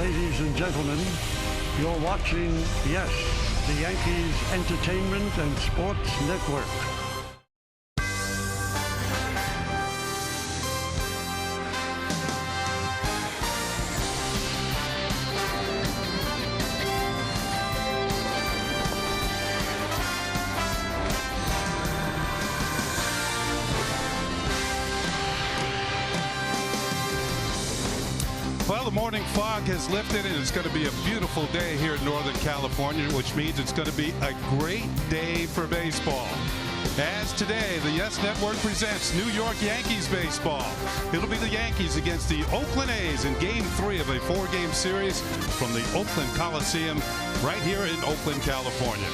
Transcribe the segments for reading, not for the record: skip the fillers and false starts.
Ladies and gentlemen, you're watching, yes, the Yankees Entertainment and Sports Network. Well, the morning fog has lifted, and it's going to be a beautiful day here in Northern California, which means it's going to be a great day for baseball. As today, the Yes Network presents New York Yankees baseball. It'll be the Yankees against the Oakland A's in Game 3 of a 4-game series from the Oakland Coliseum right here in Oakland, California.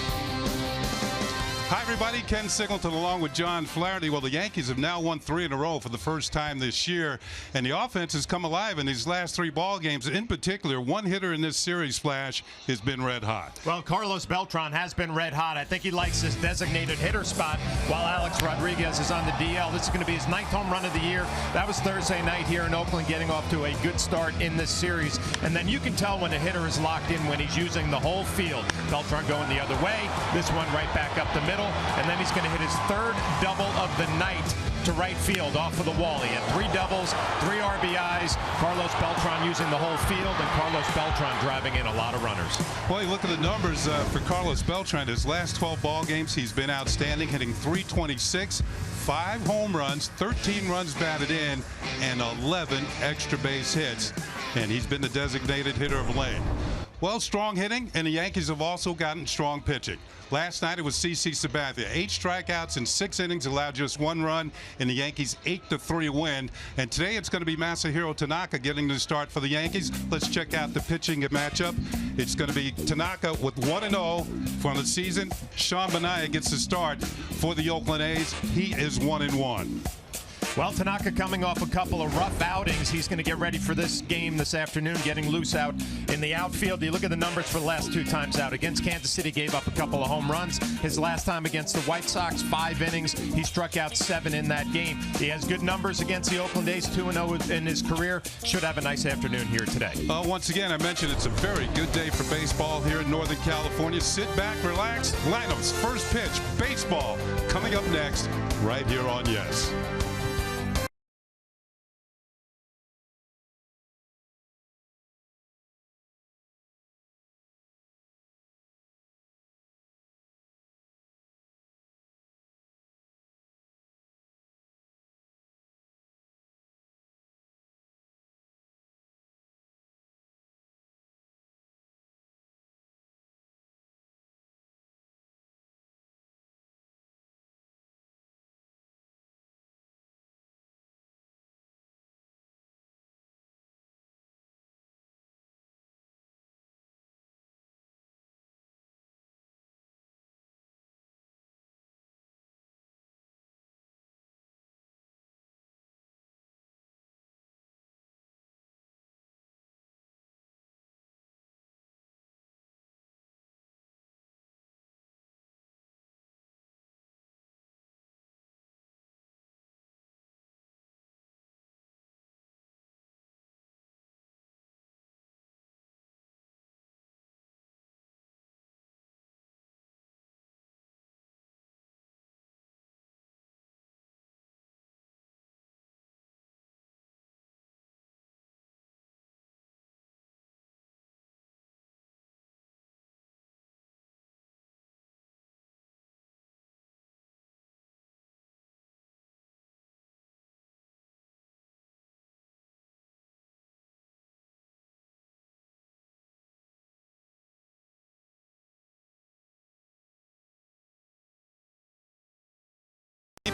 Hi, everybody. Ken Singleton along with John Flaherty. Well, the Yankees have now won 3 in a row for the first time this year, and the offense has come alive in these last 3 ball games. In particular, one hitter in this series, Flash, has been red hot. Well, Carlos Beltran has been red hot. I think he likes his designated hitter spot while Alex Rodriguez is on the DL. This is going to be his 9th home run of the year. That was Thursday night here in Oakland, getting off to a good start in this series. And then you can tell when a hitter is locked in when he's using the whole field. Beltran going the other way. This one right back up the middle. And then he's going to hit his 3rd double of the night to right field off of the wall. He had 3 doubles, 3 RBIs. Carlos Beltran using the whole field, and Carlos Beltran driving in a lot of runners. Well, you look at the numbers for Carlos Beltran. His last 12 ball games, he's been outstanding, hitting .326, 5 home runs, 13 runs batted in, and 11 extra base hits. And he's been the designated hitter of late. Well, strong hitting, and the Yankees have also gotten strong pitching. Last night it was CC Sabathia. 8 strikeouts in 6 innings, allowed just 1 run in the Yankees' 8-3 win. And today it's going to be Masahiro Tanaka getting the start for the Yankees. Let's check out the pitching matchup. It's going to be Tanaka with 1-0 for the season. Sean Manaea gets the start for the Oakland A's. He is 1-1. Well, Tanaka coming off a couple of rough outings. He's going to get ready for this game this afternoon, getting loose out in the outfield. You look at the numbers for the last 2 times out. Against Kansas City, gave up a couple of home runs. His last time against the White Sox, 5 innings. He struck out 7 in that game. He has good numbers against the Oakland A's, 2-0 in his career. Should have a nice afternoon here today. Once again, I mentioned it's a very good day for baseball here in Northern California. Sit back, relax. Lineups, first pitch, baseball, coming up next, right here on Yes.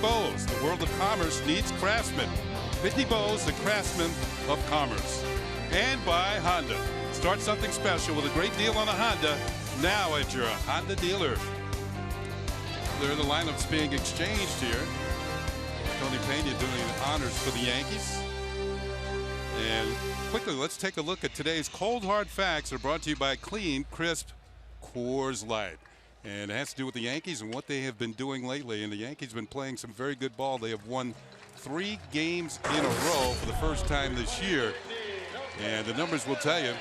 Bose, the world of commerce needs craftsmen. Pitney Bowes, the craftsman of commerce. And by Honda. Start something special with a great deal on a Honda now at your Honda dealer. There are the lineups being exchanged here. Tony Pena doing the honors for the Yankees. And quickly, let's take a look at today's cold hard facts. Are brought to you by Clean, Crisp Coors Light. And it has to do with the Yankees and what they have been doing lately. And the Yankees have been playing some very good ball. They have won 3 games in a row for the first time this year. And the numbers will tell you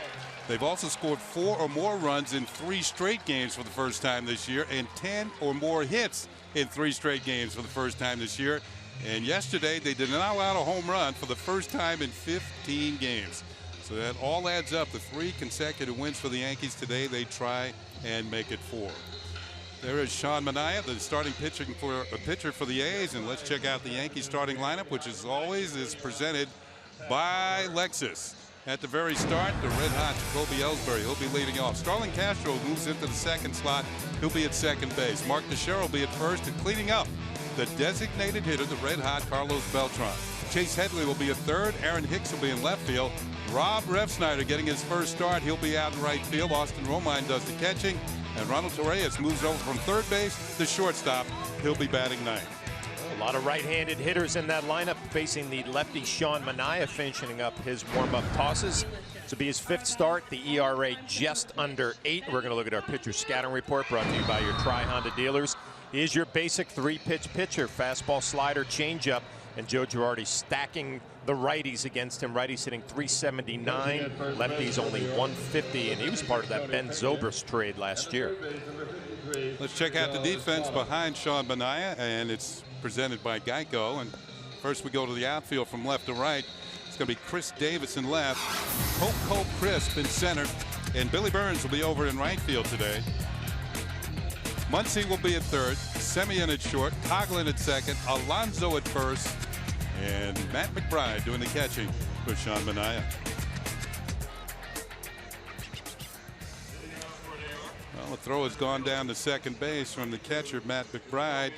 They've also scored 4 or more runs in 3 straight games for the first time this year, and 10 or more hits in 3 straight games for the first time this year. And yesterday they did not allow a home run for the first time in 15 games. So that all adds up to 3 consecutive wins for the Yankees. Today they try and make it 4. There is Sean Manaea, the starting pitcher for the A's, and let's check out the Yankees starting lineup, which as always is presented by Lexus. At the very start, the red-hot Jacoby Ellsbury. He'll be leading off. Starlin Castro moves into the second slot. He'll be at second base. Mark Teixeira will be at first, and cleaning up the designated hitter, the red-hot Carlos Beltran. Chase Headley will be at third. Aaron Hicks will be in left field. Rob Refsnyder getting his first start. He'll be out in right field. Austin Romine does the catching. And Ronald Torreyes moves over from third base to shortstop. He'll be batting ninth. A lot of right-handed hitters in that lineup, facing the lefty Sean Manaea, finishing up his warm-up tosses. This will be his 5th start. The ERA just under 8. We're going to look at our pitcher scouting report, brought to you by your Tri-Honda dealers. He is your basic 3-pitch pitcher: fastball, slider, changeup. And Joe Girardi stacking the righties against him. Righties hitting .379, lefties only .150, and he was part of that Ben Zobrist trade last year. Let's check out the defense behind Sean Manaea, and it's presented by Geico. And first we go to the outfield from left to right. It's going to be Chris Davis in left, Coco Crisp in center, and Billy Burns will be over in right field today. Muncy will be at third, Semien at short, Coghlan at second, Alonso at first, and Matt McBride doing the catching for Sean Manaea. Well, the throw has gone down to second base from the catcher, Matt McBride,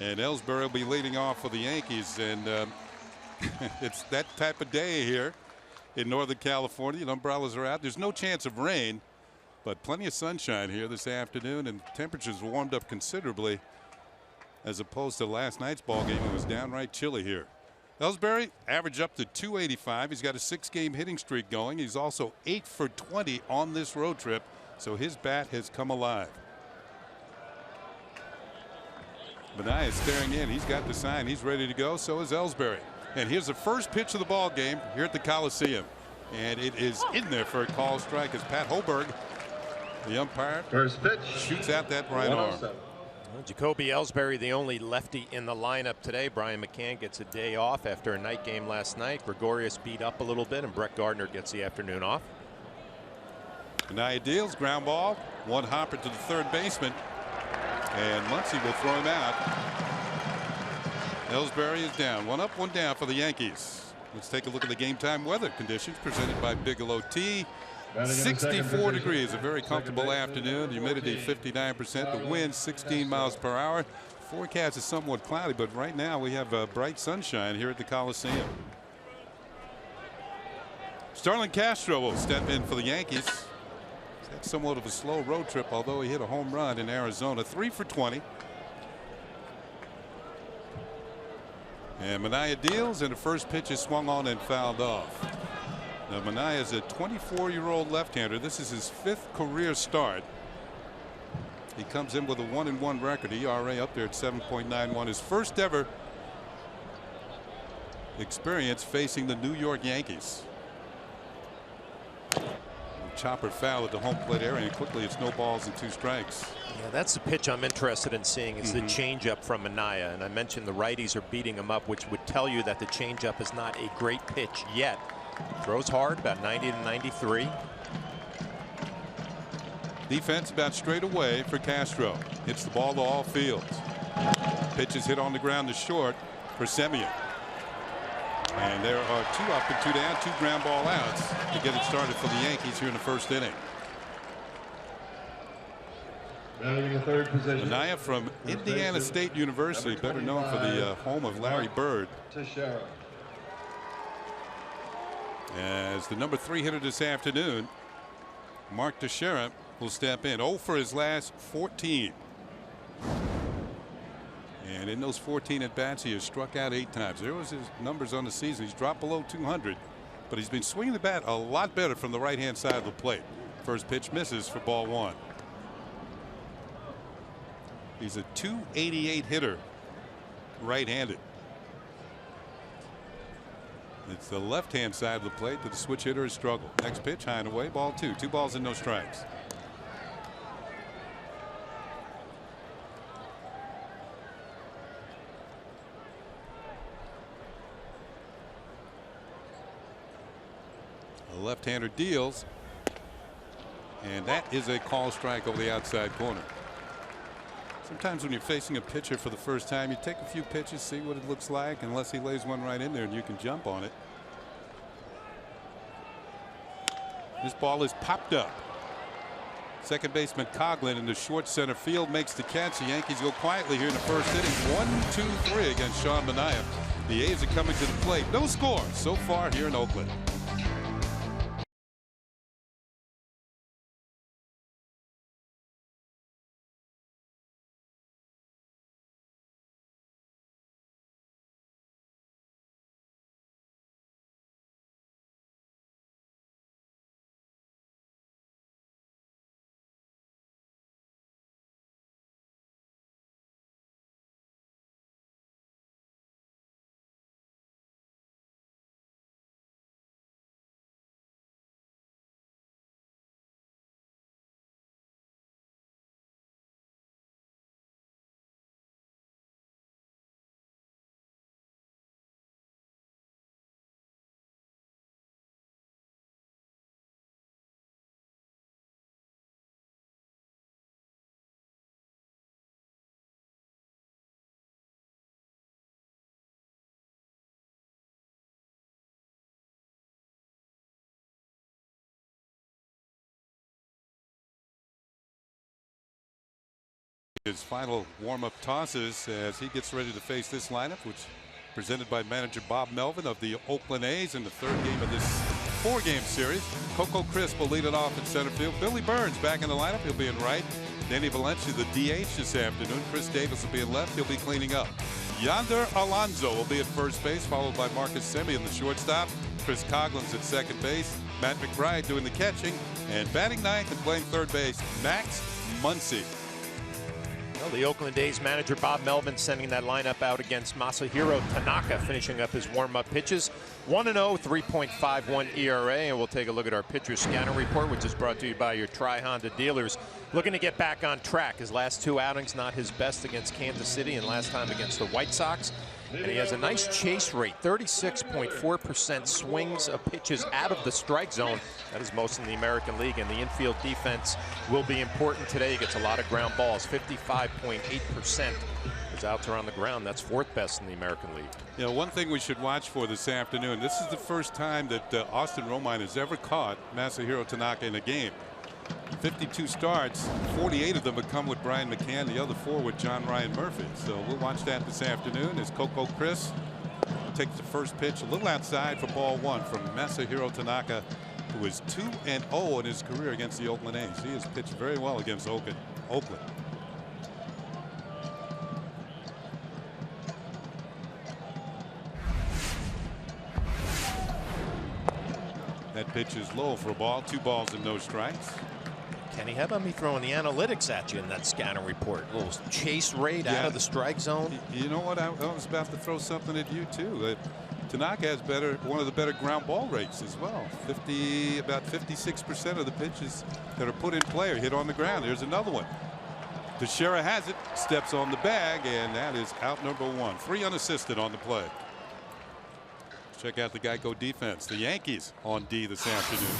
and Ellsbury will be leading off for the Yankees. And it's that type of day here in Northern California. The umbrellas are out. There's no chance of rain, but plenty of sunshine here this afternoon, and temperatures warmed up considerably as opposed to last night's ball game. It was downright chilly here. Ellsbury averaged up to .285. He's got a 6-game hitting streak going. He's also 8 for 20 on this road trip, so his bat has come alive. Manaea is staring in. He's got the sign. He's ready to go. So is Ellsbury. And here's the first pitch of the ball game here at the Coliseum, and it is in there for a call strike as Pat Hoberg, the umpire, first pitch, shoots out that right arm. Well, Jacoby Ellsbury, the only lefty in the lineup today. Brian McCann gets a day off after a night game last night. Gregorius beat up a little bit, and Brett Gardner gets the afternoon off. Manaea deals, ground ball, one hopper to the third baseman, and Muncy will throw him out. Ellsbury is down. 1 up, 1 down for the Yankees. Let's take a look at the game time weather conditions presented by Bigelow Tea. 64 degrees, a very comfortable afternoon. Humidity 59%. The wind 16 miles per hour. Forecast is somewhat cloudy, but right now we have bright sunshine here at the Coliseum. Starlin Castro will step in for the Yankees. He's had somewhat of a slow road trip, although he hit a home run in Arizona. 3 for 20. And Manaea deals, and the first pitch is swung on and fouled off. Now Manaea is a 24-year-old left-hander. This is his 5th career start. He comes in with a 1-1 record. ERA up there at 7.91. His first ever experience facing the New York Yankees. Chopper foul at the home plate area, and quickly it's no balls and 2 strikes. Yeah, that's the pitch I'm interested in seeing, is the changeup from Manaea. And I mentioned the righties are beating him up, which would tell you that the changeup is not a great pitch yet. Throws hard, about 90 to 93. Defense about straight away for Castro. Hits the ball to all fields. Pitch is hit on the ground to short for Semien. And there are 2 up and 2 down, 2 ground ball outs to get it started for the Yankees here in the first inning. Manaea from Indiana State University, better known for the home of Larry Bird. As the number 3 hitter this afternoon, Mark Teixeira will step in. 0 for his last 14. And in those 14 at bats, he has struck out 8 times. There was his numbers on the season. He's dropped below 200, but he's been swinging the bat a lot better from the right-hand side of the plate. First pitch misses for ball 1. He's a .288 hitter, right-handed. It's the left-hand side of the plate that the switch hitter has struggled. Next pitch, high and away, ball 2. 2 balls and no strikes. The left-hander deals, and that is a call strike over the outside corner. Sometimes when you're facing a pitcher for the first time, you take a few pitches, see what it looks like, unless he lays one right in there and you can jump on it. This ball is popped up. Second baseman Coughlin in the short center field makes the catch. The Yankees go quietly here in the first inning. 1-2-3 against Sean Manaea. The A's are coming to the plate. No score so far here in Oakland. His final warm-up tosses as he gets ready to face this lineup, which presented by manager Bob Melvin of the Oakland A's in the third game of this 4-game series. Coco Crisp will lead it off in center field. Billy Burns back in the lineup. He'll be in right. Danny Valencia, the DH this afternoon. Chris Davis will be in left. He'll be cleaning up. Yonder Alonso will be at first base, followed by Marcus Semien in the shortstop. Chris Coughlin's at second base. Matt McBride doing the catching. And batting ninth and playing third base, Max Muncy. Well, the Oakland A's manager Bob Melvin sending that lineup out against Masahiro Tanaka, finishing up his warm-up pitches. 1-0, 3.51 ERA, and we'll take a look at our pitcher scanner report, which is brought to you by your Tri-Honda dealers. Looking to get back on track. His last 2 outings not his best against Kansas City and last time against the White Sox. And he has a nice chase rate, 36.4% swings of pitches out of the strike zone. That is most in the American League, and the infield defense will be important today. He gets a lot of ground balls, 55.8%. His outs are on the ground. That's 4th best in the American League. You know, one thing we should watch for this afternoon, this is the first time that Austin Romine has ever caught Masahiro Tanaka in a game. 52 starts, 48 of them have come with Brian McCann, the other 4 with John Ryan Murphy. So we'll watch that this afternoon as Coco Crisp takes the first pitch a little outside for ball 1 from Masahiro Tanaka, who is 2-0 in his career against the Oakland A's. He has pitched very well against Oakland. That pitch is low for a ball. 2 balls and no strikes. Kenny, how about me throwing the analytics at you in that scanner report? A little chase rate out of the strike zone. You know what? I was about to throw something at you too. Tanaka has one of the better ground ball rates as well. About 56% of the pitches that are put in play are hit on the ground. There's another one. Teixeira has it, steps on the bag, and that is out number 1. 3 unassisted on the play. Check out the Geico defense. The Yankees on D this afternoon.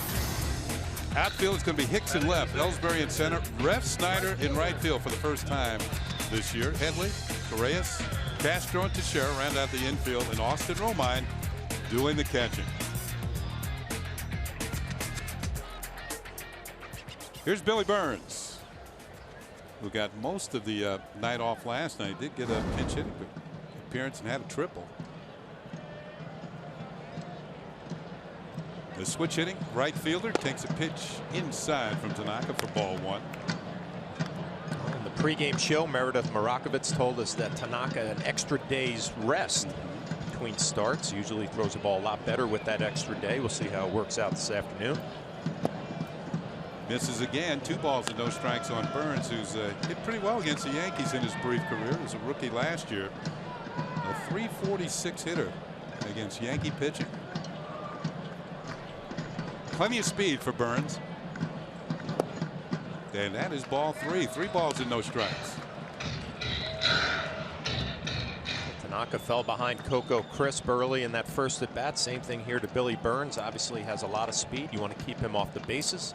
Outfield is going to be Hicks in left, Ellsbury in center, Ref Snyder in right field for the first time this year. Headley, Correas, Castro, and Teixeira round out the infield, and Austin Romine doing the catching. Here's Billy Burns, who got most of the night off last night. Did get a pinch hitting appearance and had a triple. The switch hitting right fielder takes a pitch inside from Tanaka for ball 1. In the pregame show, Meredith Marakovitz told us that Tanaka an extra day's rest between starts. Usually throws the ball a lot better with that extra day. We'll see how it works out this afternoon. Misses again. 2 balls and no strikes on Burns, who's hit pretty well against the Yankees in his brief career. He was a rookie last year. A .346 hitter against Yankee pitching. plenty of speed for Burns. And that is ball 3. 3 balls and no strikes. Tanaka fell behind Coco Crisp early in that first at bat. Same thing here to Billy Burns. Obviously has a lot of speed. You want to keep him off the bases.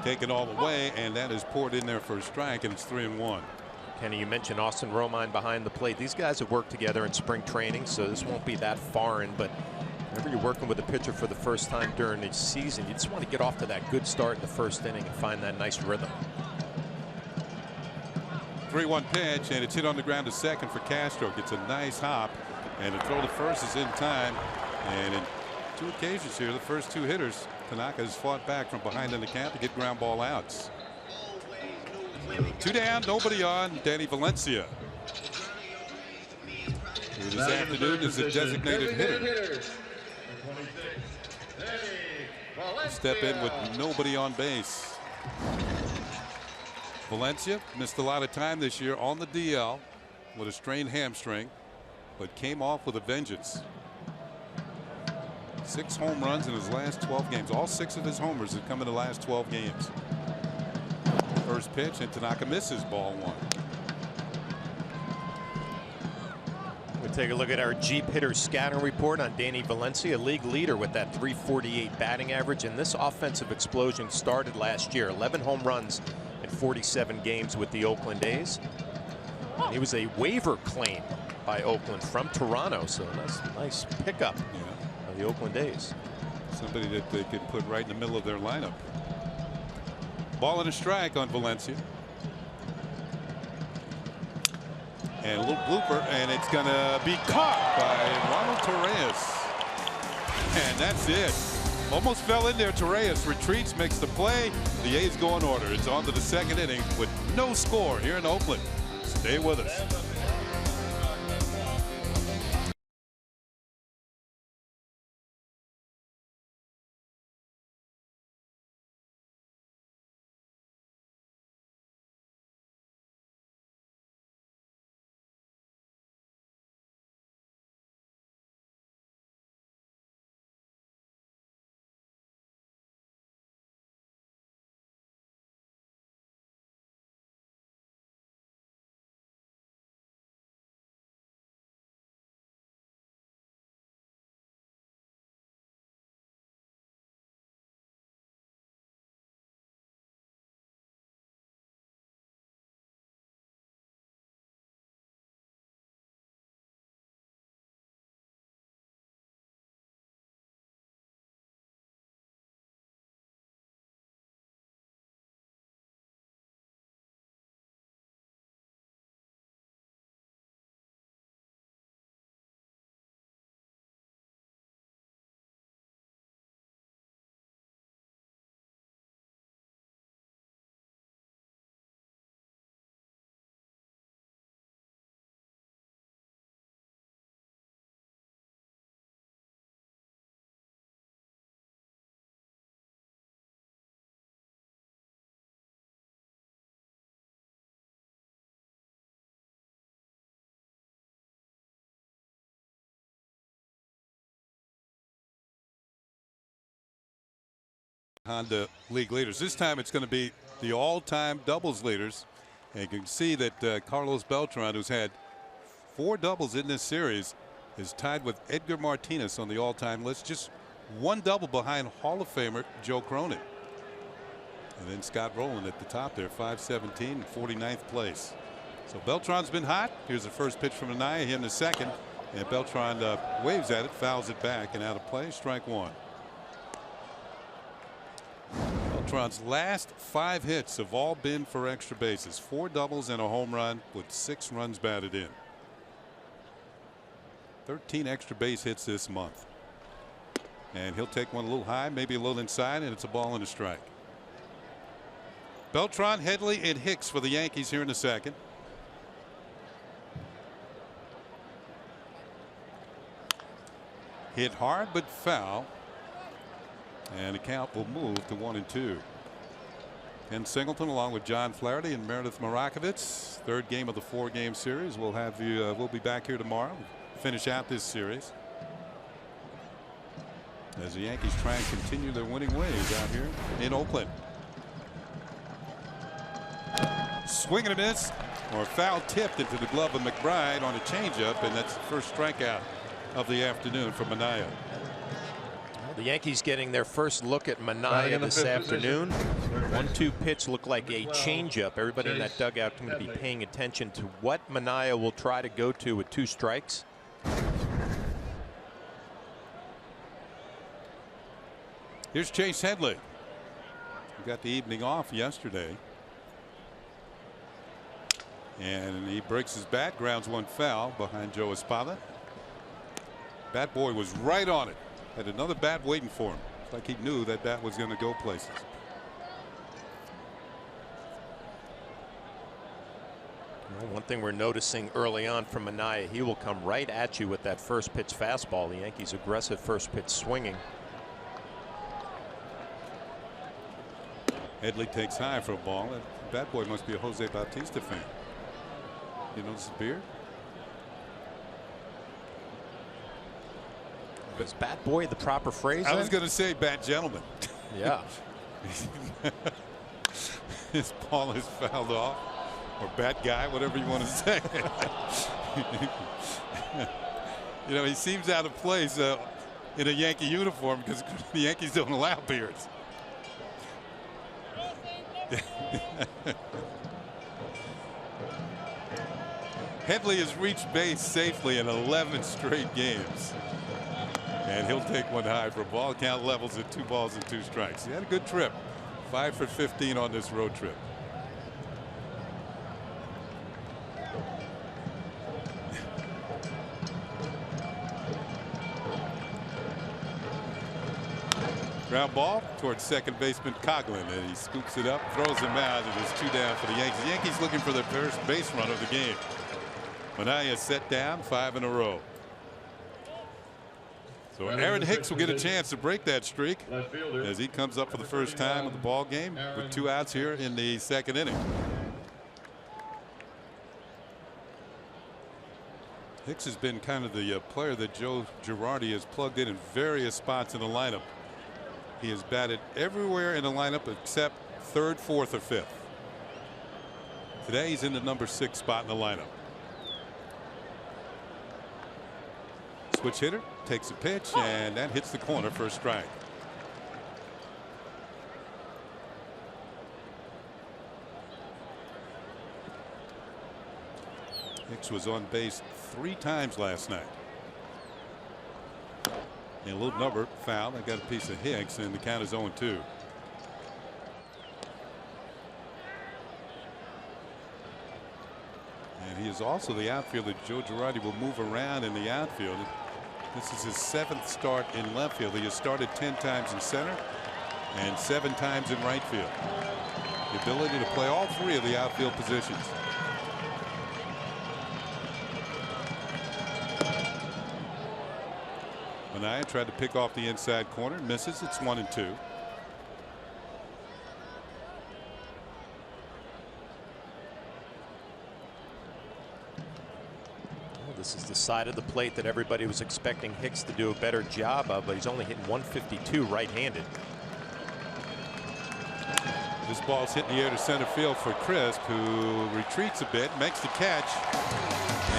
Taken all the way, and that is poured in there for a strike, and it's 3-1. Kenny, you mentioned Austin Romine behind the plate. These guys have worked together in spring training, so this won't be that foreign. But whenever you're working with a pitcher for the first time during the season, you just want to get off to that good start in the first inning and find that nice rhythm. 3-1 pitch, and it's hit on the ground to second for Castro. Gets a nice hop, and the throw to first is in time. And in 2 occasions here, the first 2 hitters, Tanaka has fought back from behind in the count to get ground ball outs. 2 down, nobody on. Danny Valencia, who this afternoon is a designated hitter. Step in with nobody on base. Valencia missed a lot of time this year on the DL with a strained hamstring, but came off with a vengeance. 6 home runs in his last 12 games. All 6 of his homers have come in the last 12 games. First pitch, and Tanaka misses, ball 1. We'll take a look at our Jeep hitter scouting report on Danny Valencia, league leader with that .348 batting average. And this offensive explosion started last year. 11 home runs in 47 games with the Oakland A's. And he was a waiver claim by Oakland from Toronto, so nice pickup of the Oakland A's. Somebody that they could put right in the middle of their lineup. Ball and a strike on Valencia. And a little blooper, and it's going to be caught by Ronald Torreyes. And that's it. Almost fell in there. Torreyes retreats, makes the play. The A's go in order. It's on to the second inning with no score here in Oakland. Stay with us. Honda league leaders. This time it's going to be the all-time doubles leaders. And you can see that Carlos Beltran, who's had 4 doubles in this series, is tied with Edgar Martinez on the all-time list. Just 1 double behind Hall of Famer Joe Cronin. And then Scott Rowland at the top there, 517, 49th place. So Beltran's been hot. Here's the first pitch from Anaya, him the second. And Beltran waves at it, fouls it back, and out of play, strike 1. Beltran's last 5 hits have all been for extra bases. 4 doubles and a home run with 6 runs batted in. 13 extra base hits this month. And he'll take one a little high, maybe a little inside, and it's a ball and a strike. Beltran, Headley, and Hicks for the Yankees here in the second. Hit hard but foul. And the count will move to 1-2. Ken Singleton along with John Flaherty and Meredith Marakovitz. 3rd game of the 4-game series. We'll have you. We'll be back here tomorrow. Finish out this series. as the Yankees try and continue their winning ways out here in Oakland. Swing and a miss, or foul tipped into the glove of McBride on a changeup, and that's the first strikeout of the afternoon for Minaya. The Yankees getting their first look at Minaya this afternoon. 1-2 pitch looked like a changeup. Everybody in that dugout going to be paying attention to what Minaya will try to go to with 2 strikes. Here's Chase Headley. He got the evening off yesterday. And he breaks his bat, grounds one foul behind Joe Espada. Bat boy was right on it. Had another bat waiting for him. It's like he knew that bat was going to go places. Well, one thing we're noticing early on from Minaya, he will come right at you with that first pitch fastball. The Yankees aggressive first pitch swinging. Headley takes high for a ball. And bat boy must be a Jose Bautista fan. You notice the beard? Is bat boy the proper phrase? I was going to say bat gentleman. Yeah. His ball is fouled off, or bat guy, whatever you want to say. You know, he seems out of place in a Yankee uniform because the Yankees don't allow beards. Headley has reached base safely in 11 straight games. And he'll take one high for a ball. Count levels at 2 balls and 2 strikes. He had a good trip. 5 for 15 on this road trip. Ground ball towards second baseman Coughlin, and he scoops it up, throws him out, and it's 2 down for the Yankees. The Yankees looking for their first base run of the game. Minaya set down 5 in a row. So Aaron Hicks will get a chance to break that streak as he comes up for the first time of the ball game with 2 outs here in the second inning. Hicks has been kind of the player that Joe Girardi has plugged in various spots in the lineup. He has batted everywhere in the lineup except 3rd, 4th, or 5th. Today he's in the number 6 spot in the lineup. Switch hitter takes a pitch, and that hits the corner for a strike. Hicks was on base 3 times last night. And a little number foul. I got a piece of Hicks, and the count is 0-2. And he is also the outfielder Joe Girardi will move around in the outfield. This is his 7th start in left field. He has started 10 times in center and 7 times in right field. The ability to play all 3 of the outfield positions. Minaya tried to pick off the inside corner, misses. It's 1-2. This is the side of the plate that everybody was expecting Hicks to do a better job of, but he's only hitting 152 right-handed. This ball's hit in the air to center field for Crisp, who retreats a bit, makes the catch.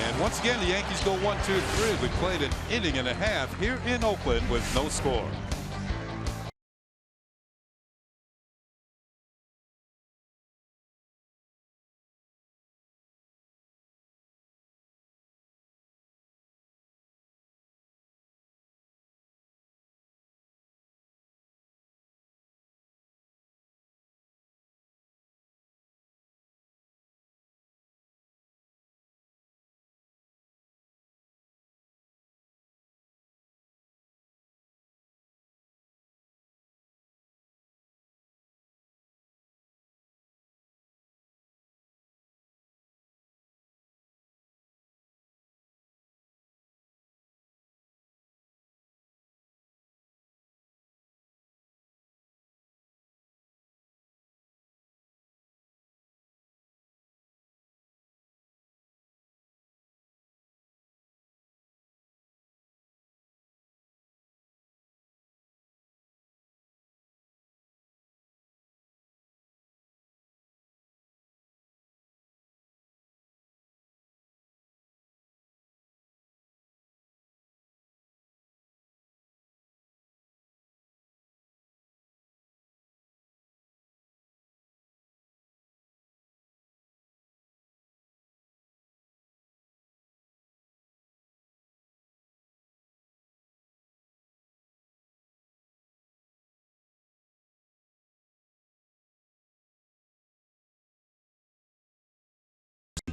And once again, the Yankees go 1-2-3. We played an inning and a half here in Oakland with no score.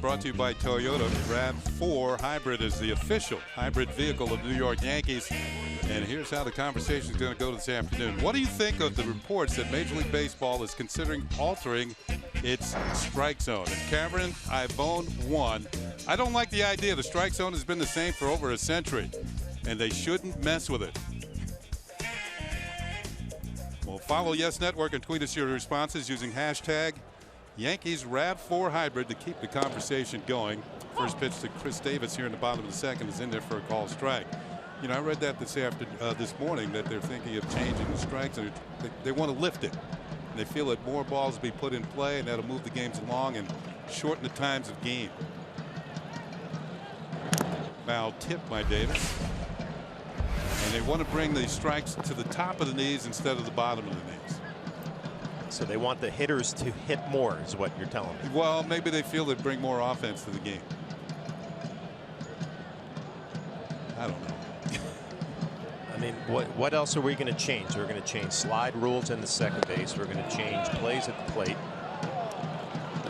brought to you by Toyota. RAV4 Hybrid is the official hybrid vehicle of the New York Yankees. And here's how the conversation is going to go this afternoon. What do you think of the reports that Major League Baseball is considering altering its strike zone? And Cameron Ivone won. I don't like the idea. The strike zone has been the same for over a century, and they shouldn't mess with it. Well, follow Yes Network and tweet us your responses using hashtag Yankees RAV4 Hybrid to keep the conversation going. First pitch to Chris Davis here in the bottom of the second is in there for a call strike. You know, I read that this morning that they're thinking of changing the strikes, and they want to lift it. And they feel that more balls will be put in play, and that'll move the games along and shorten the times of game. Foul tip by Davis. And they want to bring the strikes to the top of the knees instead of the bottom of the knees. So they want the hitters to hit more, is what you're telling me. Well, maybe they feel they'd bring more offense to the game. I don't know. I mean, what else are we going to change? We're going to change slide rules in the second base. We're going to change plays at the plate.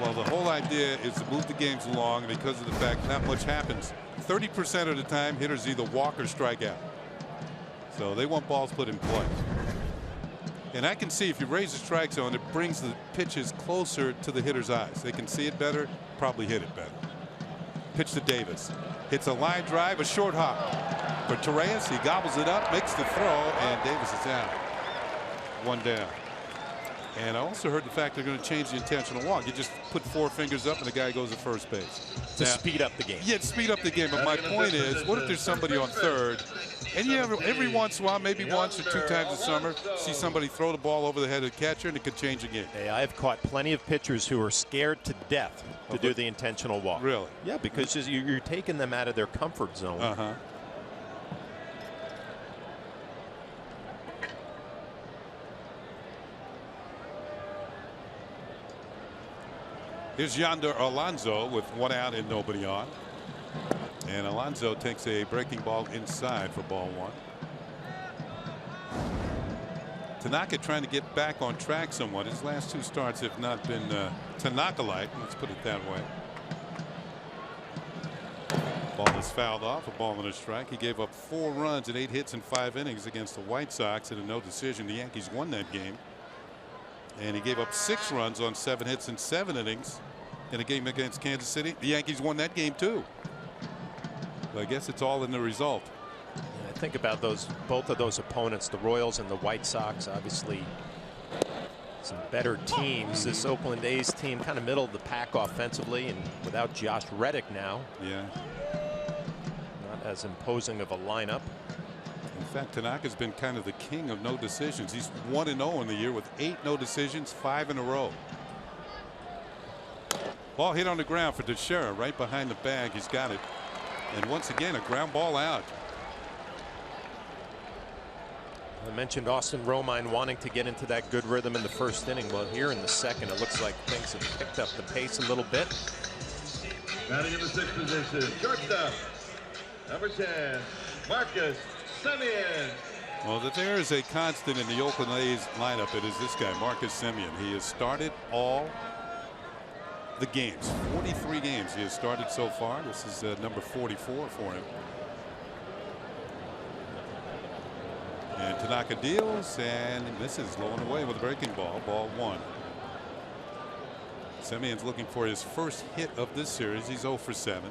Well, the whole idea is to move the games along because of the fact not much happens. 30% of the time, hitters either walk or strike out. So they want balls put in play. And I can see if you raise the strike zone, it brings the pitches closer to the hitter's eyes. They can see it better, probably hit it better. Pitch to Davis. Hits a line drive, a short hop. For Torres, he gobbles it up, makes the throw, and Davis is out. One down. And I also heard the fact they're going to change the intentional walk. You just put 4 fingers up and the guy goes to first base. To speed up the game. Yeah, to speed up the game. But my point is, what if there's somebody on third? And you every once in a while, maybe once or 2 times a summer, see somebody throw the ball over the head of the catcher and it could change the game. Hey, I've caught plenty of pitchers who are scared to death to do the intentional walk. Really? Yeah, because you're taking them out of their comfort zone. Uh-huh. Here's Yonder Alonso with 1 out and nobody on. And Alonso takes a breaking ball inside for ball 1. Tanaka trying to get back on track somewhat. His last 2 starts have not been Tanaka-like. Let's put it that way. Ball is fouled off. A ball and a strike. He gave up 4 runs and 8 hits in 5 innings against the White Sox in a no decision. The Yankees won that game. And he gave up 6 runs on 7 hits in 7 innings in a game against Kansas City. The Yankees won that game too. But I guess it's all in the result. Yeah, I think about both of those opponents, the Royals and the White Sox, obviously some better teams. This Oakland A's team kind of middle of the pack offensively, and without Josh Reddick now. Yeah. Not as imposing of a lineup. In fact, Tanaka's been kind of the king of no decisions. He's 1-0 in the year with 8 no decisions, 5 in a row. Ball hit on the ground for Teixeira right behind the bag. He's got it. And once again, a ground ball out. I mentioned Austin Romine wanting to get into that good rhythm in the first inning. Well, here in the second, it looks like things have picked up the pace a little bit. Batting in the 6th position, shortstop, number 10, Marcus Semien. Well, if there is a constant in the Oakland A's lineup, it is this guy, Marcus Semien. He has started all the games. 43 games he has started so far. This is number 44 for him. And Tanaka deals and misses, low and away with a breaking ball. Ball 1. Semien's looking for his first hit of this series. He's 0 for 7.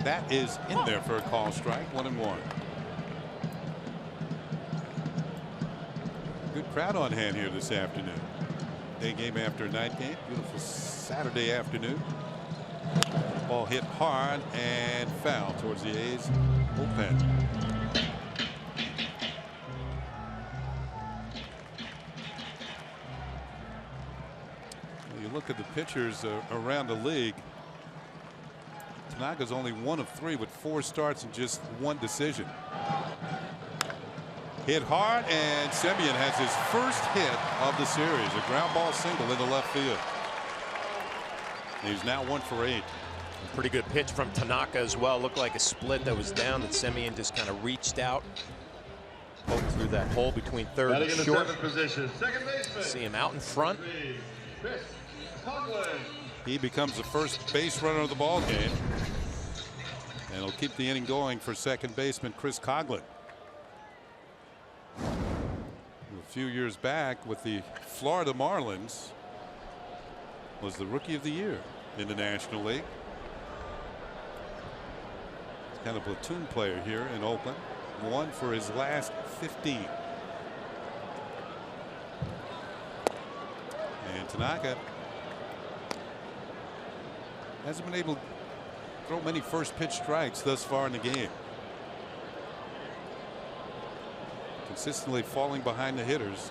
That is in there for a call strike. 1-1. Good crowd on hand here this afternoon. Day game after a night game. Beautiful Saturday afternoon. Ball hit hard and foul towards the A's bullpen. You look at the pitchers around the league. Tanaka's only 1 of 3 with 4 starts and just 1 decision. Hit hard, and Semien has his first hit of the series. A ground ball single into left field. He's now 1 for 8. Pretty good pitch from Tanaka as well. Looked like a split that was down that Semien just kind of reached out. Poke through that hole between third and short. Position, second baseman. See him out in front. He becomes the first base runner of the ball game, and he'll keep the inning going for second baseman Chris Coghlan. A few years back with the Florida Marlins, was the Rookie of the Year in the National League. He's kind of a platoon player here in Oakland. Won for his last 15. And Tanaka hasn't been able to throw many first pitch strikes thus far in the game. Consistently falling behind the hitters,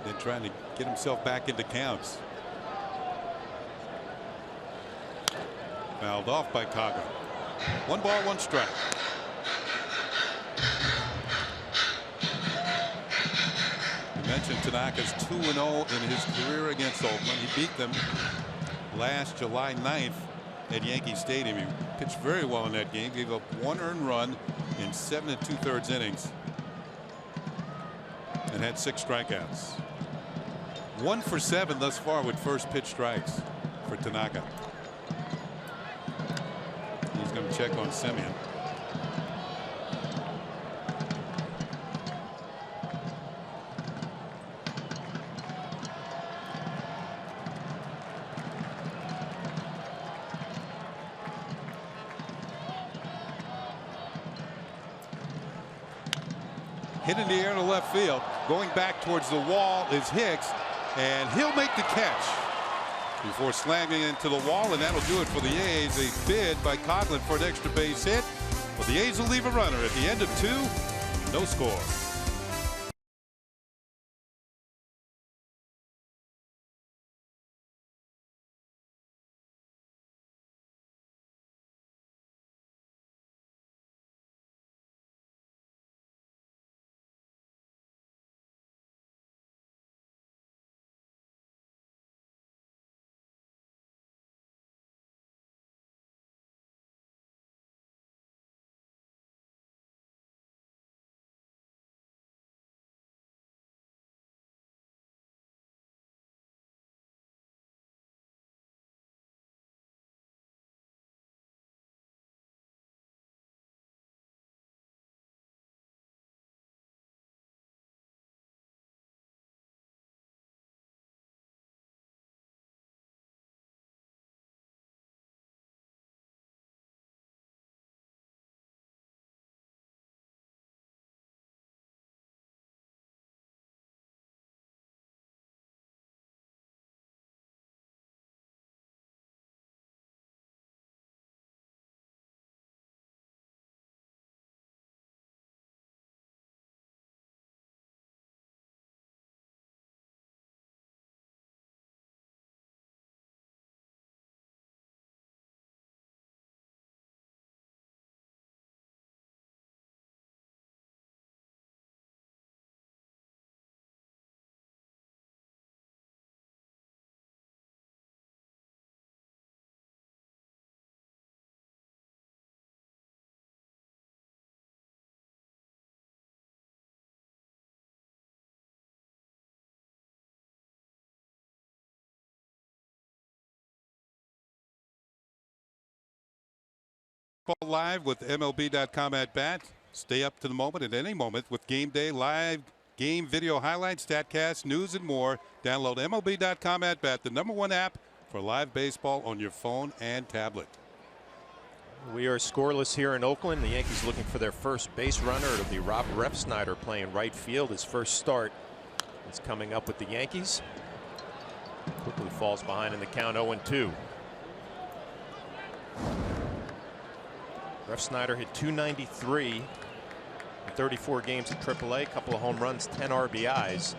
then trying to get himself back into counts. Fouled off by Coghlan. 1 ball, 1 strike. You mentioned Tanaka's 2-0 in his career against Oakland. He beat them last July 9th at Yankee Stadium. He pitched very well in that game. Gave up 1 earned run in 7 2/3 innings and had 6 strikeouts. 1 for 7 thus far with first pitch strikes for Tanaka. He's going to check on Semien. Hit in the air to left field. Going back towards the wall is Hicks, and he'll make the catch before slamming into the wall, and that'll do it for the A's. A bid by Coghlan for an extra base hit, but the A's will leave a runner at the end of 2. No score. Live with MLB.com at bat. Stay up to the moment at any moment with Game Day live game video highlights, StatCast, news, and more. Download MLB.com at bat, the #1 app for live baseball on your phone and tablet. We are scoreless here in Oakland. The Yankees looking for their first base runner. It'll be Rob Refsnyder playing right field. His first start is coming up with the Yankees. Quickly falls behind in the count, 0-2. Refsnyder hit .293 in 34 games at AAA, a couple of home runs, 10 RBIs.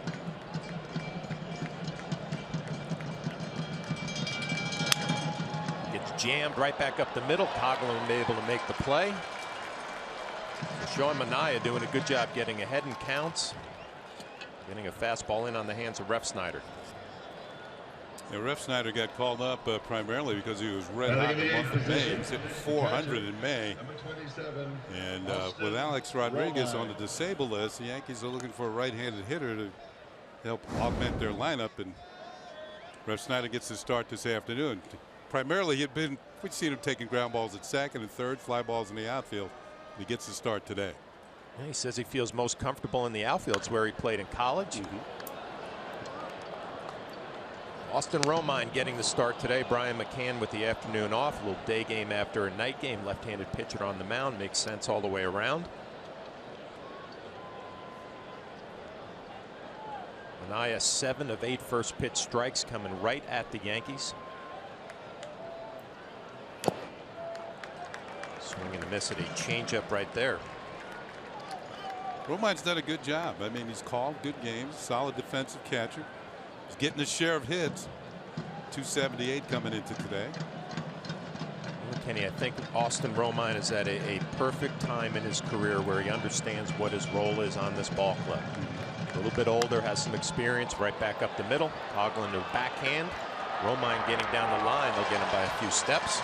Gets jammed right back up the middle. Coghlan able to make the play. Sean Manaea doing a good job getting ahead in counts. Getting a fastball in on the hands of Refsnyder. Yeah, Ref Snyder got called up primarily because he was red hot in the month of May. He was hitting 400 in May. And with Alex Rodriguez on the disabled list, the Yankees are looking for a right-handed hitter to help augment their lineup. And Ref Snyder gets his start this afternoon. Primarily, we've seen him taking ground balls at second and third, fly balls in the outfield. He gets his start today. Yeah, he says he feels most comfortable in the outfield. It's where he played in college. Austin Romine getting the start today. Brian McCann with the afternoon off. A little day game after a night game. Left-handed pitcher on the mound. Makes sense all the way around. Anaya 7 of 8 first pitch strikes coming right at the Yankees. Swing and a miss at a changeup right there. Romine's done a good job. I mean, he's called good games. Solid defensive catcher. He's getting his share of hits. 278 coming into today. Well, Kenny, I think Austin Romine is at a perfect time in his career where he understands what his role is on this ball club. A little bit older, has some experience, right back up the middle, toggling to backhand. Romine getting down the line, they'll get him by a few steps.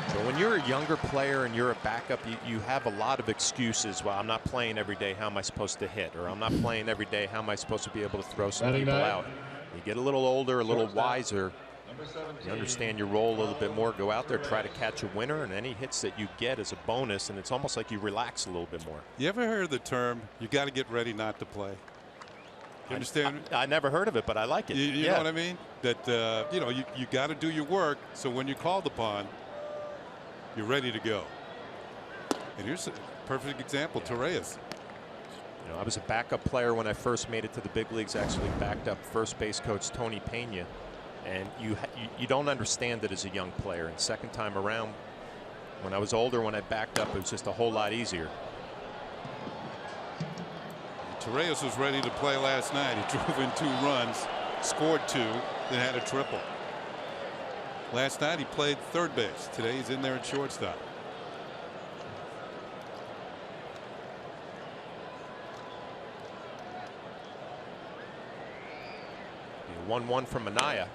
But when you're a younger player and you're a backup, you have a lot of excuses. Well, I'm not playing every day. How am I supposed to hit? Or I'm not playing every day. How am I supposed to be able to throw some people out? You get a little older, a little wiser. You understand your role a little bit more. Go out there, try to catch a winner, and any hits that you get is a bonus. And it's almost like you relax a little bit more. You ever heard the term, you got to get ready not to play? You understand? I never heard of it, but I like it. You know what I mean? That, you know, you got to do your work. So when you're called upon, you're ready to go. And here's a perfect example, Torreyes. You know, I was a backup player when I first made it to the big leagues. Actually backed up first base coach Tony Pena, and you don't understand it as a young player. And second time around, when I was older, when I backed up, it was just a whole lot easier. Torreyes was ready to play last night. He drove in 2 runs, scored 2, then had a triple. Last night he played third base. Today he's in there at shortstop. 1-1 from Anaya.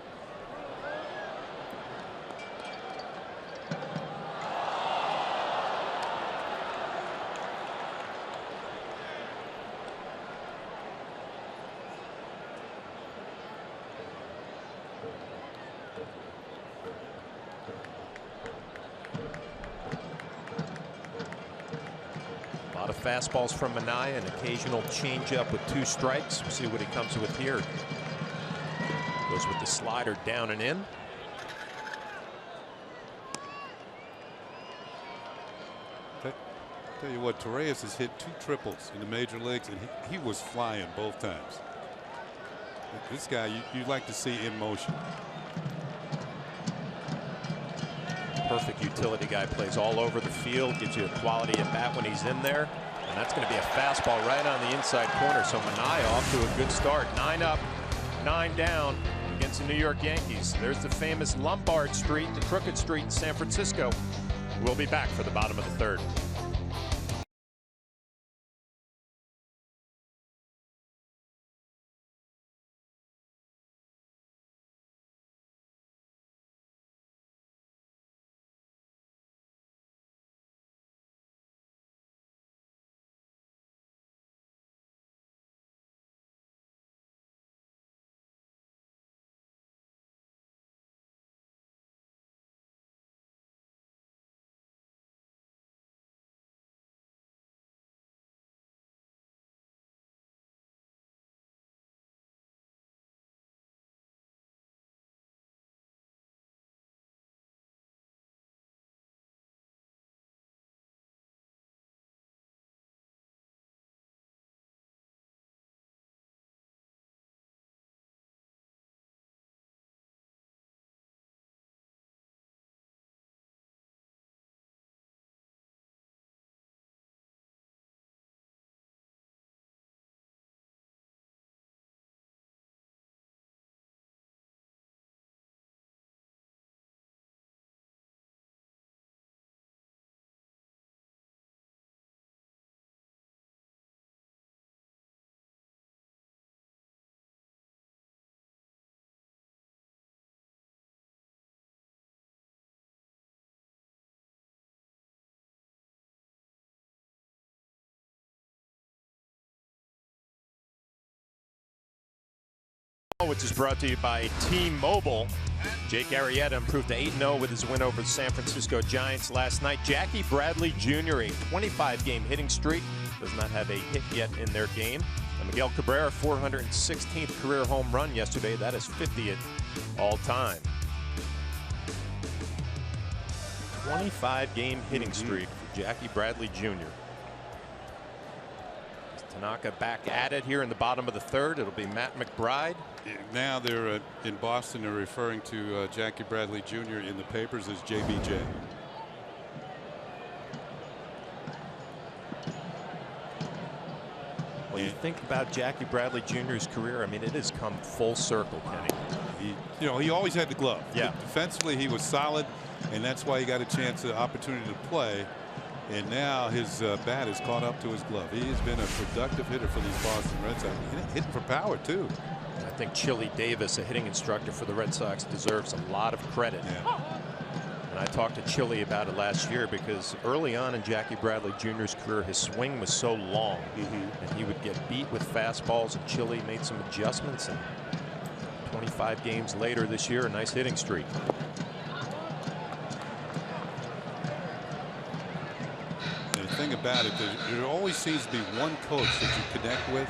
A lot of fastballs from Anaya, an occasional changeup with 2 strikes. We'll see what he comes with here. Goes with the slider down and in. Tell you what, Torreyes has hit 2 triples in the major leagues, and he was flying both times. This guy you like to see in motion. Perfect utility guy, plays all over the field, gives you a quality at bat when he's in there, and that's going to be a fastball right on the inside corner. So Minaya off to a good start. 9 up, 9 down against the New York Yankees. There's the famous Lombard Street, the Crooked Street in San Francisco. We'll be back for the bottom of the 3rd. which is brought to you by T-Mobile. Jake Arrieta improved to 8-0 with his win over the San Francisco Giants last night. Jackie Bradley Jr., a 25-game hitting streak, does not have a hit yet in their game. And Miguel Cabrera, 416th career home run yesterday. That is 50th all time. 25-game hitting streak for Jackie Bradley Jr. Tanaka back at it here in the bottom of the third. It'll be Matt McBride. Now they're in Boston. They're referring to Jackie Bradley Jr. in the papers as JBJ. When you think about Jackie Bradley Jr.'s career, I mean, it has come full circle, Kenny. He always had the glove. Yeah. Defensively, he was solid, and that's why he got a chance, an opportunity to play. And now his bat has caught up to his glove. He has been a productive hitter for these Boston Red Sox. Hitting for power, too. I think Chili Davis, a hitting instructor for the Red Sox, deserves a lot of credit. Yeah. And I talked to Chili about it last year because early on in Jackie Bradley Jr.'s career, his swing was so long. And he would get beat with fastballs, and Chili made some adjustments. And 25 games later this year, a nice hitting streak. Thing about it, there always seems to be one coach that you connect with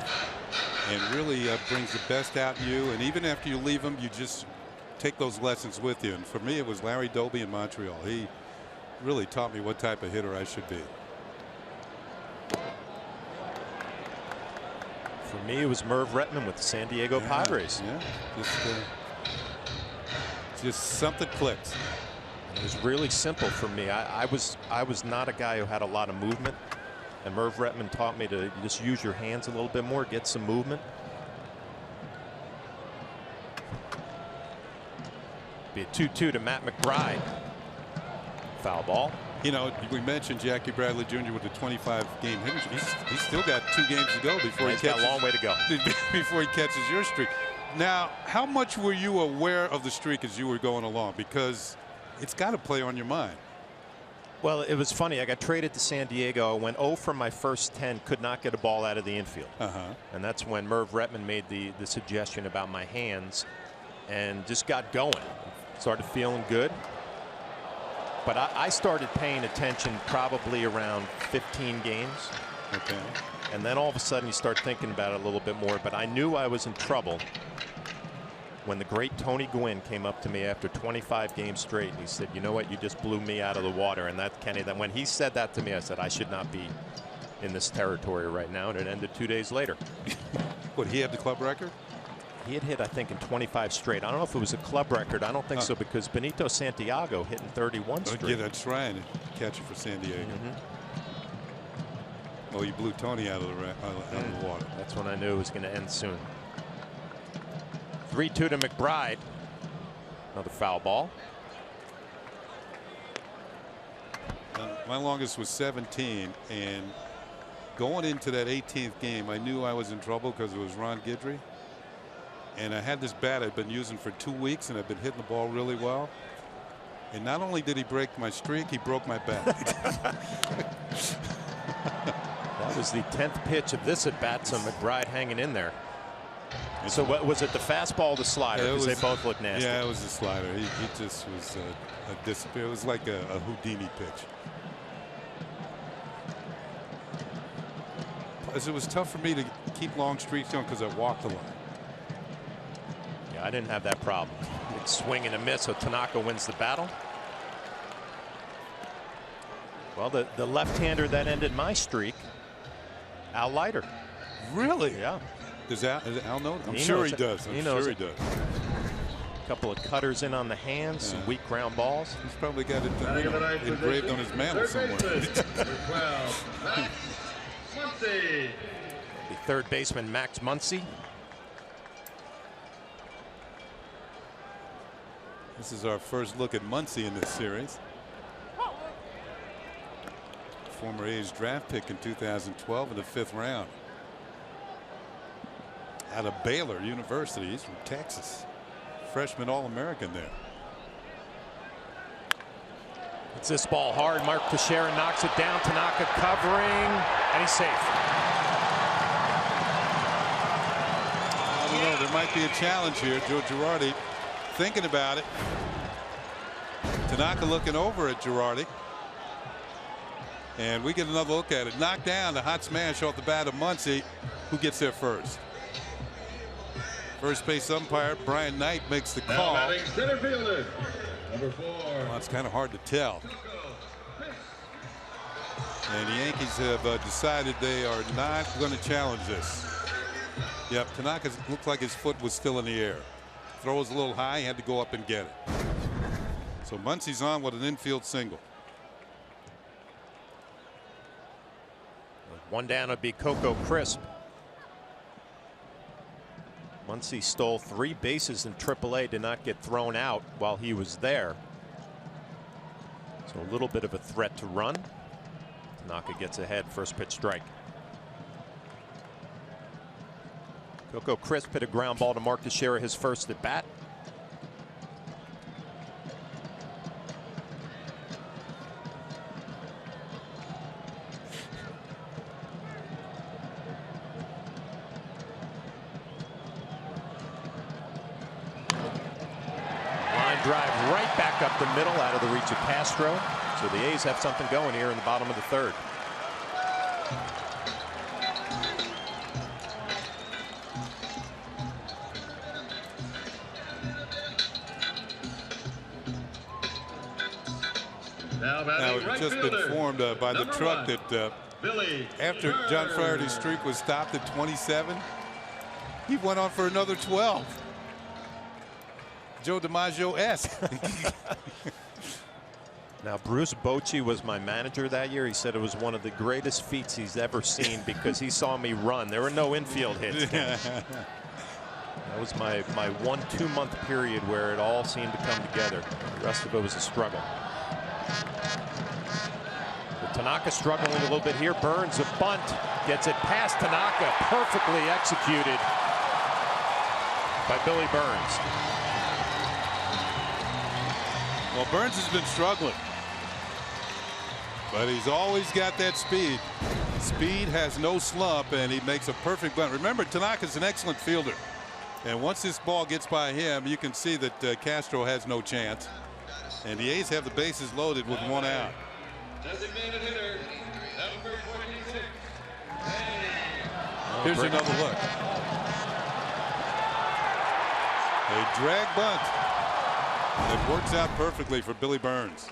and really brings the best out in you, and even after you leave him, you just take those lessons with you. And for me, it was Larry Doby in Montreal. He really taught me what type of hitter I should be. For me, it was Merv Retman with the San Diego Padres. Yeah, just something clicks. It was really simple for me. I was not a guy who had a lot of movement, and Merv Retman taught me to just use your hands a little bit more, get some movement. Be a 2-2 to Matt McBride. Foul ball. You know, we mentioned Jackie Bradley Jr. with the 25-game hitting. He's still got 2 games to go before he's got a long way to go before he catches your streak. Now, how much were you aware of the streak as you were going along? Because it's got to play on your mind. Well, it was funny. I got traded to San Diego. I went 0 from my first 10, could not get a ball out of the infield. And that's when Merv Retman made the suggestion about my hands and just got going. Started feeling good. But I started paying attention probably around 15 games. Okay. And then all of a sudden you start thinking about it a little bit more. But I knew I was in trouble when the great Tony Gwynn came up to me after 25 games straight, and he said, you know what, you just blew me out of the water. And that, Kenny, that when he said that to me, I said, I should not be in this territory right now. And it ended 2 days later. What, he had the club record? He had hit, I think, in 25 straight. I don't know if it was a club record. I don't think so, because Benito Santiago hit in 31 straight. Yeah, that's right. Catch it for San Diego. Well, you blew Tony out of the water. That's when I knew it was going to end soon. 3-2 to McBride. Another foul ball. My longest was 17, and going into that 18th game, I knew I was in trouble because it was Ron Guidry. And I had this bat I'd been using for 2 weeks, and I've been hitting the ball really well. And not only did he break my streak, he broke my bat. That was the 10th pitch of this at bat, so McBride hanging in there. So what was it, the fastball or the slider? Because they both look nasty. Yeah, it was the slider. He just was a disappear. It was like a Houdini pitch. Plus, it was tough for me to keep long streaks going because I walked a lot. Yeah, I didn't have that problem. Big swing and a miss, so Tanaka wins the battle. Well, the left-hander that ended my streak, Al Leiter. Really? Yeah. Does Al know? I'm sure he does. I'm sure he does. A couple of cutters in on the hands, some weak ground balls. He's probably got it engraved on his mantle somewhere. The third baseman, Max Muncy. This is our first look at Muncy in this series. Former A's draft pick in 2012 in the 5th round. Out of Baylor University. He's from Texas. Freshman All-American there. It's this ball hard. Mark Teixeira knocks it down. Tanaka covering, and he's safe. I don't know. there might be a challenge here. Joe Girardi thinking about it. Tanaka looking over at Girardi. And we get another look at it. Knocked down, the hot smash off the bat of Muncy. Who gets there first? First base umpire Brian Knight makes the call. Now batting center fielder, number 4. Well, it's kind of hard to tell. And the Yankees have decided they are not going to challenge this. Yep, Tanaka looks like his foot was still in the air. Throw was a little high, he had to go up and get it. So Muncy's on with an infield single. One down would be Coco Crisp. Muncy stole 3 bases in AAA, did not get thrown out while he was there. So a little bit of a threat to run. Tanaka gets ahead, first pitch strike. Coco Crisp hit a ground ball to Mark Teixeira, his first at bat. Drive right back up the middle out of the reach of Castro. So the A's have something going here in the bottom of the 3rd. Now we've just been informed by the truck that after John Flaherty's streak was stopped at 27, he went on for another 12. Joe DiMaggio-esque. Now, Bruce Bochy was my manager that year. He said it was one of the greatest feats he's ever seen because he saw me run. There were no infield hits. That was my 1-2 month period where it all seemed to come together. The rest of it was a struggle. But Tanaka struggling a little bit here. Burns a bunt, gets it past Tanaka, perfectly executed by Billy Burns. Well, Burns has been struggling, but he's always got that speed. Speed has no slump, and he makes a perfect bunt. Remember, Tanaka's an excellent fielder, and once this ball gets by him, you can see that Castro has no chance. And the A's have the bases loaded with 1 out. Designated hitter, number 46. Here's another look. A drag bunt. It works out perfectly for Billy Burns.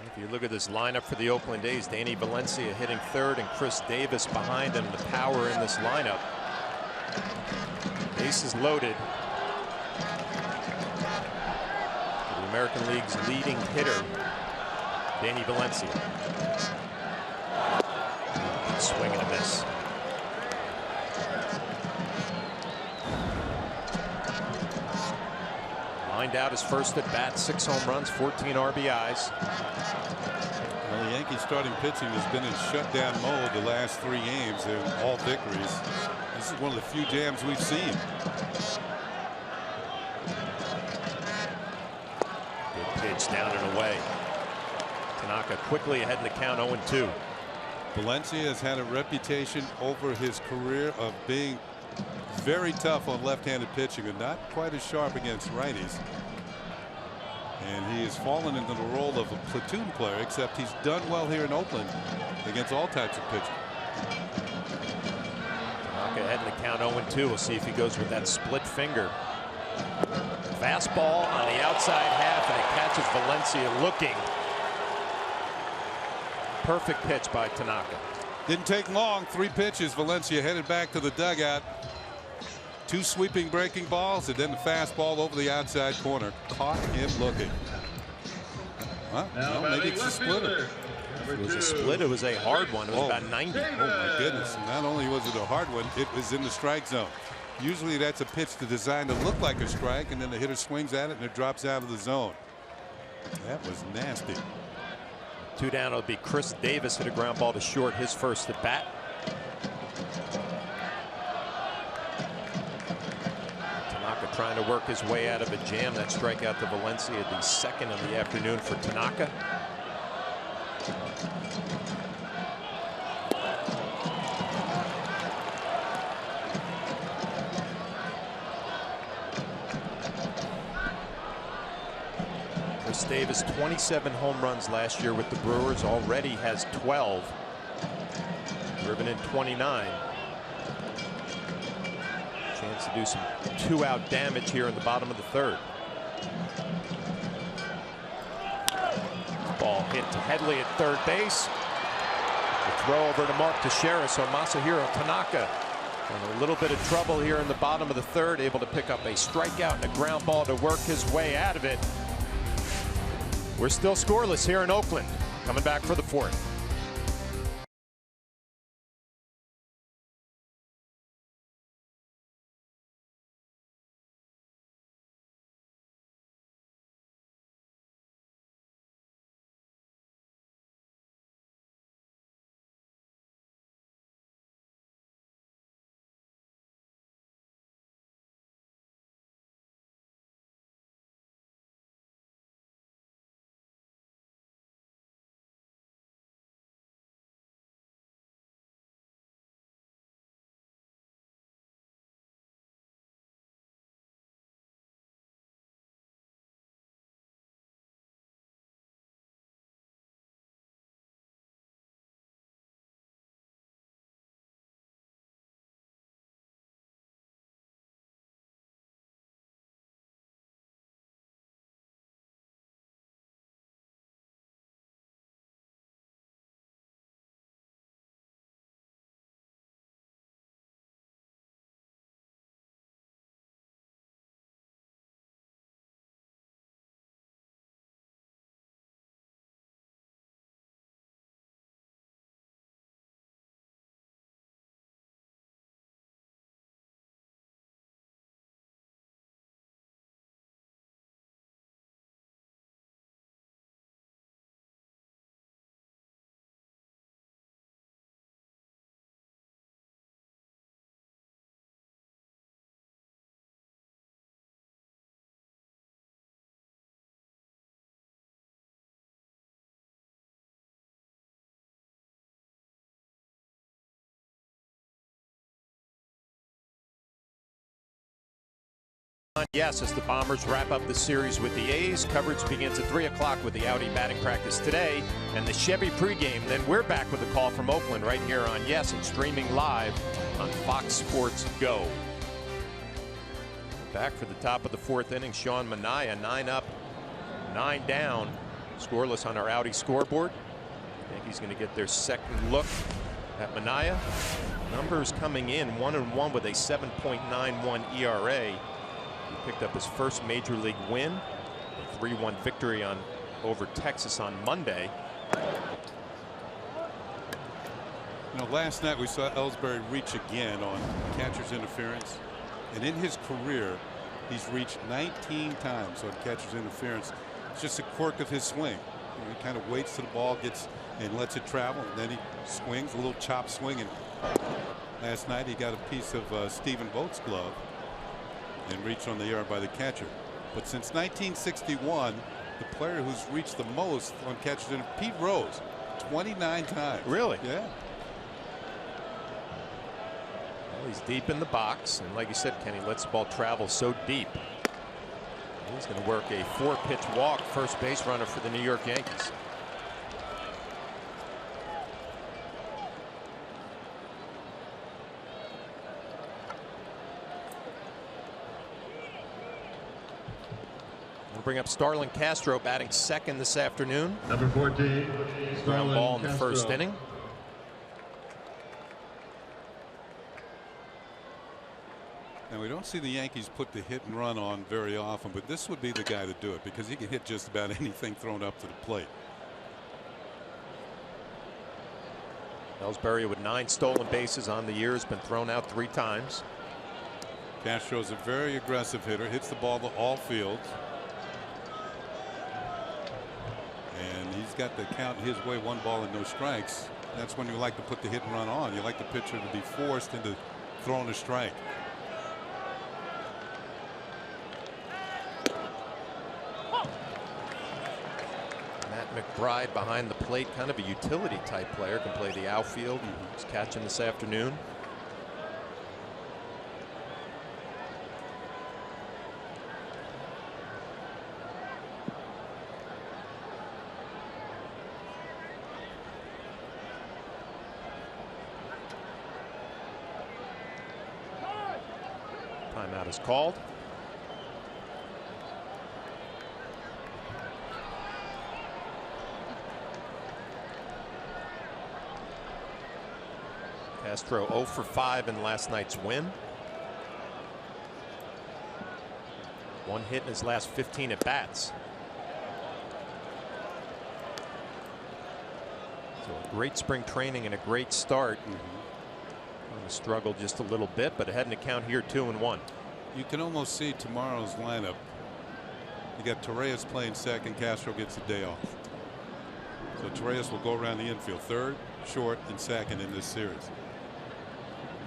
If you look at this lineup for the Oakland A's, Danny Valencia hitting 3rd and Chris Davis behind him. The power in this lineup. Bases loaded. The American League's leading hitter, Danny Valencia. Swing and a miss. Lined out his first at bat, 6 home runs, 14 RBIs. Well, the Yankees starting pitching has been in shutdown mode the last 3 games. They're all victories. This is one of the few jams we've seen. Good pitch down and away. Tanaka quickly ahead in the count, 0-2. Valencia has had a reputation over his career of being very tough on left-handed pitching and not quite as sharp against righties. And he has fallen into the role of a platoon player, except he's done well here in Oakland against all types of pitching. Tanaka ahead in the count, 0-2. We'll see if he goes with that split finger. Fastball on the outside half, and it catches Valencia looking. Perfect pitch by Tanaka. Didn't take long. 3 pitches. Valencia headed back to the dugout. 2 sweeping breaking balls, and then the fastball over the outside corner. Caught him looking. Well, maybe it's a splitter. If it was a split, it was a hard one. It was about 90. Oh, my goodness. And not only was it a hard one, it was in the strike zone. Usually that's a pitch designed to look like a strike, and then the hitter swings at it, and it drops out of the zone. That was nasty. 2 down, it'll be Chris Davis hit a ground ball to short, his first at bat. Tanaka trying to work his way out of a jam. That strikeout to Valencia, the 2nd of the afternoon for Tanaka. Gustavus, 27 home runs last year with the Brewers, already has 12. Driven in 29. Chance to do some two-out damage here in the bottom of the third. Ball hit to Headley at third base. The throw over to Mark Teixeira, so Masahiro Tanaka in a little bit of trouble here in the bottom of the third, able to pick up a strikeout and a ground ball to work his way out of it. We're still scoreless here in Oakland. Coming back for the fourth. Yes, as the Bombers wrap up the series with the A's. Coverage begins at 3 o'clock with the Audi batting practice today and the Chevy pregame. Then we're back with a call from Oakland right here on Yes and streaming live on Fox Sports Go. Back for the top of the fourth inning, Sean Manaea, 9 up, 9 down. Scoreless on our Audi scoreboard. Yankees going to get their second look at Manaea. Numbers coming in 1-1 with a 7.91 ERA. He picked up his first major league win, a 3-1 victory over Texas on Monday. You know, last night we saw Ellsbury reach again on catcher's interference, and in his career he's reached 19 times on catcher's interference. It's just a quirk of his swing. You know, he kind of waits till the ball gets and lets it travel, and then he swings a little chop swing. And last night he got a piece of Stephen Vogt's glove and reached on the yard by the catcher. But since 1961, the player who's reached the most on catcher's interference, Pete Rose, 29 times. Really? Yeah. Well, he's deep in the box, and like you said, Kenny, lets the ball travel so deep. He's going to work a 4-pitch walk, first base runner for the New York Yankees. Bring up Starlin Castro batting second this afternoon. Number 14, Ground ball in the first inning. Now we don't see the Yankees put the hit and run on very often, but this would be the guy to do it because he can hit just about anything thrown up to the plate. Ellsbury with 9 stolen bases on the year, has been thrown out 3 times. Castro's a very aggressive hitter, hits the ball to all fields. And he's got the count his way, 1 ball and no strikes. That's when you like to put the hit and run on. You like the pitcher to be forced into throwing a strike. Matt McBride behind the plate, kind of a utility type player, can play the outfield. He's catching this afternoon. Timeout is called. Castro 0 for 5 in last night's win. 1 hit in his last 15 at bats. So a great spring training and a great start. Struggled just a little bit, but ahead in the count here, 2-1. You can almost see tomorrow's lineup. You got Torreyes playing second. Castro gets a day off. So Torreyes will go around the infield, third, short, and second in this series.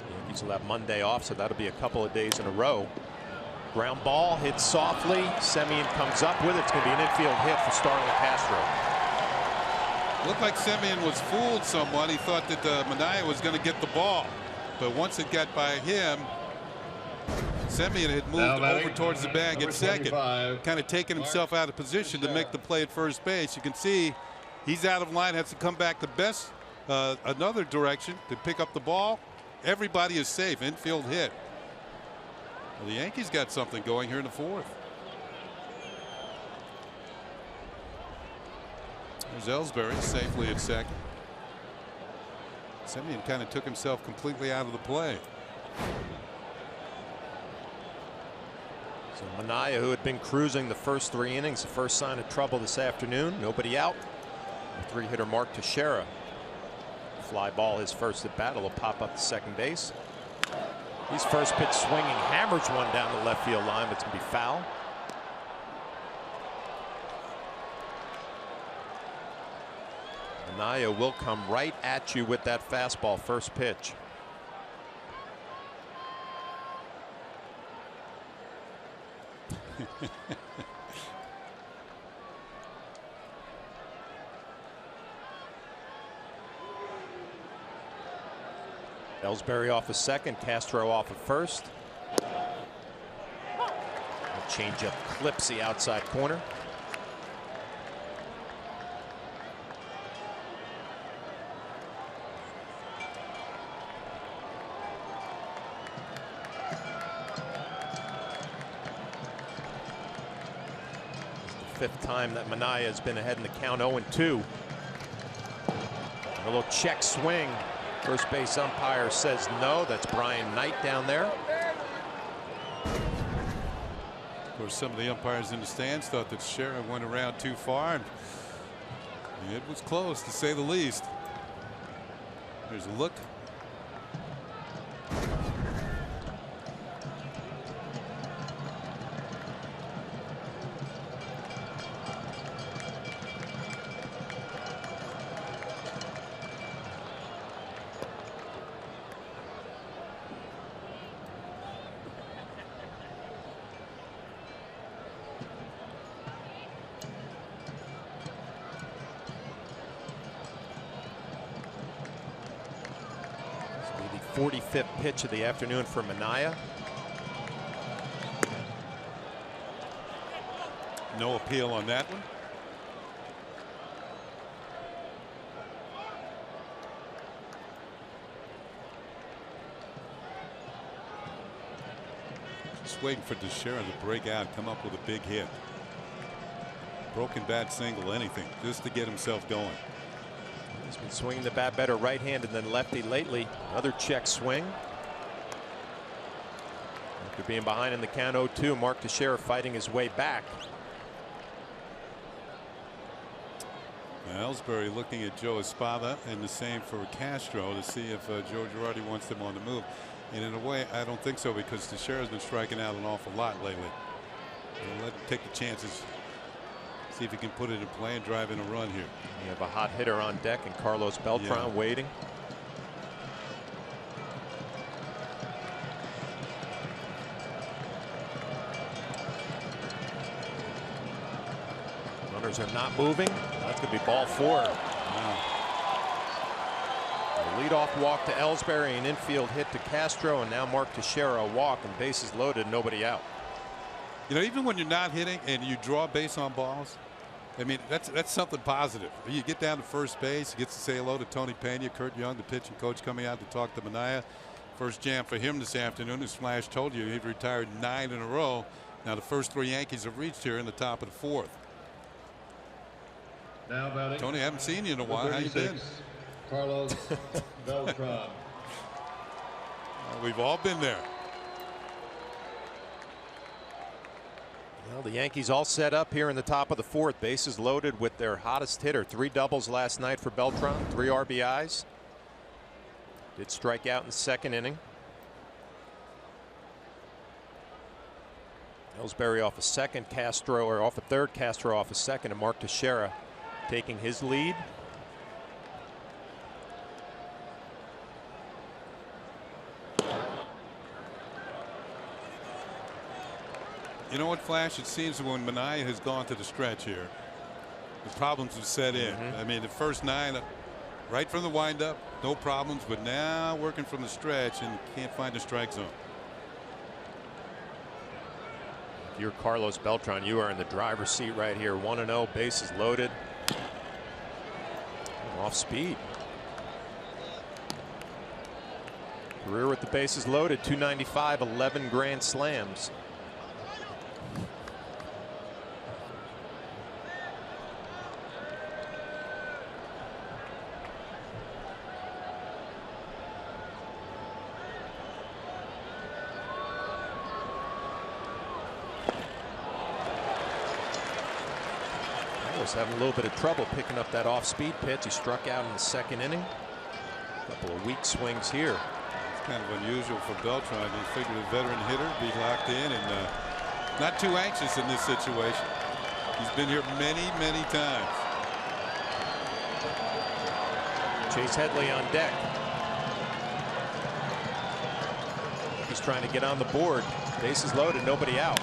The Yankees will have Monday off, so that'll be a couple of days in a row. Ground ball hit softly. Semien comes up with it. It's going to be an infield hit for Starlin Castro. Looked like Semien was fooled somewhat. He thought that Manaea was going to get the ball. But once it got by him, Semien had moved over towards the bag at second, kind of taking himself out of position to make the play at first base. You can see he's out of line, has to come back the best another direction to pick up the ball. Everybody is safe. Infield hit. Well, the Yankees got something going here in the fourth. There's Ellsbury safely at second. Semien kind of took himself completely out of the play. So Manaea, who had been cruising the first 3 innings, the first sign of trouble this afternoon. Nobody out. The 3-hitter Mark Teixeira. Fly ball, his first at bat, will pop up to second base. He's first pitch swinging, hammers one down the left field line, but it's going to be foul. Manaea will come right at you with that fastball first pitch. Ellsbury off of second, Castro off of first. A changeup clips the outside corner. Fifth time that Manaea has been ahead in the count, 0-2. A little check swing. First base umpire says no. That's Brian Knight down there. Of course, some of the umpires in the stands thought that Teixeira went around too far, and it was close to say the least. There's a look. The 45th pitch of the afternoon for Manaea. No appeal on that one. Just waiting for Teixeira to break out, come up with a big hit. Broken bat, single, anything, just to get himself going. He's been swinging the bat better right-handed than lefty lately. Another check swing. After being behind in the count, 0-2, Mark Teixeira fighting his way back. Ellsbury looking at Joe Espada, and the same for Castro, to see if Joe Girardi wants them on the move. And in a way, I don't think so, because Teixeira's been striking out an awful lot lately. Let him take the chances. See if he can put it in play and drive in a run here. You have a hot hitter on deck and Carlos Beltran waiting. Runners are not moving. That could be ball 4. Wow. A leadoff walk to Ellsbury, an infield hit to Castro, and now Mark Teixeira a walk, and bases loaded, nobody out. You know, even when you're not hitting and you draw base on balls, I mean, that's something positive. You get down to first base, he gets to say hello to Tony Pena, Kurt Young, the pitching coach, coming out to talk to Manaea. First jam for him this afternoon. As Flash told you, he'd retired 9 in a row. Now the first 3 Yankees have reached here in the top of the 4th. Now batting. Tony, I haven't seen you in a while. How you been? Carlos Beltran. We've all been there. Well, the Yankees all set up here in the top of the 4th. Bases loaded with their hottest hitter. 3 doubles last night for Beltran. 3 RBIs. Did strike out in the 2nd inning. Ellsbury off a 2nd, Castro, or off a 3rd, Castro off a 2nd, and Mark Teixeira taking his lead. You know what, Flash? It seems when Minaya has gone to the stretch here, the problems have set in. I mean, the first 9, right from the windup, no problems, but now working from the stretch and can't find the strike zone. If you're Carlos Beltran, you are in the driver's seat right here. 1-0, bases loaded. Off speed. Career with the bases loaded, 295, 11 grand slams. Having a little bit of trouble picking up that off-speed pitch. He struck out in the 2nd inning. A couple of weak swings here. It's kind of unusual for Beltran. He figured a veteran hitter be locked in and not too anxious in this situation. He's been here many, many times. Chase Headley on deck. He's trying to get on the board. Bases loaded, nobody out.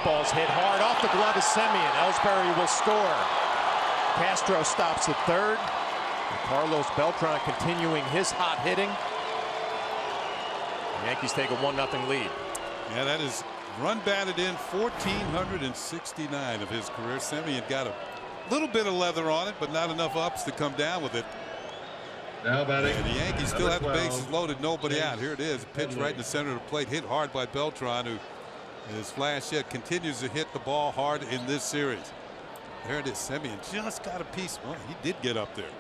Ball's hit hard off the glove of Semien. Ellsbury will score. Castro stops at 3rd. Carlos Beltran continuing his hot hitting. The Yankees take a 1-0 lead. Yeah, that is run batted in 1,469 of his career. Semien got a little bit of leather on it, but not enough ups to come down with it. Now batting. And the Yankees still have the bases loaded, nobody out. Here it is, pitch right in the center of the plate, hit hard by Beltran, who, as Flash yet continues to hit the ball hard in this series. There it is. Semien just got a piece. Well, he did get up there.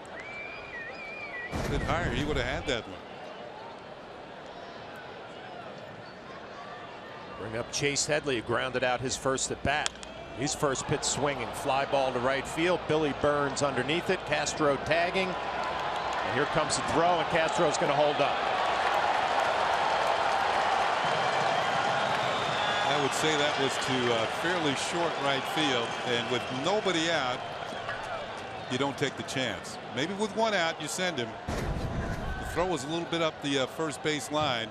A bit higher, he would have had that one. Bring up Chase Headley, who grounded out his first at bat. His first pitch swinging, fly ball to right field. Billy Burns underneath it. Castro tagging. And here comes the throw, and Castro's going to hold up. I would say that was to fairly short right field, and with nobody out, you don't take the chance. Maybe with 1 out, you send him. The throw was a little bit up the first base line,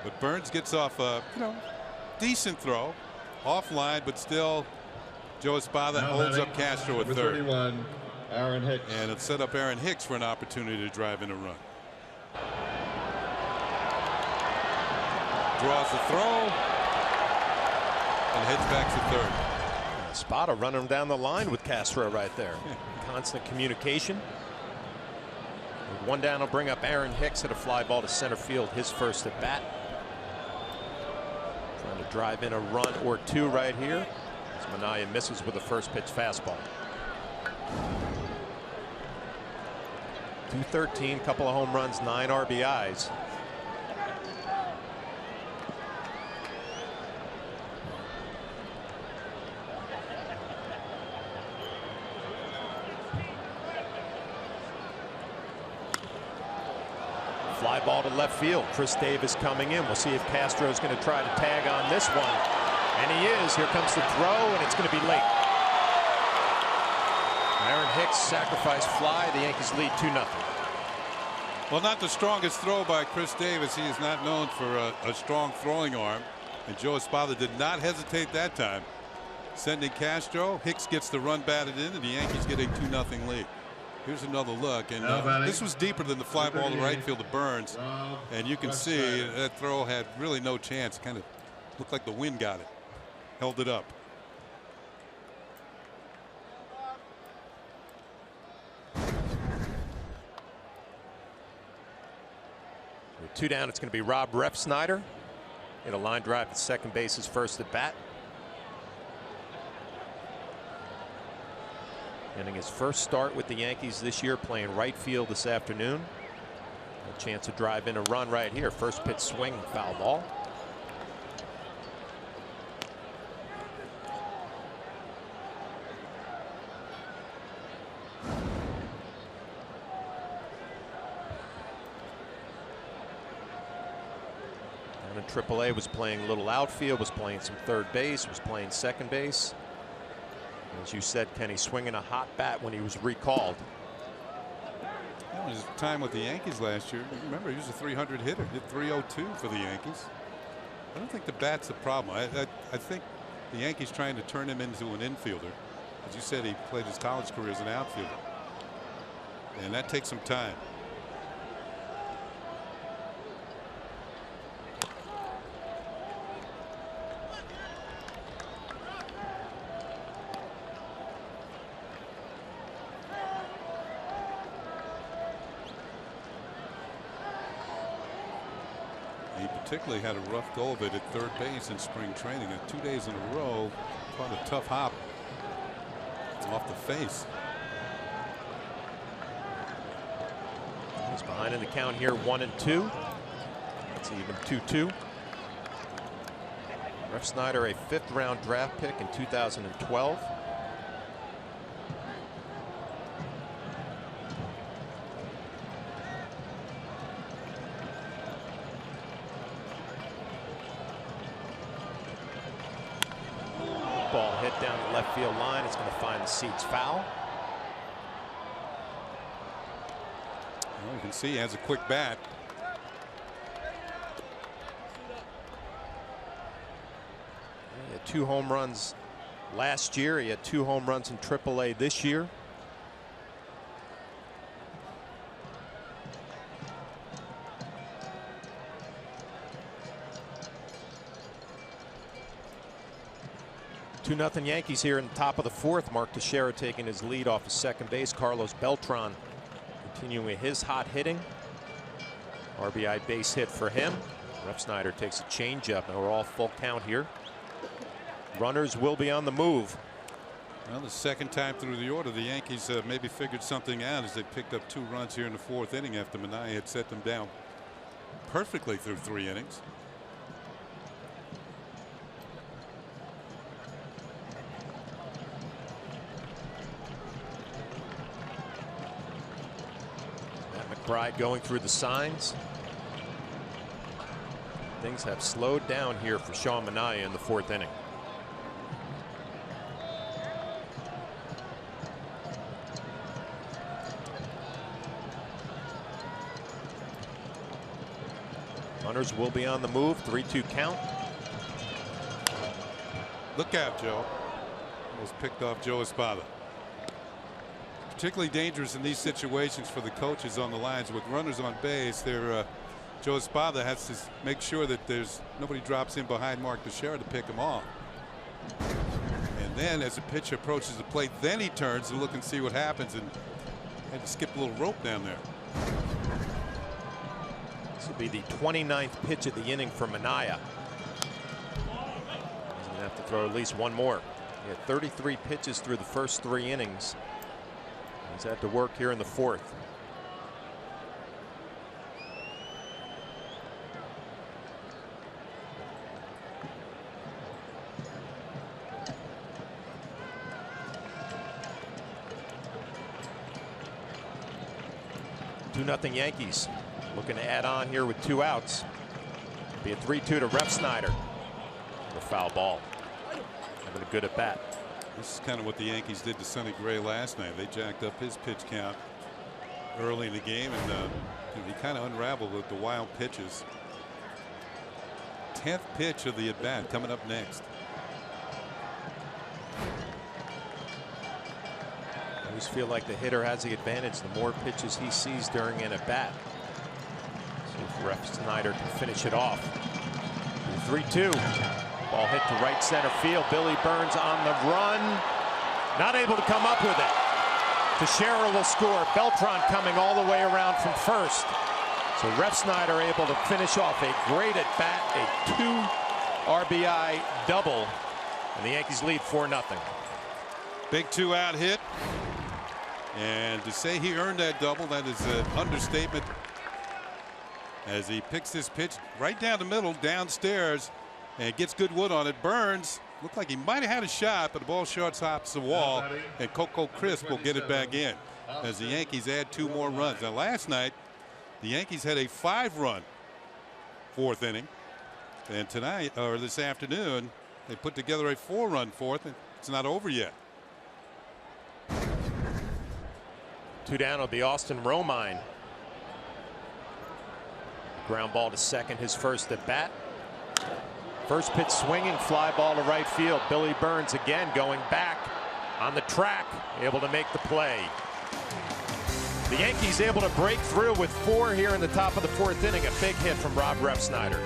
but Burns gets off a decent throw, offline, but still Joe Espada holds up Castro at 3rd. 31, Aaron Hicks. And it set up Aaron Hicks for an opportunity to drive in a run. Draws the throw and heads back to 3rd. Espada running him down the line with Castro right there. Constant communication. With 1 down, he'll bring up Aaron Hicks at a fly ball to center field, his first at bat. Trying to drive in a run or 2 right here as Minaya misses with a first pitch fastball. 213, couple of home runs, 9 RBIs. Fly ball to left field. Chris Davis coming in. We'll see if Castro's going to try to tag on this one. And he is. Here comes the throw, and it's going to be late. Aaron Hicks sacrifice fly. The Yankees lead 2-0. Well, not the strongest throw by Chris Davis. He is not known for a strong throwing arm. And Joe Espada did not hesitate that time. Sending Castro. Hicks gets the run batted in, and the Yankees get a 2-0 lead. Here's another look, and this was deeper than the fly ball to right field to Burns, and you can see that throw had really no chance. Kind of looked like the wind got it, held it up. With 2 down, it's going to be Rob Refsnyder. Hit a line drive at second base, his first at bat. Getting his first start with the Yankees this year, playing right field this afternoon. A chance to drive in a run right here. First pitch swing, foul ball. Down in AAA, was playing a little outfield, was playing some third base, was playing second base. As you said, Kenny, swinging a hot bat when he was recalled. That was his time with the Yankees last year. Remember, he was a 300 hitter, did 302 for the Yankees. I don't think the bat's a problem. I think the Yankees trying to turn him into an infielder. As you said, he played his college career as an outfielder, and that takes some time. Particularly had a rough go of it at third base in spring training. 2 days in a row, caught a tough hop off the face. He's behind in the count here, 1-2. It's even 2-2. Refsnyder, a 5th round draft pick in 2012. Ball hit down the left field line. It's going to find the seats foul. Well, you can see he has a quick bat. He had 2 home runs last year. He had 2 home runs in AAA this year. Two nothing Yankees here in the top of the 4th. Mark Teixeira taking his lead off of second base. Carlos Beltran continuing his hot hitting. RBI base hit for him. Refsnyder takes a changeup, and we're all full count here. Runners will be on the move. Well, the second time through the order, the Yankees maybe figured something out as they picked up 2 runs here in the 4th inning after Minaya had set them down perfectly through 3 innings. McBride going through the signs. Things have slowed down here for Sean Manaea in the 4th inning. Runners will be on the move. 3-2 count. Look out, Joe. Almost picked off Joe Espada. Particularly dangerous in these situations for the coaches on the lines with runners on base. Joe Espada has to make sure that there's nobody drops in behind Mark Teixeira to pick him off. And then as the pitcher approaches the plate, then he turns to look and see what happens, and had to skip a little rope down there. This will be the 29th pitch of the inning for Manaea. He's going to have to throw at least one more. He had 33 pitches through the first 3 innings. He's had to work here in the 4th. Two nothing Yankees. Looking to add on here with 2 outs. Be a 3-2 to Refsnyder. The foul ball. Having a good at bat. This is kind of what the Yankees did to Sonny Gray last night. They jacked up his pitch count early in the game, and he kind of unraveled with the wild pitches. 10th pitch of the at bat coming up next. I always feel like the hitter has the advantage the more pitches he sees during an at bat. See if Refsnyder can finish it off. 3-2. Ball hit to right center field. Billy Burns on the run. Not able to come up with it. Teixeira will score. Beltran coming all the way around from first. So Refsnyder able to finish off a great at bat, a 2 RBI double, and the Yankees lead 4-0. Big 2-out hit. And to say he earned that double, that is an understatement. As he picks this pitch right down the middle, downstairs, and gets good wood on it. Burns looked like he might have had a shot, but the ball short hops the wall, and Coco Crisp will get it back in as the Yankees add 2 more runs. Now, last night, the Yankees had a 5-run 4th inning, and tonight, or this afternoon, they put together a 4-run 4th, and it's not over yet. 2 down will be Austin Romine. Ground ball to second, his first at bat. First pitch swinging, fly ball to right field. Billy Burns again going back on the track, able to make the play. The Yankees able to break through with 4 here in the top of the 4th inning. A big hit from Rob Refsnyder.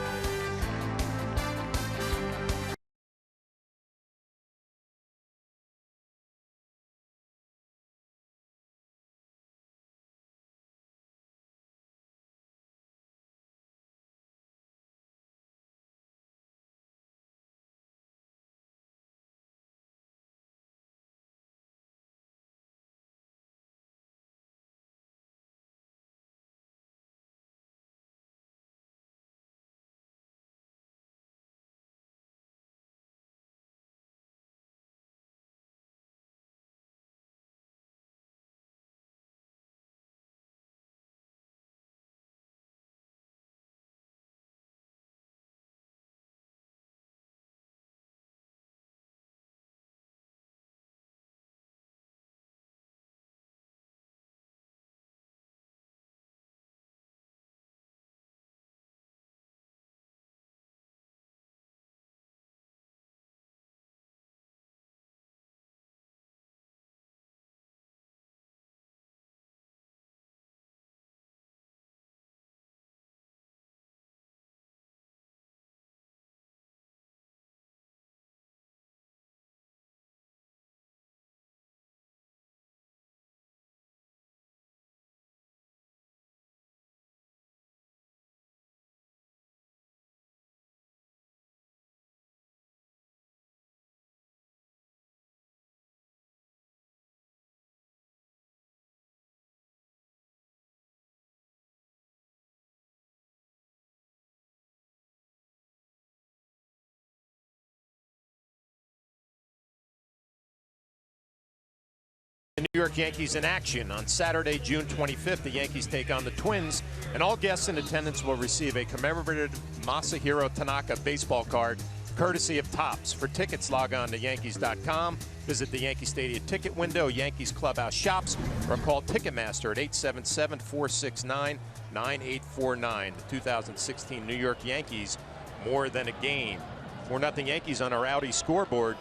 The New York Yankees in action on Saturday, June 25th. The Yankees take on the Twins, and all guests in attendance will receive a commemorative Masahiro Tanaka baseball card, courtesy of Topps. For tickets, log on to Yankees.com, visit the Yankee Stadium ticket window, Yankees Clubhouse shops, or call Ticketmaster at 877-469-9849. The 2016 New York Yankees, more than a game. 4-0 Yankees on our Audi scoreboard.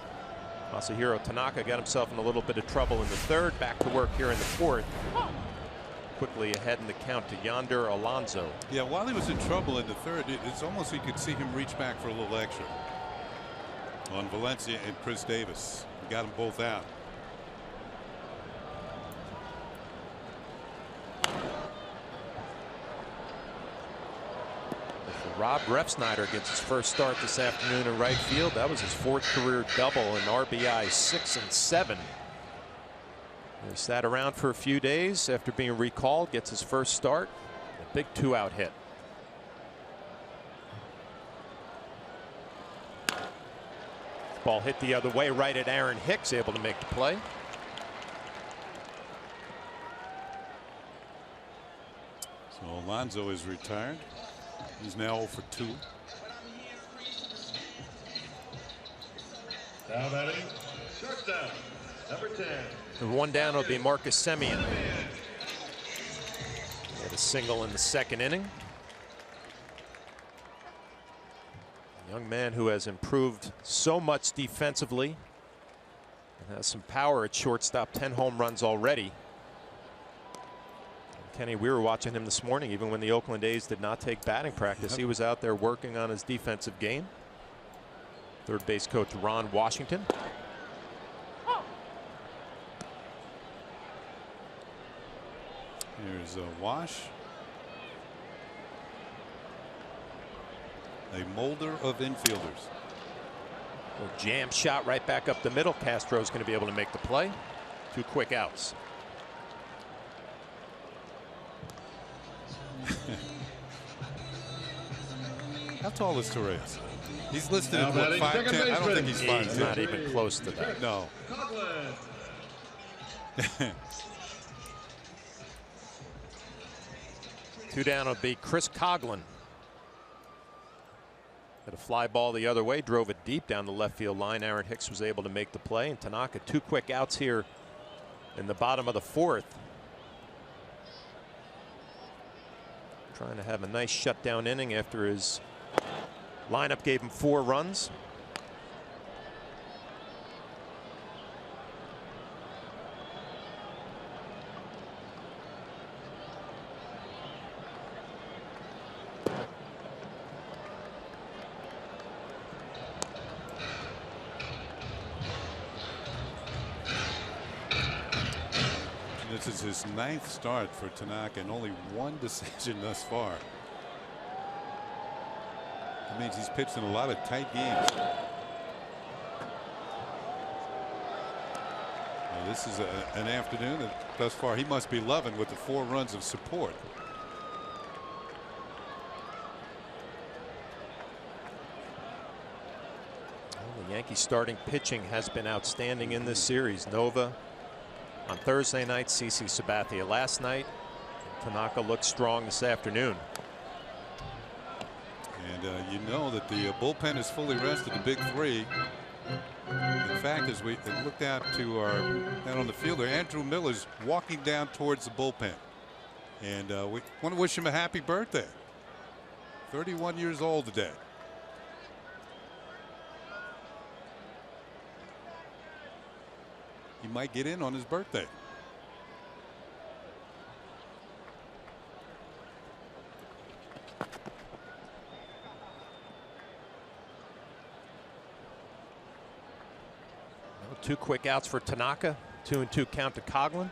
Masahiro Tanaka got himself in a little bit of trouble in the 3rd. Back to work here in the 4th. Quickly ahead in the count to Yonder Alonso. Yeah, while he was in trouble in the 3rd, it's almost you could see him reach back for a little extra on Valencia and Chris Davis. He got them both out. Rob Refsnyder gets his first start this afternoon in right field. That was his 4th career double in RBI 6 and 7. He sat around for a few days after being recalled, gets his first start. A big 2-out hit. Ball hit the other way, right at Aaron Hicks, able to make the play. So Alonso is retired. He's now 0 for 2. Now batting, shortstop, number 10. And 1 down will be Marcus Semien. He had a single in the 2nd inning. A young man who has improved so much defensively and has some power at shortstop. 10 home runs already. Kenny, we were watching him this morning, even when the Oakland A's did not take batting practice. Yep. He was out there working on his defensive game. 3rd base coach Ron Washington. Here's Wash. A molder of infielders. A jam shot right back up the middle. Castro's going to be able to make the play. 2 quick outs. How tall is Torres? He's listed at what, 5'10". I don't think he's 5'10". He's not even close to that. No. Two down will be Chris Coghlan. Hit a fly ball the other way, drove it deep down the left field line. Aaron Hicks was able to make the play, and Tanaka 2 quick outs here in the bottom of the 4th. Trying to have a nice shutdown inning after his lineup gave him 4 runs. This is his 9th start for Tanaka and only 1 decision thus far. That means he's pitched in a lot of tight games. Now this is an afternoon that thus far he must be loving with the 4 runs of support. Well, the Yankees starting pitching has been outstanding in this series. Nova on Thursday night, CC Sabathia last night. Tanaka looks strong this afternoon. And you know that the bullpen is fully rested, the big 3. In fact, as we looked out to down on the field there, Andrew Miller's walking down towards the bullpen. And we want to wish him a happy birthday. 31 years old today. He might get in on his birthday. Well, 2 quick outs for Tanaka. 2-2 count to Coghlan.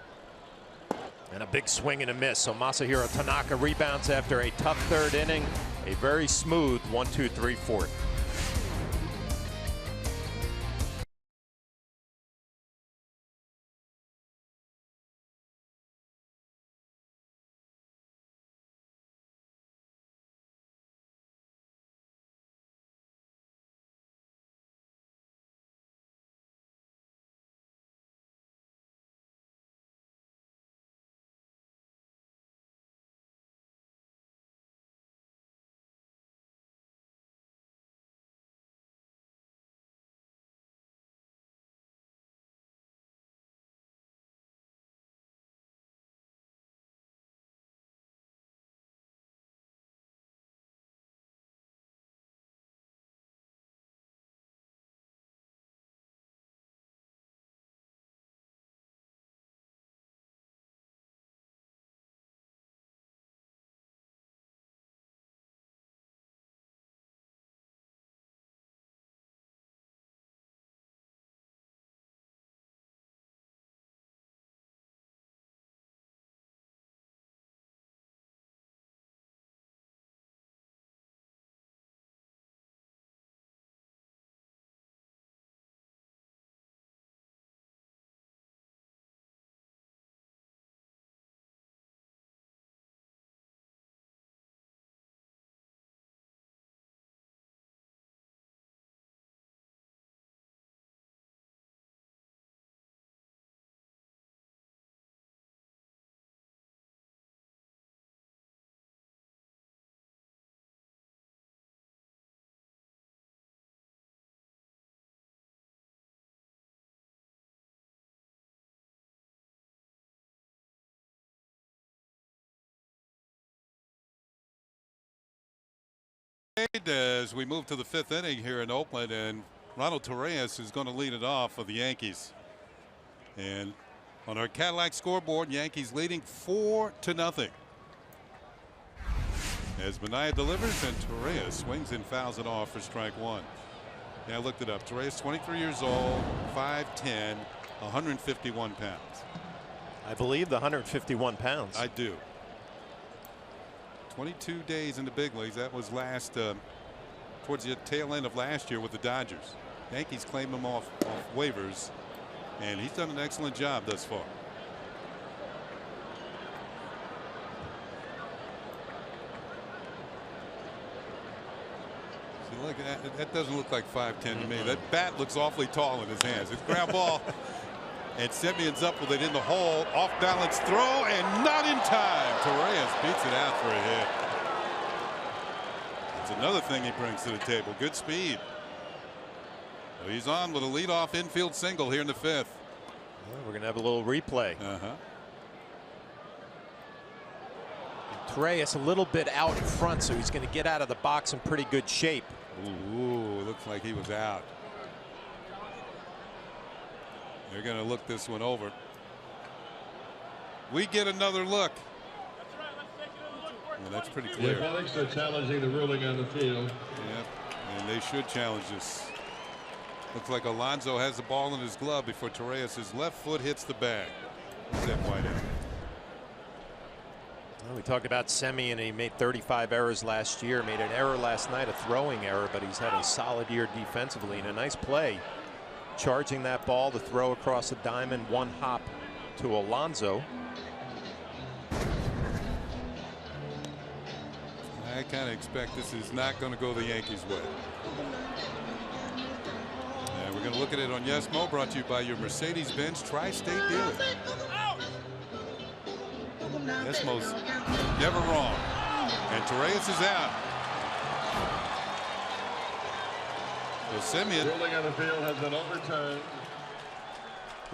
And a big swing and a miss. So Masahiro Tanaka rebounds after a tough 3rd inning. A very smooth 1-2-3 4th. As we move to the 5th inning here in Oakland, and Ronald Torres is going to lead it off for the Yankees. And on our Cadillac scoreboard, Yankees leading 4-0. As Manaea delivers and Torres swings and fouls it off for strike 1. Yeah, I looked it up. Torres, 23 years old, 5'10", 151 pounds. I believe the 151 pounds. I do. 22 days in the big leagues. That was last towards the tail end of last year with the Dodgers. Yankees claimed him off waivers, and he's done an excellent job thus far. See, look, that doesn't look like 5'10" to me. That bat looks awfully tall in his hands. It's ground ball. And Semion's up with it in the hole. Off balance throw and not in time. Torres beats it out for a hit. It's another thing he brings to the table. Good speed. So he's on with a leadoff infield single here in the 5th. Well, we're going to have a little replay. Torres a little bit out in front, so he's going to get out of the box in pretty good shape. Ooh, looks like he was out. They're going to look this one over. We get another look. Well, that's pretty clear. The Athletics are challenging the ruling on the field. Yep, and they should challenge this. Looks like Alonso has the ball in his glove before Torres' left foot hits the bag. What's that white out? Well, we talked about Semien. He made 35 errors last year. Made an error last night, a throwing error, but he's had a solid year defensively and a nice play. Charging that ball to throw across the diamond, one hop to Alonso. I kind of expect this is not going to go the Yankees' way. And we're going to look at it on Yes Mo, brought to you by your Mercedes-Benz Tri-State dealer. Yes Mo's never wrong. And Torres is out. So Semien, Ruling on the field has been overturned.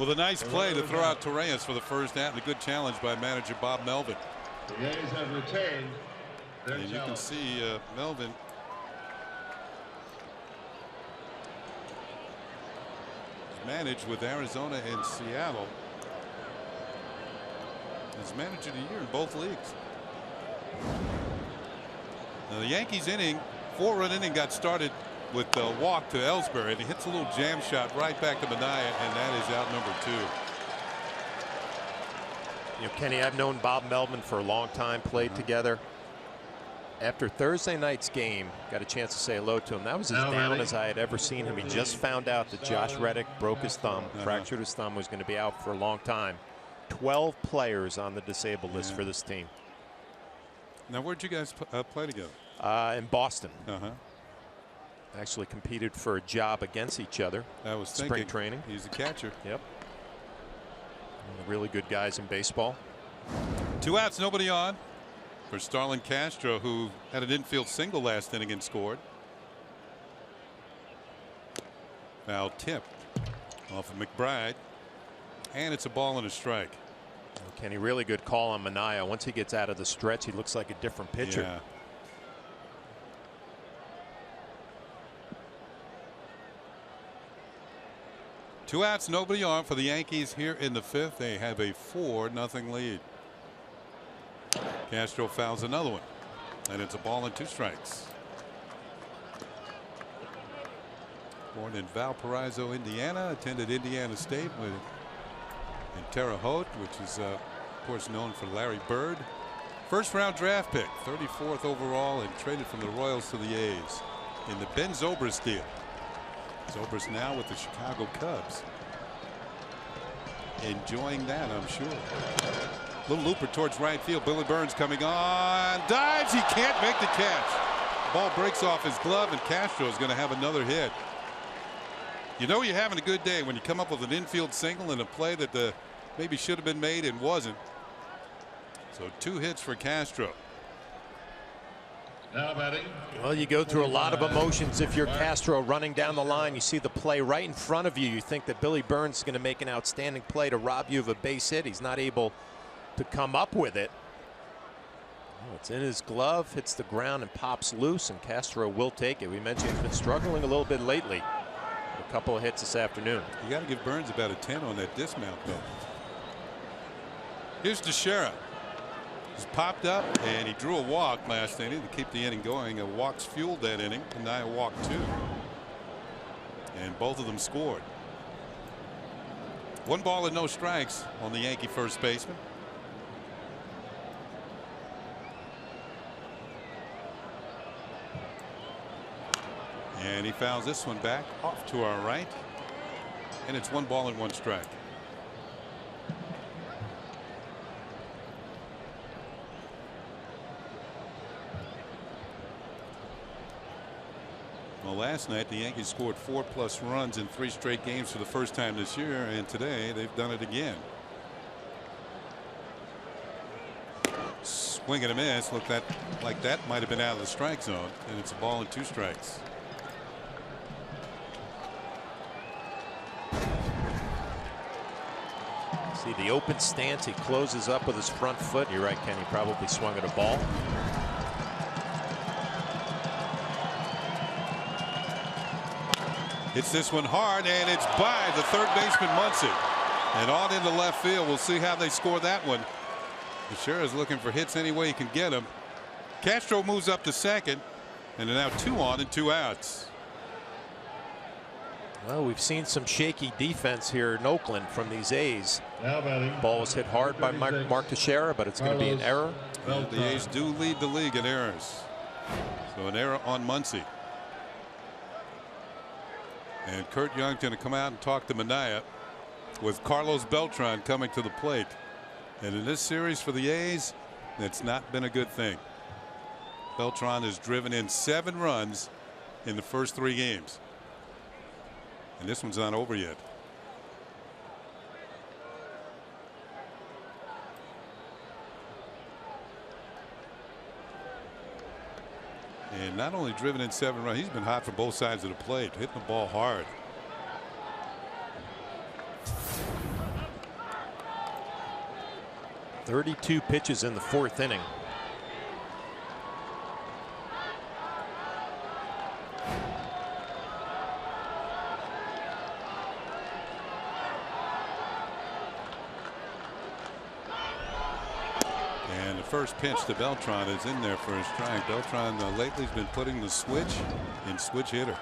with a nice play to throw out Torres for the first out, and a good challenge by manager Bob Melvin. The A's have retained their And you can see Melvin managed with Arizona and Seattle. As manager of the year in both leagues. Now the Yankees inning, 4-run inning, got started with a walk to Ellsbury, and he hits a little jam shot right back to Minaya, and that is out number 2. You know, Kenny, I've known Bob Melvin for a long time, played together. After Thursday night's game, got a chance to say hello to him. That was as down as I had ever seen him. He just found out that Josh Reddick broke his thumb, fractured his thumb, was going to be out for a long time. 12 players on the disabled list for this team. Now, where'd you guys play together? In Boston. Actually competed for a job against each other. I was thinking. Spring training. He's a catcher. Yep. Really good guys in baseball. 2 outs, nobody on for Starlin Castro, who had an infield single last inning and scored. Foul tip off of McBride, and it's a ball and a strike. Kenny, really good call on Minaya. Once he gets out of the stretch, he looks like a different pitcher. Yeah. Two outs, nobody on for the Yankees here in the 5th. They have a 4-0 lead. Castro fouls another one, and it's a ball and 2 strikes. Born in Valparaiso, Indiana, attended Indiana State in Terre Haute, which is of course known for Larry Bird. First-round draft pick, 34th overall, and traded from the Royals to the A's in the Ben Zobrist deal. Zobrist now with the Chicago Cubs. Enjoying that, I'm sure. Little looper towards right field. Billy Burns coming on. Dives. He can't make the catch. Ball breaks off his glove, and Castro is going to have another hit. You know you're having a good day when you come up with an infield single in a play that maybe should have been made and wasn't. So 2 hits for Castro. Now batting. Well, you go through a lot of emotions if you're Castro running down the line. You see the play right in front of you. You think that Billy Burns is going to make an outstanding play to rob you of a base hit. He's not able to come up with it. Oh, it's in his glove, hits the ground and pops loose, and Castro will take it. We mentioned he's been struggling a little bit lately. A couple of hits this afternoon. You got to give Burns about a 10 on that dismount, though. Here's Teixeira. He's popped up, and he drew a walk last inning to keep the inning going. Walks fueled that inning, and now a walk 2. And both of them scored. 1 ball and no strikes on the Yankee first baseman. And he fouls this one back off to our right. And it's 1 ball and 1 strike. Well, last night the Yankees scored 4+ runs in 3 straight games for the first time this year, and today they've done it again. Swing and a miss. Looked like that might have been out of the strike zone, and it's a ball and 2 strikes. See the open stance. He closes up with his front foot. You're right, Ken. He probably swung at a ball. Hits this one hard, and it's by the third baseman Muncy. And on into left field. We'll see how they score that one. Teixeira's looking for hits any way he can get them. Castro moves up to second, and they're now 2 on and 2 outs. Well, we've seen some shaky defense here in Oakland from these A's. Now batting. Ball was hit hard by Mark Teixeira, but it's going to be an error. The A's do lead the league in errors. So an error on Muncy. And Kurt Young's going to come out and talk to Minaya with Carlos Beltran coming to the plate. And in this series for the A's, it's not been a good thing. Beltran has driven in 7 runs in the first 3 games. And this one's not over yet. And not only driven in 7 runs, he's been hot from both sides of the plate, hitting the ball hard. .32 pitches in the 4th inning. First pitch to Beltran is in there for a strike. Beltran lately has been putting the switch in switch hitter.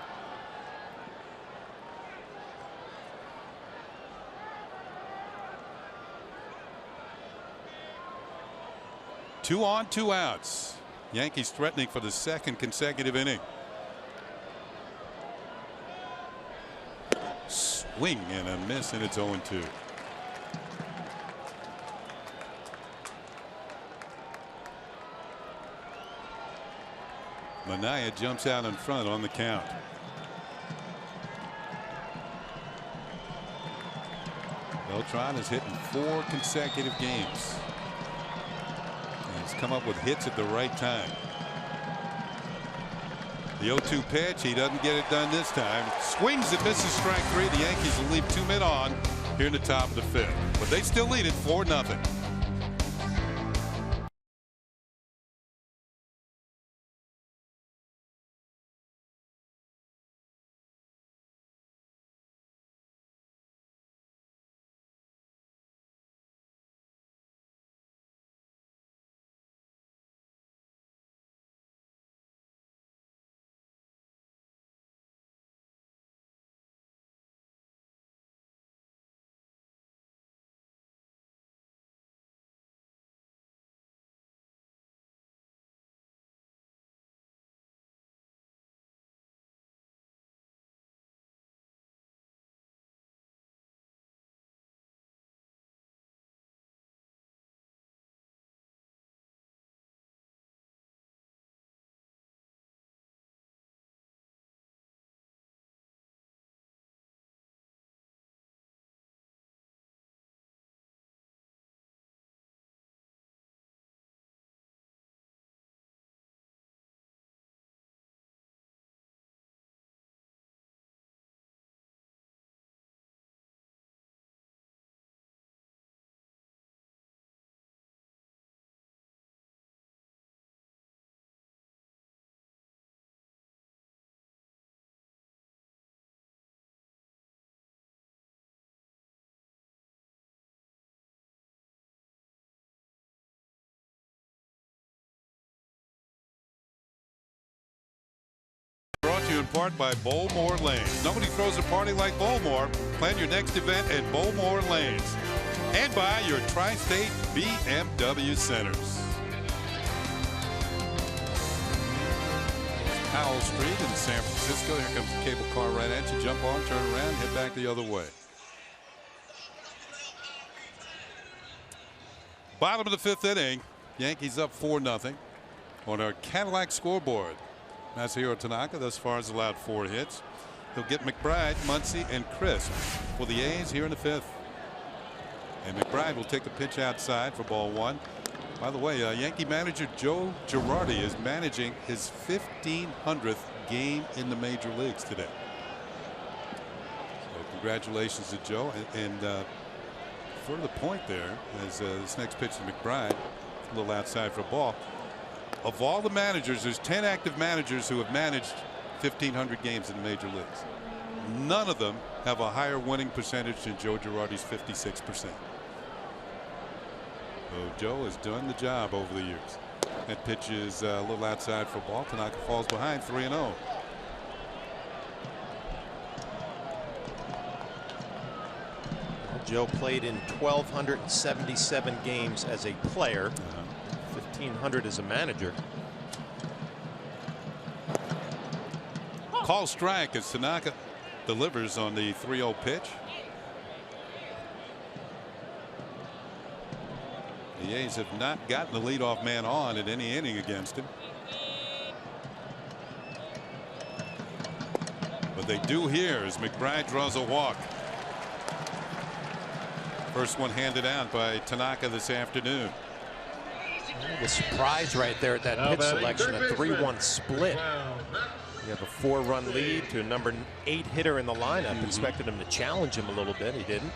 Two on, 2 outs. Yankees threatening for the 2nd consecutive inning. Swing and a miss, and it's 0-2. Minaya jumps out in front on the count. Beltran is hitting 4 consecutive games. And he's come up with hits at the right time. The 0-2 pitch, he doesn't get it done this time. Swings and misses, strike 3. The Yankees will leave 2 men on here in the top of the 5th. But they still lead it 4-0. Brought to you in part by Bowmore Lanes. Nobody throws a party like Bowmore. Plan your next event at Bowmore Lanes. And by your Tri-State BMW Centers. Powell Street in San Francisco. Here comes the cable car right at you. Jump on, turn around, head back the other way. Bottom of the fifth inning. Yankees up 4-0 on our Cadillac scoreboard. Masahiro Tanaka thus far has allowed 4 hits. He'll get McBride, Muncy, and Crisp for the A's here in the fifth. And McBride will take the pitch outside for ball 1. By the way, Yankee manager Joe Girardi is managing his 1500th game in the major leagues today. So congratulations to Joe. And for the point there, as this next pitch to McBride, a little outside for a ball. Of all the managers, there's 10 active managers who have managed 1,500 games in the major leagues. None of them have a higher winning percentage than Joe Girardi's 56%. So Joe has done the job over the years. That pitch is a little outside for a ball. Tanaka falls behind 3-0. Joe played in 1,277 games as a player. 1,500 as a manager. Call strike as Tanaka delivers on the 3-0 pitch. The A's have not gotten the leadoff man on in any inning against him. But they do here as McBride draws a walk. First one handed out by Tanaka this afternoon. The surprise right there at that pitch selection, a 3-1 split. You have a 4-run lead to a number 8 hitter in the lineup. Expected him to challenge him a little bit. He didn't.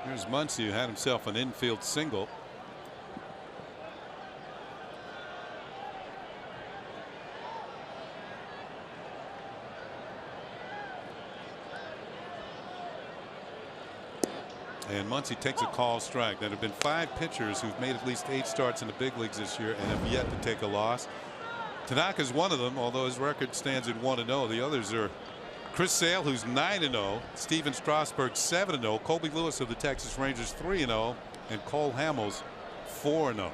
Here's Muncy, who had himself an infield single. And Muncy takes a call strike. There have been 5 pitchers who've made at least 8 starts in the big leagues this year and have yet to take a loss. Tanaka's one of them, although his record stands at 1-0. The others are Chris Sale, who's 9-0, Steven Strasburg 7-0, Colby Lewis of the Texas Rangers 3-0, and Cole Hamels 4-0.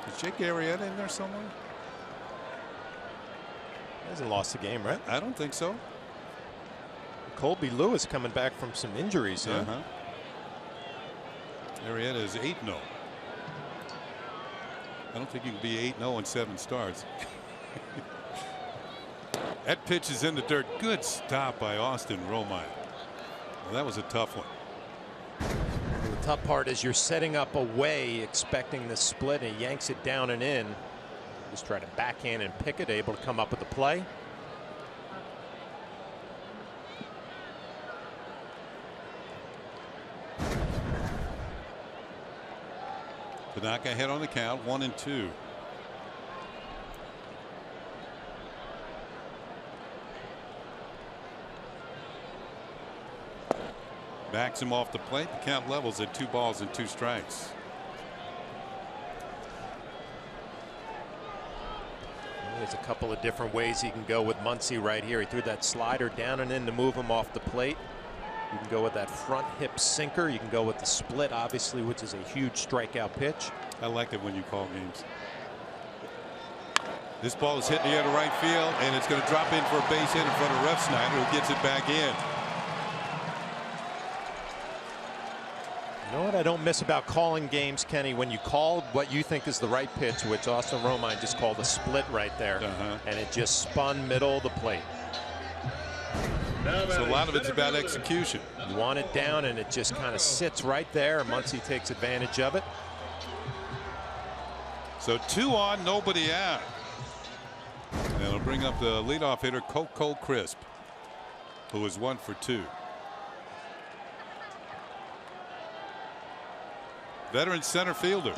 Is Jake Arrieta in there somewhere? He hasn't lost a game, right? I don't think so. Colby Lewis coming back from some injuries. Arrieta is 8-0. I don't think you can be 8-0 in 7 starts. That pitch is in the dirt. Good stop by Austin Romine. Well, that was a tough one. The tough part is you're setting up away, expecting the split, and he yanks it down and in. Just try to backhand and pick it, able to come up with the play. Tanaka ahead on the count, 1-2. Backs him off the plate. The count levels at 2 balls and 2 strikes. There's a couple of different ways he can go with Muncy right here. He threw that slider down and in to move him off the plate. You can go with that front hip sinker. You can go with the split, obviously, which is a huge strikeout pitch. I like it when you call games. This ball is hitting the air to right field, and it's going to drop in for a base hit in front of Ref Snyder, who gets it back in. You know what I don't miss about calling games, Kenny? When you call what you think is the right pitch, which Austin Romine just called a split right there, and it just spun middle of the plate. So a lot of it's about execution. You want it down, and it just kind of sits right there. Muncy takes advantage of it. So 2 on, nobody out. And it'll bring up the leadoff hitter, Coco Crisp, who is 1 for 2. Veteran center fielder.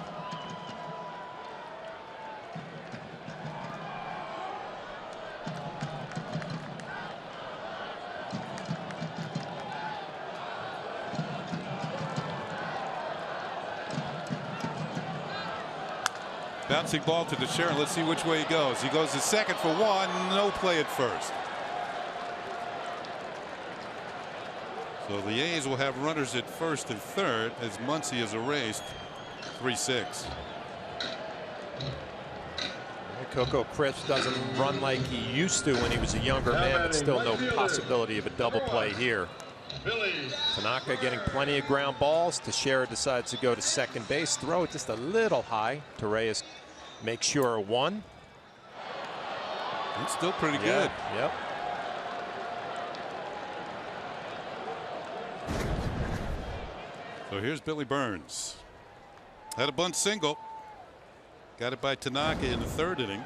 Bouncing ball to Teixeira. Let's see which way he goes. He goes to second for 1. No play at first. So the A's will have runners at first and third as Muncy is erased 3-6. Coco Crisp doesn't run like he used to when he was a younger man, but still no possibility of a double play here. Tanaka getting plenty of ground balls. Teixeira decides to go to second base. Throw it just a little high. Torreyes makes sure 1. It's still pretty good. Yep. So here's Billy Burns. Had a bunt single. Got it by Tanaka in the 3rd inning.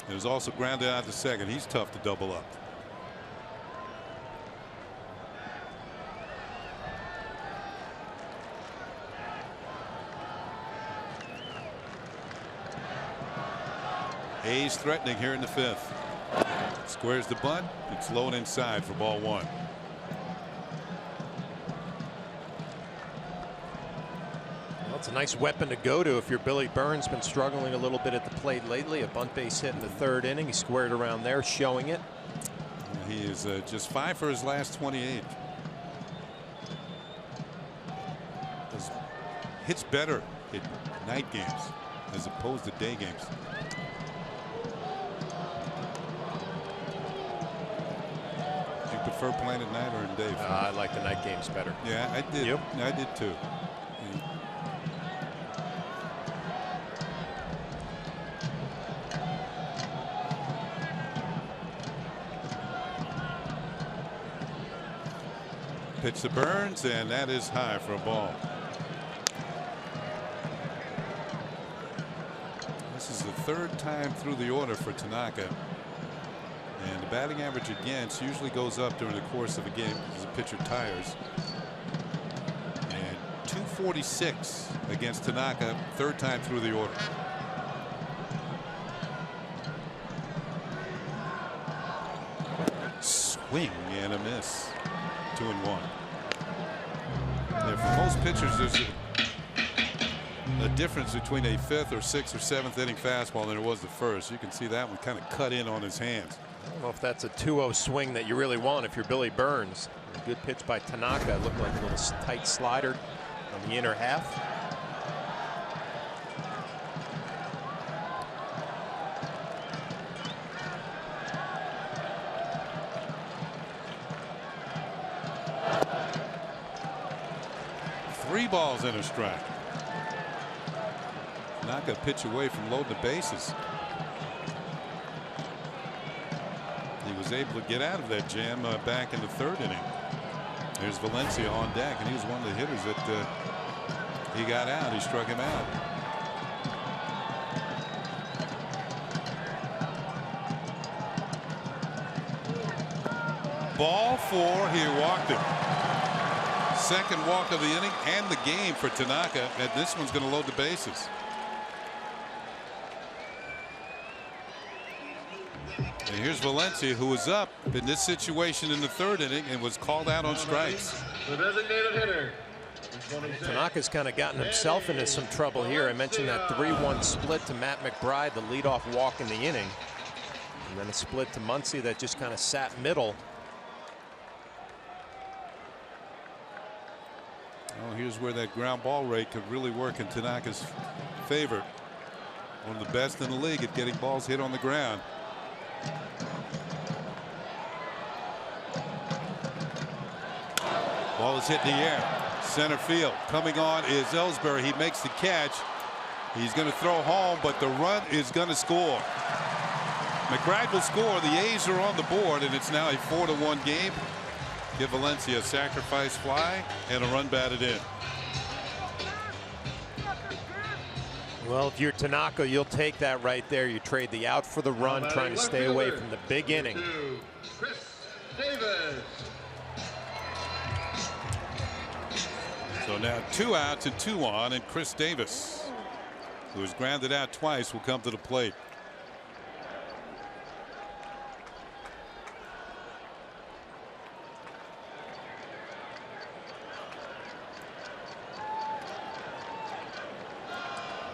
It was also grounded out to second. He's tough to double up. Hayes threatening here in the 5th. Squares the bunt. It's low and inside for ball 1. Well, it's a nice weapon to go to if you're Billy Burns. Been struggling a little bit at the plate lately. A bunt base hit in the 3rd inning. He squared around there, showing it. He is just 5 for his last 28. Hits better in night games as opposed to day games. Prefer playing at night or in day? I like the night games better. Yeah, I did. Yep. I did too. Pitch to Burns, and that is high for a ball. This is the 3rd time through the order for Tanaka. And the batting average against usually goes up during the course of a game as the pitcher tires. And 246 against Tanaka, 3rd time through the order. Swing and a miss. 2-1. Yeah, for most pitchers, there's a difference between a 5th or 6th or 7th inning fastball than there was the 1st. You can see that one kind of cut in on his hands. I don't know if that's a 2-0 swing that you really want if you're Billy Burns. A good pitch by Tanaka. Looked like a little tight slider on the inner half. Three balls and a strike. Tanaka pitch away from loading the bases. He was able to get out of that jam back in the 3rd inning. There's Valencia on deck, and he was one of the hitters that he got out. He struck him out. Ball 4. He walked him. 2nd walk of the inning and the game for Tanaka, and this one's going to load the bases. And here's Valencia, who was up in this situation in the 3rd inning and was called out on strikes. The designated hitter. Tanaka's kind of gotten himself into some trouble here. I mentioned that 3-1 split to Matt McBride, the leadoff walk in the inning. And then a split to Muncy that just kind of sat middle. Oh, here's where that ground ball rate could really work in Tanaka's favor. One of the best in the league at getting balls hit on the ground. Ball is hit in the air. Center field. Coming on is Ellsbury. He makes the catch. He's going to throw home, but the run is going to score. McBride will score. The A's are on the board, and it's now a 4-1 game. Give Valencia a sacrifice fly and a run batted in. Well, if you're Tanaka, you'll take that right there. You trade the out for the run, trying to stay away from the big inning. Chris Davis. So now 2 outs and 2 on, and Chris Davis, who was grounded out twice, will come to the plate.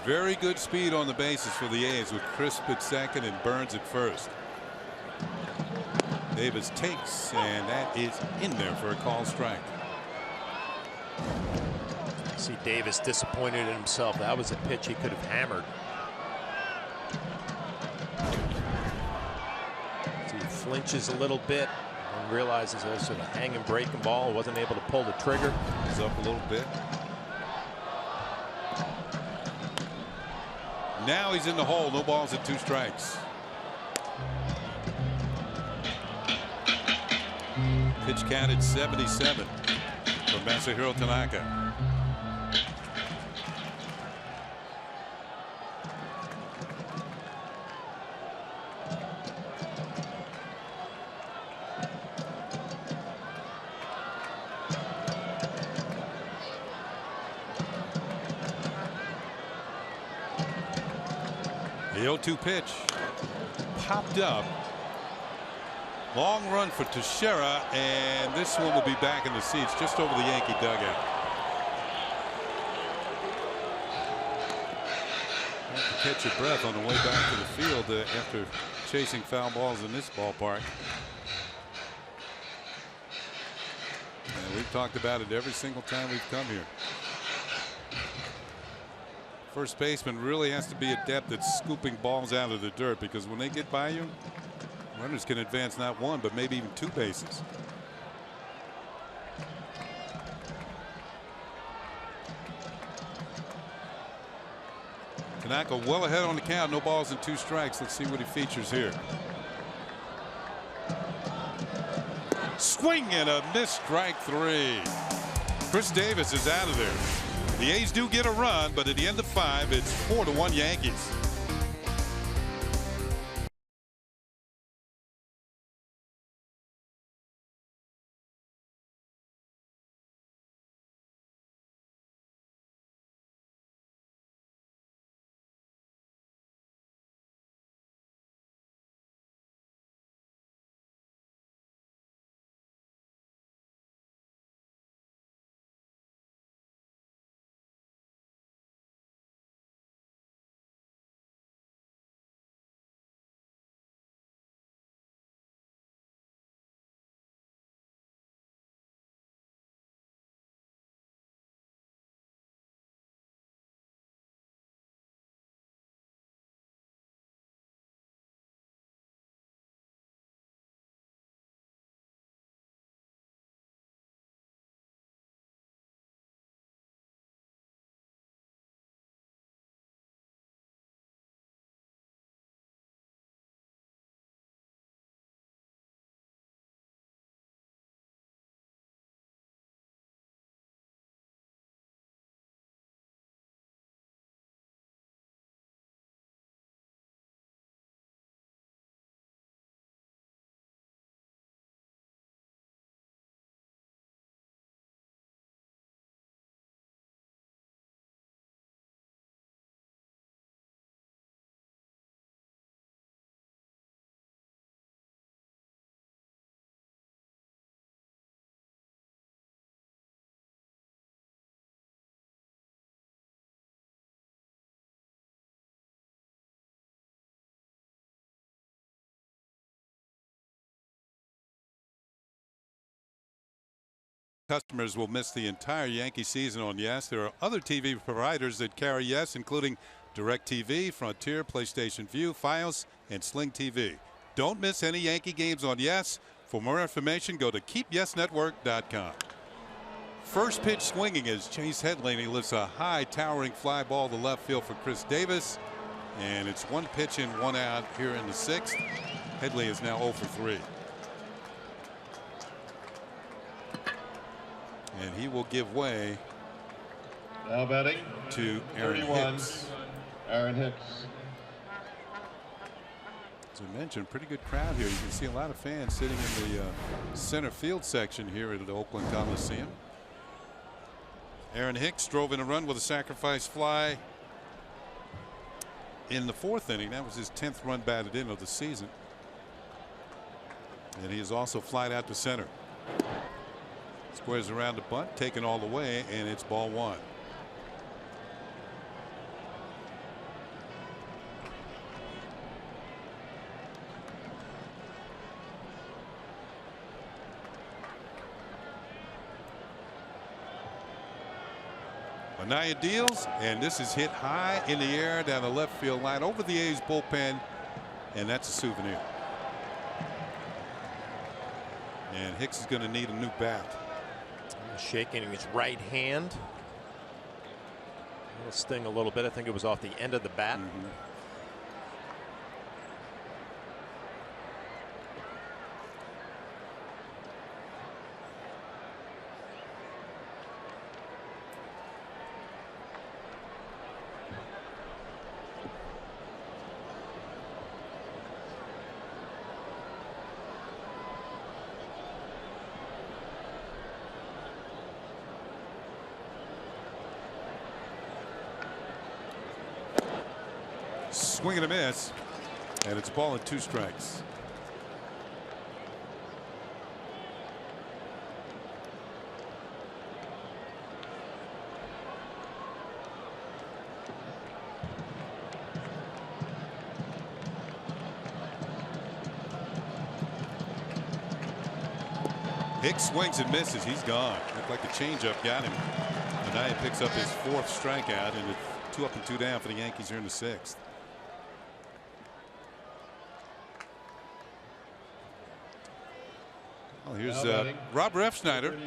Very good speed on the bases for the A's with Crisp at second and Burns at first. Davis takes, and that is in there for a call strike. See Davis disappointed in himself. That was a pitch he could have hammered. So he flinches a little bit and realizes there's a hanging breaking ball. Wasn't able to pull the trigger. He's up a little bit. Now he's in the hole. No balls and 2 strikes. Pitch counted 77 for Masahiro Tanaka. The 0-2 pitch popped up. Long run for Teixeira, and this one will be back in the seats just over the Yankee dugout. Have to catch your breath on the way back to the field after chasing foul balls in this ballpark. And we've talked about it every single time we've come here. First baseman really has to be adept at scooping balls out of the dirt, because when they get by you, runners can advance not 1 but maybe even 2 bases. Tanaka well ahead on the count. No balls and 2 strikes. Let's see what he features here. Swing and a miss, strike 3. Chris Davis is out of there. The A's do get a run, but at the end of 5, it's 4-1 Yankees. Customers will miss the entire Yankee season on Yes. There are other TV providers that carry Yes, including DirecTV, Frontier, PlayStation Vue, Fios, and Sling TV. Don't miss any Yankee games on Yes. For more information, go to keepyesnetwork.com. First pitch swinging is Chase Headley. He lifts a high towering fly ball to left field for Chris Davis. And it's 1 pitch in, 1 out here in the 6th. Headley is now 0 for 3. And he will give way Now batting to Aaron 31, Hicks. Aaron Hicks. As I mentioned, pretty good crowd here. You can see a lot of fans sitting in the center field section here at the Oakland Coliseum. Aaron Hicks drove in a run with a sacrifice fly in the 4th inning. That was his 10th run batted in of the season. And he has also flied out to center. Squares around the bunt, taken all the way, and it's ball 1. Anaya deals, and this is hit high in the air down the left field line over the A's bullpen, and that's a souvenir. And Hicks is going to need a new bat. Shaking his right hand. It'll sting a little bit. I think it was off the end of the bat. Swing and a miss, and it's a ball and 2 strikes. Hicks swings and misses. He's gone. Looked like the changeup got him. Anaya picks up his 4th strikeout, and it's 2 up and 2 down for the Yankees here in the 6th. Well, here's Rob Refsnyder.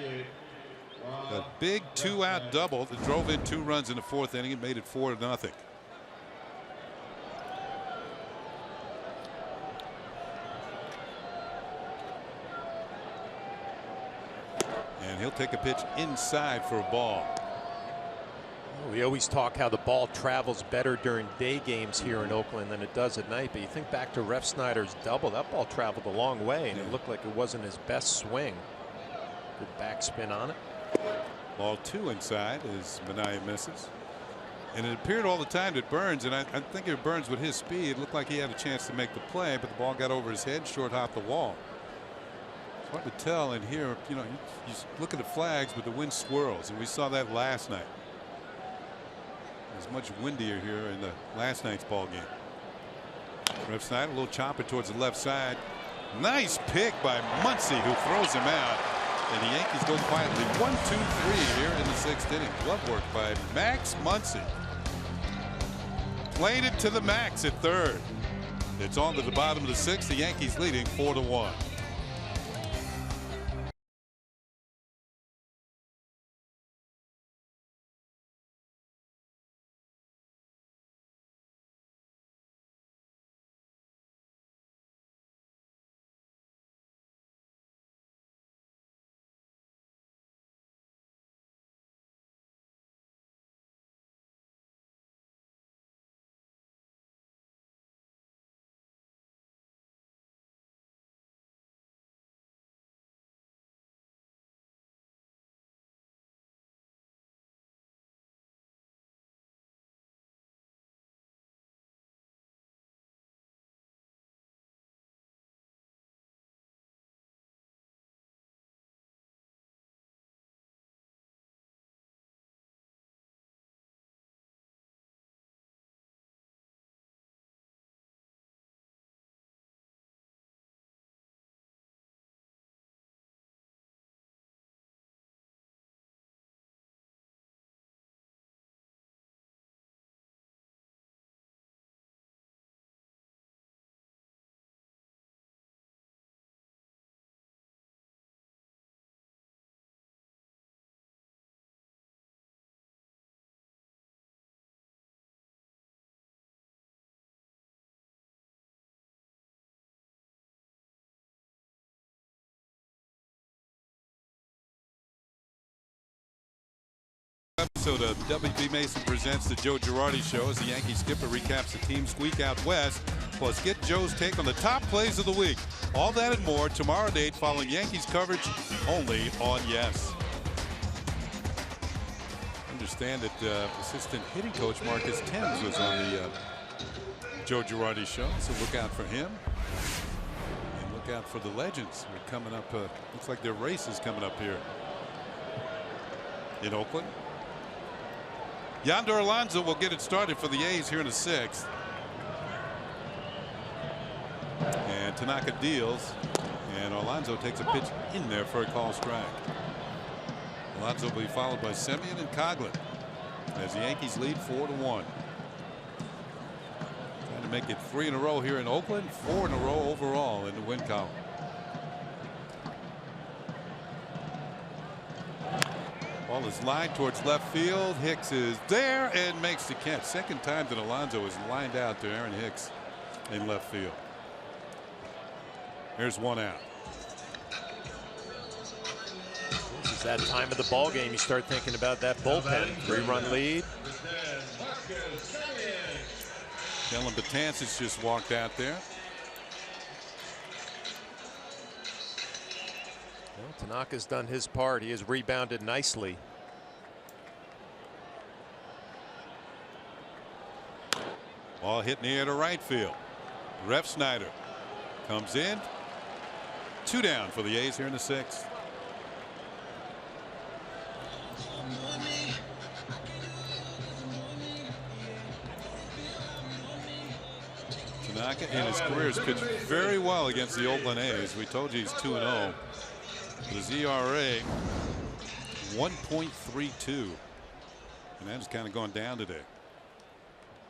A big 2-out double that drove in 2 runs in the 4th inning and made it 4-0. And he'll take a pitch inside for a ball. We always talk how the ball travels better during day games here in Oakland than it does at night. But you think back to Refsnyder's double, that ball traveled a long way, and it looked like it wasn't his best swing. Good backspin on it. Ball 2 inside as Anaya misses. And it appeared all the time that Burns, and I think if Burns with his speed, it looked like he had a chance to make the play, but the ball got over his head, short hopped the wall. It's hard to tell in here. You know, you look at the flags, but the wind swirls, and we saw that last night. It's much windier here in the last night's ball game. Refsnyder, a little chopper towards the left side. Nice pick by Muncy, who throws him out. And the Yankees go quietly 1-2-3 here in the 6th inning. Glove work by Max Muncy. Played it to the max at 3rd. It's on to the bottom of the 6th. The Yankees leading 4-1. Episode of WB Mason presents the Joe Girardi Show as the Yankee skipper recaps the team's squeak out west. Plus, get Joe's take on the top plays of the week. All that and more tomorrow night following Yankees coverage only on Yes. Understand that assistant hitting coach Marcus Thames was on the Joe Girardi Show, so look out for him. And look out for the legends. They're coming up. Looks like their race is coming up here in Oakland. Yonder Alonso will get it started for the A's here in the 6th. And Tanaka deals, and Alonso takes a pitch in there for a call strike. Alonso will be followed by Semien and Coghlan. as the Yankees lead 4-1. Trying to make it 3 in a row here in Oakland, 4 in a row overall in the win column. Ball is lined towards left field. Hicks is there and makes the catch. Second time that Alonso is lined out to Aaron Hicks in left field. Here's one out. This is that time of the ball game. You start thinking about that bullpen. 3-run lead. Dylan Betances just walked out there. Well, Tanaka's done his part. He has rebounded nicely. Ball hit in the air to right field. Ref Snyder comes in. 2 down for the A's here in the 6th. Tanaka in his career has pitched very well against the Oakland A's. We told you he's 2-0. His ERA 1.32, and that has kind of gone down today.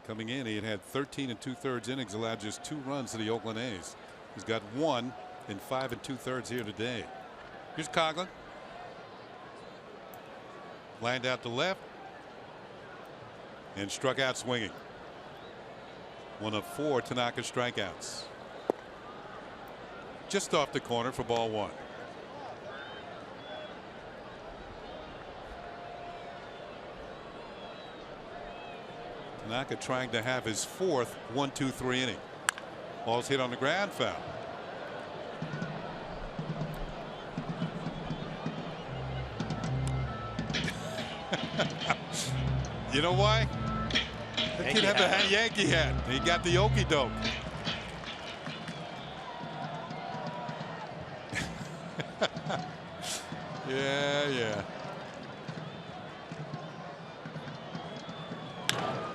Coming in, he had 13 2/3 innings, allowed just 2 runs to the Oakland A's. He's got 1 in 5 2/3 here today. Here's Coughlin. Lined out to left and struck out swinging. 1 of 4 Tanaka strikeouts. Just off the corner for ball 1. Tanaka trying to have his 4th 1-2-3 inning. Ball's hit on the ground, foul. You know why? That kid had a Yankee hat. He got the okey doke. Yeah.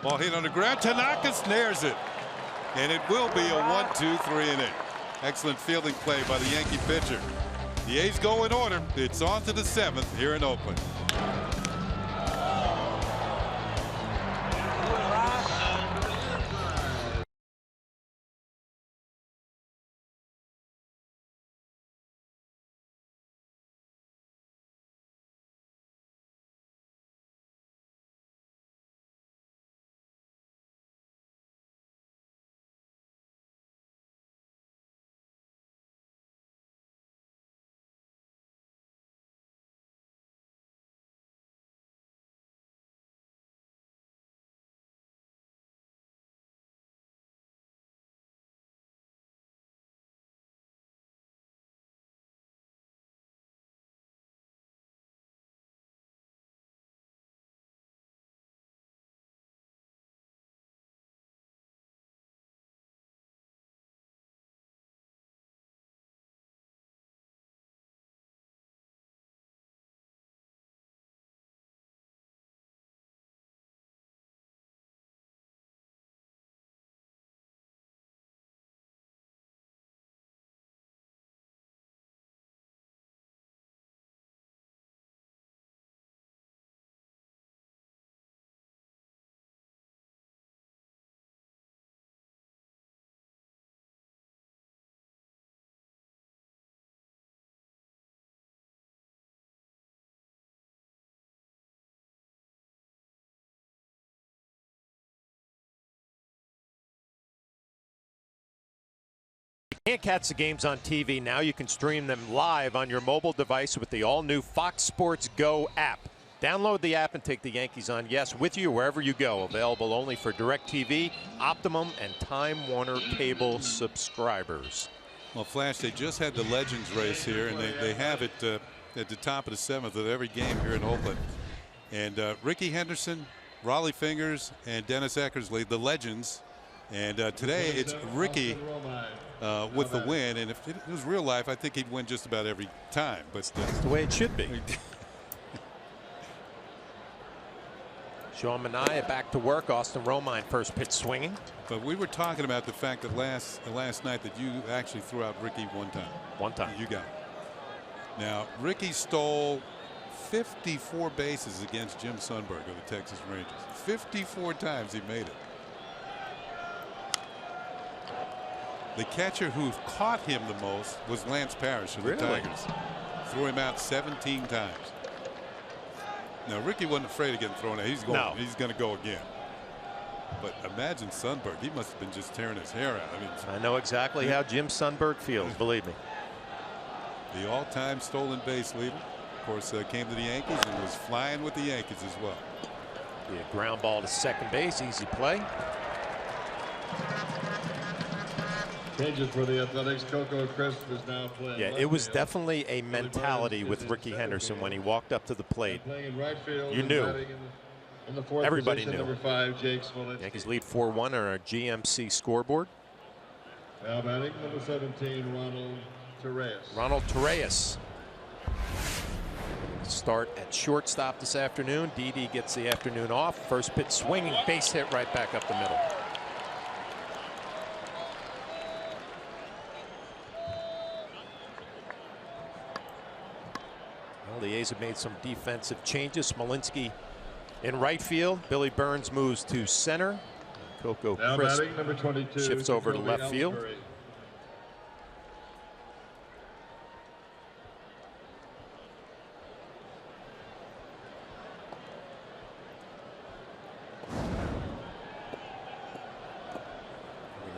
Ball hit on the ground. Tanaka snares it. And it will be a 1-2-3 inning. Excellent fielding play by the Yankee pitcher. The A's go in order. It's on to the 7th here in Oakland. Can't catch the games on TV. Now you can stream them live on your mobile device with the all-new Fox Sports Go app. Download the app and take the Yankees on Yes with you wherever you go. Available only for DirecTV, Optimum, and Time Warner cable subscribers. Well, Flash, they just had the Legends race here, and they have it at the top of the 7th of every game here in Oakland. And Ricky Henderson, Raleigh Fingers, and Dennis Eckersley, the Legends. And today it's Ricky with the win, and if it was real life, I think he'd win just about every time. But that's the way it should be. Sean Manaea back to work. Austin Romine first pitch swinging. But we were talking about the fact that last night that you actually threw out Ricky one time. One time. You got it. Now Ricky stole 54 bases against Jim Sundberg of the Texas Rangers. 54 times he made it. The catcher who caught him the most was Lance Parrish of the Tigers. Threw him out 17 times. Now Ricky wasn't afraid of getting thrown out. He's going. No. He's going to go again. But imagine Sundberg. He must have been just tearing his hair out. I mean, I know exactly how Jim Sundberg feels. Believe me. The all-time stolen base leader. Of course, came to the Yankees and was flying with the Yankees as well. A ground ball to second base. Easy play. Changes for the Athletics. Coco Crisp is now playing. Yeah, it was definitely a mentality with Ricky Henderson when he walked up to the plate. You knew. Everybody knew. Number 5, Jake Smolinski. Yankees lead 4-1 on our GMC scoreboard. Now batting number 17, Ronald Torreyes. Ronald Torreyes. Start at shortstop this afternoon. Didi gets the afternoon off. First pitch swinging, base hit right back up the middle. Well, the A's have made some defensive changes. Smolinski in right field. Billy Burns moves to center. Coco Crisp number 22, shifts over to left field. We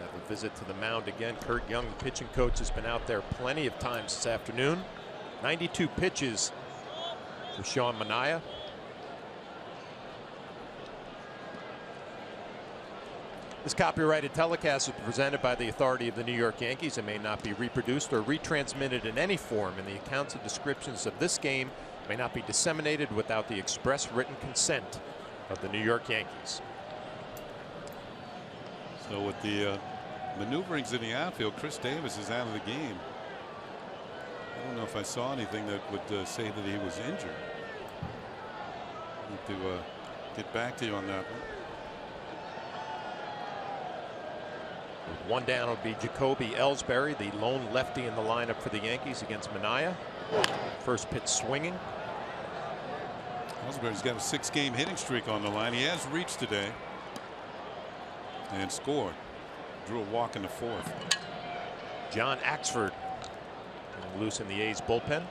have a visit to the mound again. Kurt Young, the pitching coach, has been out there plenty of times this afternoon. 92 pitches for Sean Manaea. This copyrighted telecast is presented by the authority of the New York Yankees and may not be reproduced or retransmitted in any form, and the accounts and descriptions of this game may not be disseminated without the express written consent of the New York Yankees. So with the maneuverings in the outfield, Chris Davis is out of the game. I don't know if I saw anything that would say that he was injured. I need to get back to you on that one. One down will be Jacoby Ellsbury, the lone lefty in the lineup for the Yankees against Manaea. First pitch swinging. Ellsbury's got a 6-game hitting streak on the line. He has reached today and scored. Drew a walk in the 4th. John Axford loose in the A's bullpen.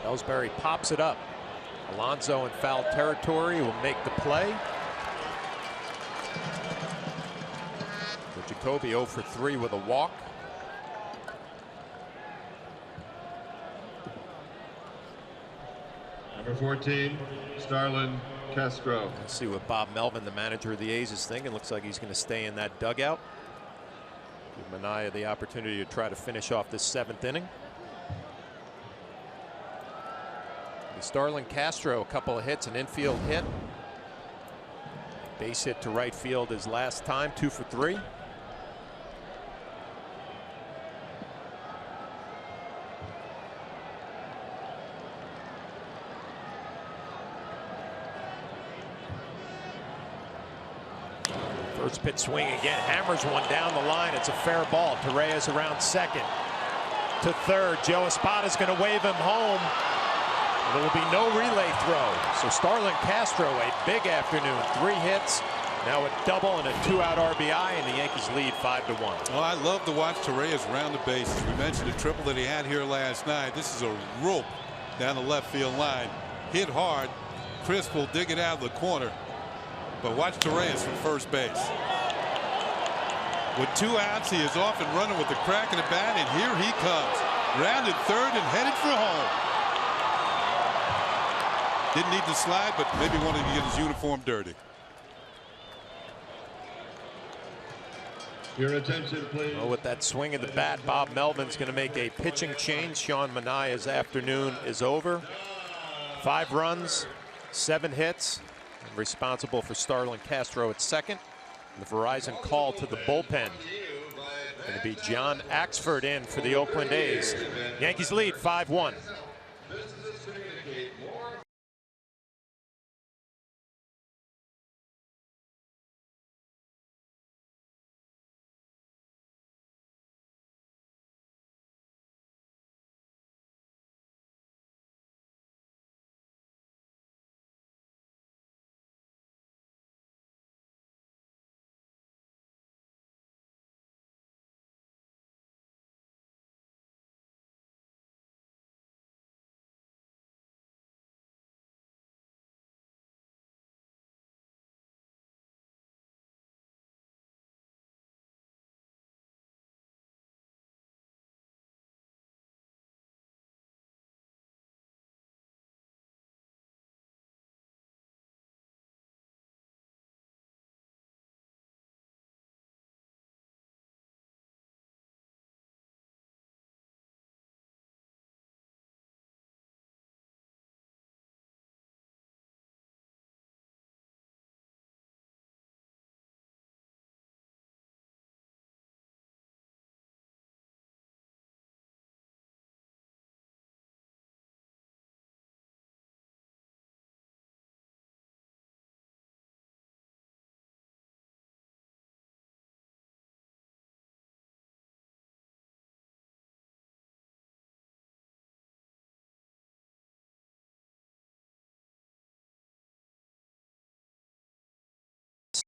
Ellsbury pops it up. Alonso in foul territory will make the play. But Jacoby 0 for 3 with a walk. Number 14, Starlin Castro. Let's see what Bob Melvin, the manager of the A's, is thinking. Looks like he's going to stay in that dugout. Give Manaea the opportunity to try to finish off this 7th inning. Starlin Castro, a couple of hits, an infield hit. Base hit to right field his last time, 2 for 3. First pitch swing again, hammers one down the line. It's a fair ball. Torreyes around second. To third, Joe Espada's going to wave him home. There will be no relay throw. So Starlin Castro, a big afternoon. 3 hits, now a double and a 2-out RBI, and the Yankees lead 5-1. Well, I love to watch Torreyes round the bases. We mentioned the triple that he had here last night. This is a rope down the left field line. Hit hard. Crisp will dig it out of the corner. But watch Torreyes from first base. With 2 outs, he is off and running with the crack in the bat, and here he comes. Rounded third and headed for home. Didn't need to slide, but maybe wanted to get his uniform dirty. Your attention, please. Well, with that swing of the bat, Bob Melvin's going to make a pitching change. Sean Manaea's afternoon is over. 5 runs, 7 hits. Responsible for Starlin Castro at second. The Verizon call to the bullpen. Going to be John Axford in for the Oakland A's. Yankees lead 5-1.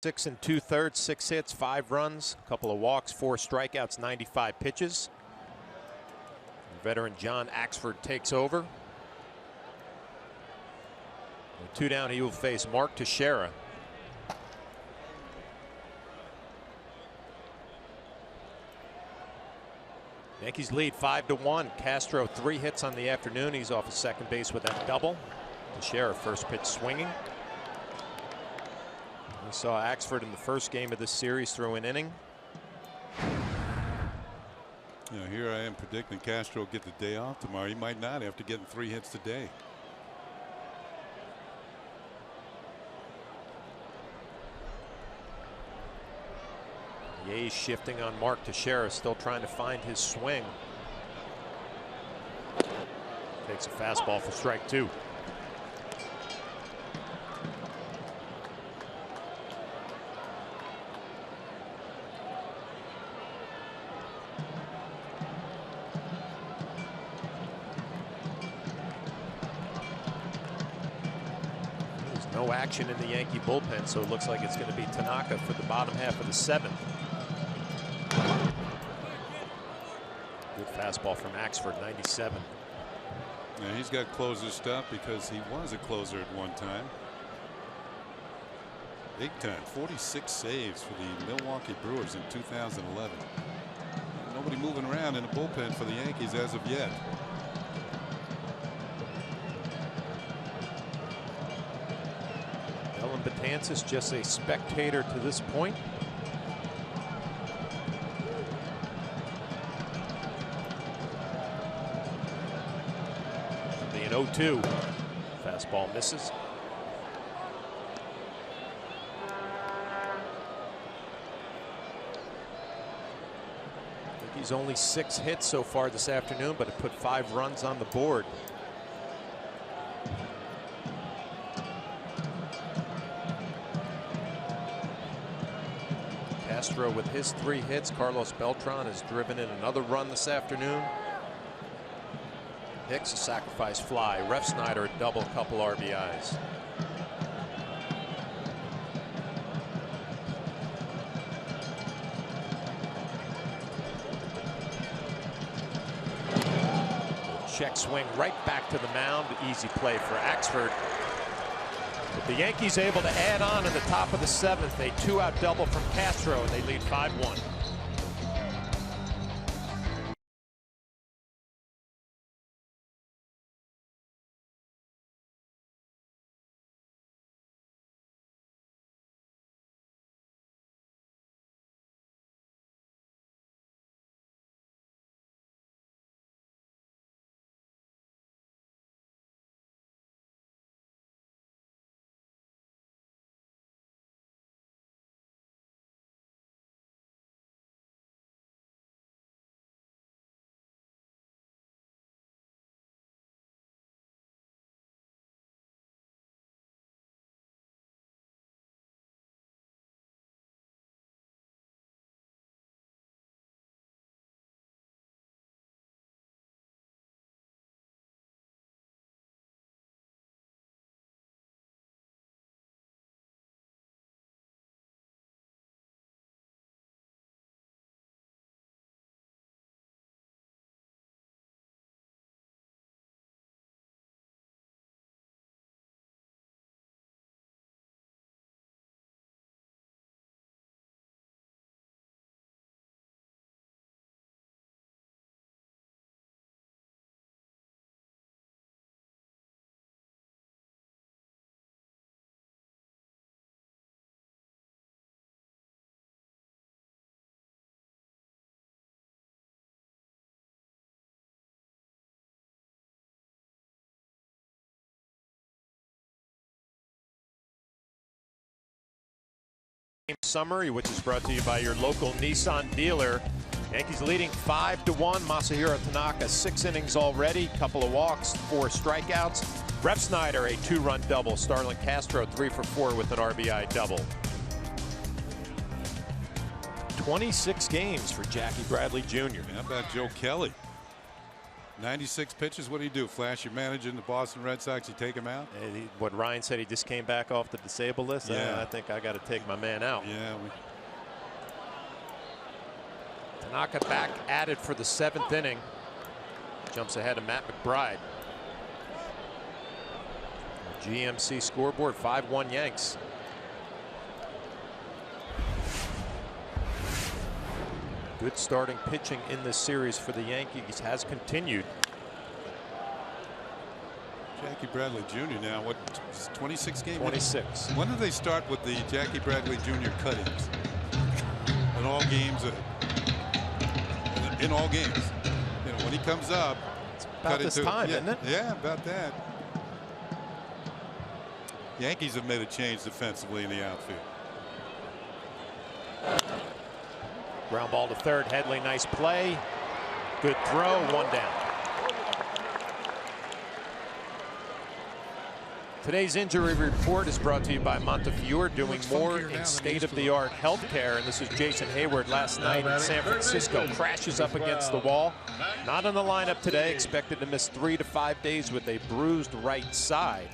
6 2/3, 6 hits, 5 runs, a couple of walks, 4 strikeouts, 95 pitches. Veteran John Axford takes over. With 2 down, he will face Mark Teixeira. Yankees lead 5-1. Castro 3 hits on the afternoon. He's off of second base with that double. Teixeira first pitch swinging. We saw Axford in the first game of this series through an inning. You know, here I am predicting Castro will get the day off tomorrow. He might not after getting 3 hits today. The A's shifting on Mark Teixeira, still trying to find his swing. Takes a fastball for strike 2. There's no action in the Yankee bullpen, so it looks like it's going to be Tanaka for the bottom half of the 7th. Good fastball from Axford, 97. Yeah, he's got closer stuff because he was a closer at one time. Big time, 46 saves for the Milwaukee Brewers in 2011. Nobody moving around in the bullpen for the Yankees as of yet. Ellen Betances just a spectator to this point. The 0-2. Fastball misses. He's only 6 hits so far this afternoon, but it put 5 runs on the board. Castro with his 3 hits. Carlos Beltran has driven in another run this afternoon. Hicks a sacrifice fly. Ref Snyder a double, couple RBIs. Check swing right back to the mound. Easy play for Axford. But the Yankees able to add on in the top of the 7th. A 2-out double from Castro, and they lead 5-1. Summary, which is brought to you by your local Nissan dealer. Yankees leading 5-1. Masahiro Tanaka 6 innings already, couple of walks, 4 strikeouts. Ref Snyder a 2-run double. Starlin Castro 3 for 4 with an RBI double. 26 games for Jackie Bradley Jr. How about Joe Kelly? 96 pitches. What do you do? Flash your manager in the Boston Red Sox? You take him out? What Ryan said, he just came back off the disabled list. Yeah. I think I got to take my man out. Yeah. Tanaka back at it for the 7th inning. Jumps ahead of Matt McBride. GMC scoreboard 5-1 Yanks. Good starting pitching in this series for the Yankees has continued. Jackie Bradley Jr. now, what, 26 games? 26. When do they start with the Jackie Bradley Jr. cuttings? In all games. In all games. You know, when he comes up. It's about this time, isn't it? Yeah, about that. Yankees have made a change defensively in the outfield. Ground ball to third. Headley, nice play. Good throw, 1 down. Today's injury report is brought to you by Montefiore, doing more in state-of-the-art healthcare. And this is Jason Hayward last night in San Francisco. Crashes up against the wall. Not in the lineup today. Expected to miss 3 to 5 days with a bruised right side.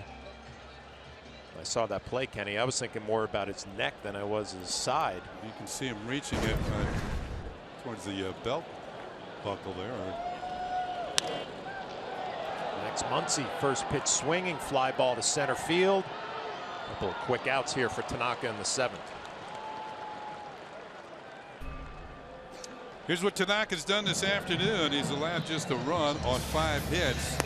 I saw that play, Kenny. I was thinking more about his neck than I was his side. You can see him reaching it towards the belt buckle there. Next, Muncy, first pitch swinging, fly ball to center field. A couple of quick outs here for Tanaka in the 7th. Here's what Tanaka's done this afternoon. He's allowed just a run on 5 hits.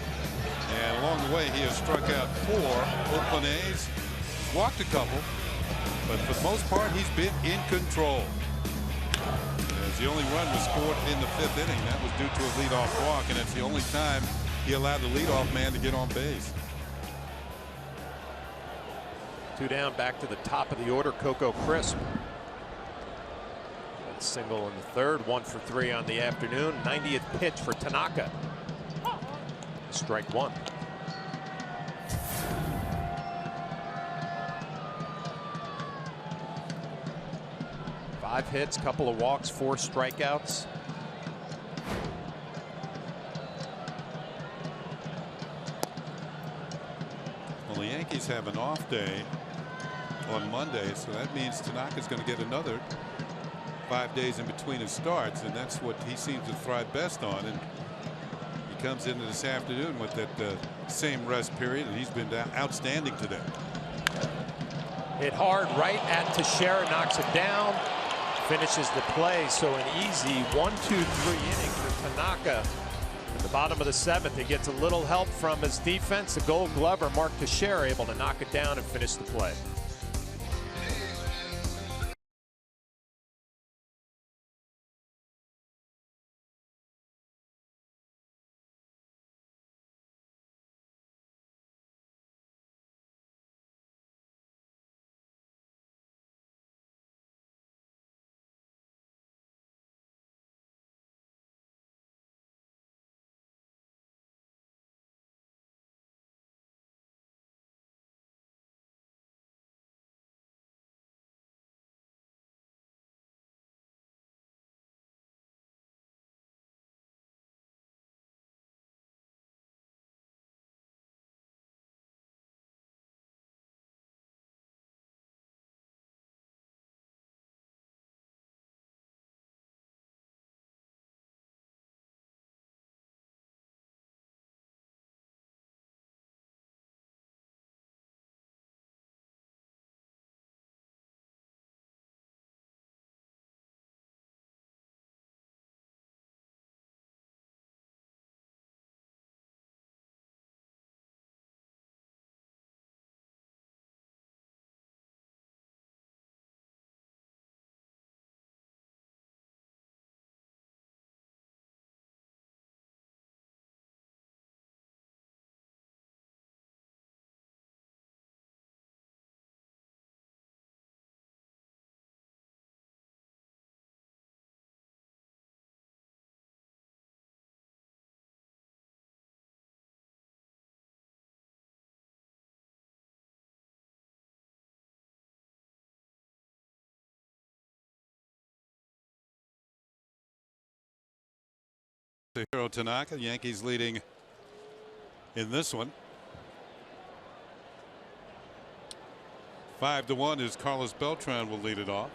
And along the way, he has struck out 4 Oakland A's, walked a couple, but for the most part, he's been in control. As the only run was scored in the 5th inning. That was due to a leadoff walk, and it's the only time he allowed the leadoff man to get on base. 2 down, back to the top of the order, Coco Crisp. Got a single in the 3rd, 1 for 3 on the afternoon. 90th pitch for Tanaka. Strike 1. Five hits, couple of walks, 4 strikeouts. Well, the Yankees have an off day on Monday, so that means Tanaka's going to get another 5 days in between his starts, and that's what he seems to thrive best on. And he comes into this afternoon with that same rest period, and he's been outstanding today. Hit hard right at Teixeira, knocks it down, finishes the play. So an easy 1-2-3 inning for Tanaka. At the bottom of the 7th, he gets a little help from his defense. The Gold Glover, Mark Teixeira, able to knock it down and finish the play. Hiro Tanaka. Yankees leading in this one. 5-1 as Carlos Beltran will lead it off.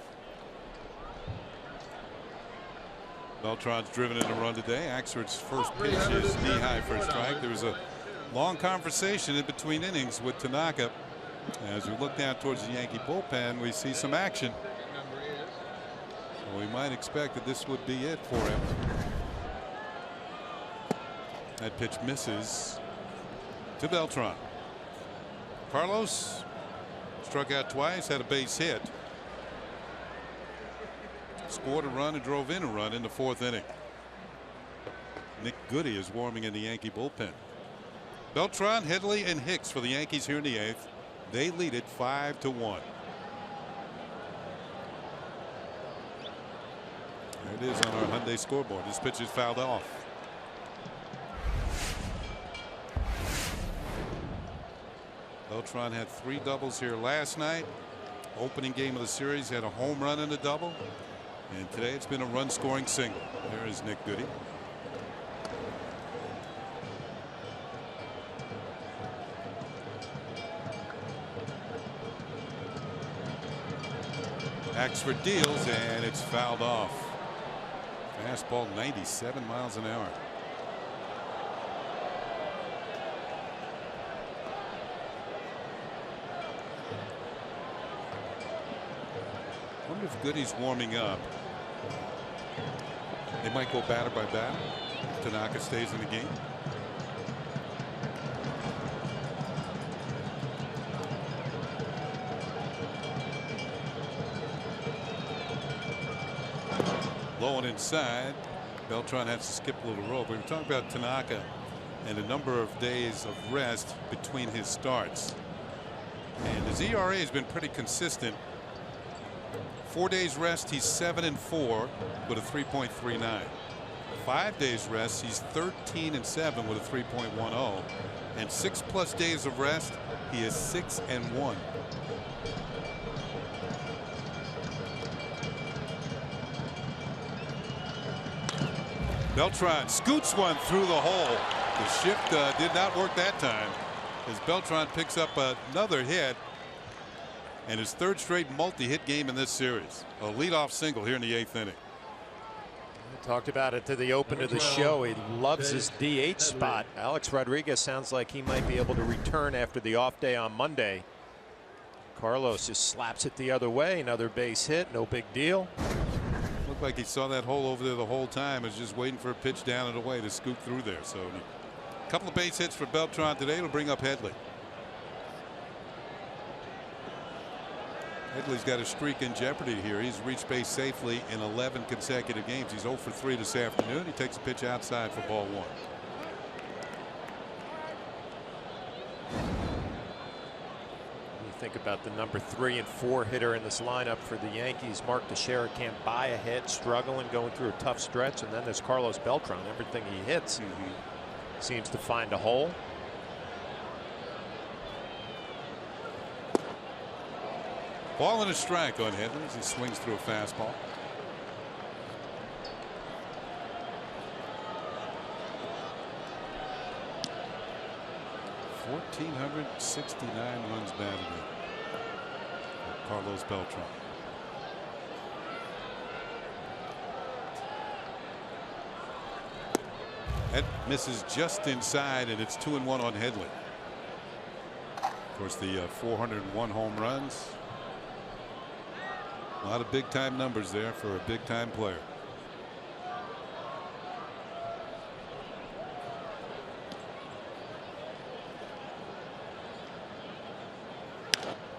Beltran's driven in a run today. Axford's first pitch is knee high for a strike. There was a long conversation in between innings with Tanaka. As we look down towards the Yankee bullpen, we see some action. So we might expect that this would be it for him. That pitch misses to Beltran. Carlos struck out twice, had a base hit. Scored a run and drove in a run in the 4th inning. Nick Goody is warming in the Yankee bullpen. Beltran, Headley, and Hicks for the Yankees here in the 8th. They lead it 5-1. There it is on our Hyundai scoreboard. This pitch is fouled off. Beltran had 3 doubles here last night. Opening game of the series, had a home run and a double. And today it's been a run scoring single. There is Nick Goody. Axford deals and it's fouled off. Fastball 97 miles an hour. I wonder if Goody's warming up. They might go batter by batter if Tanaka stays in the game. Low and inside. Beltran has to skip a little rope. We were talking about Tanaka and a number of days of rest between his starts. And his ERA has been pretty consistent. 4 days rest, he's 7-4 with a 3.39. 5 days rest, he's 13-7 with a 3.10. And 6+ days of rest, he is 6-1. Beltran scoots one through the hole. The shift did not work that time as Beltran picks up another hit and his 3rd straight multi-hit game in this series. A leadoff single here in the 8th inning. We talked about it to the open of the show. He loves his DH spot. Alex Rodriguez sounds like he might be able to return after the off day on Monday. Carlos just slaps it the other way. Another base hit. No big deal. Looked like he saw that hole over there the whole time. Was just waiting for a pitch down and away to scoop through there. So a couple of base hits for Beltran today. It'll bring up Headley. Headley's got a streak in jeopardy here. He's reached base safely in 11 consecutive games. He's 0 for 3 this afternoon. He takes a pitch outside for ball 1. You think about the number 3 and 4 hitter in this lineup for the Yankees. Mark Teixeira can't buy a hit, struggling, going through a tough stretch. And then there's Carlos Beltran. Everything he hits seems to find a hole. Ball and a strike on Headley as he swings through a fastball. .1,469 runs batted in for Carlos Beltran. That misses just inside, and it's 2-1 on Headley. Of course, the 401 home runs. A lot of big time numbers there for a big time player.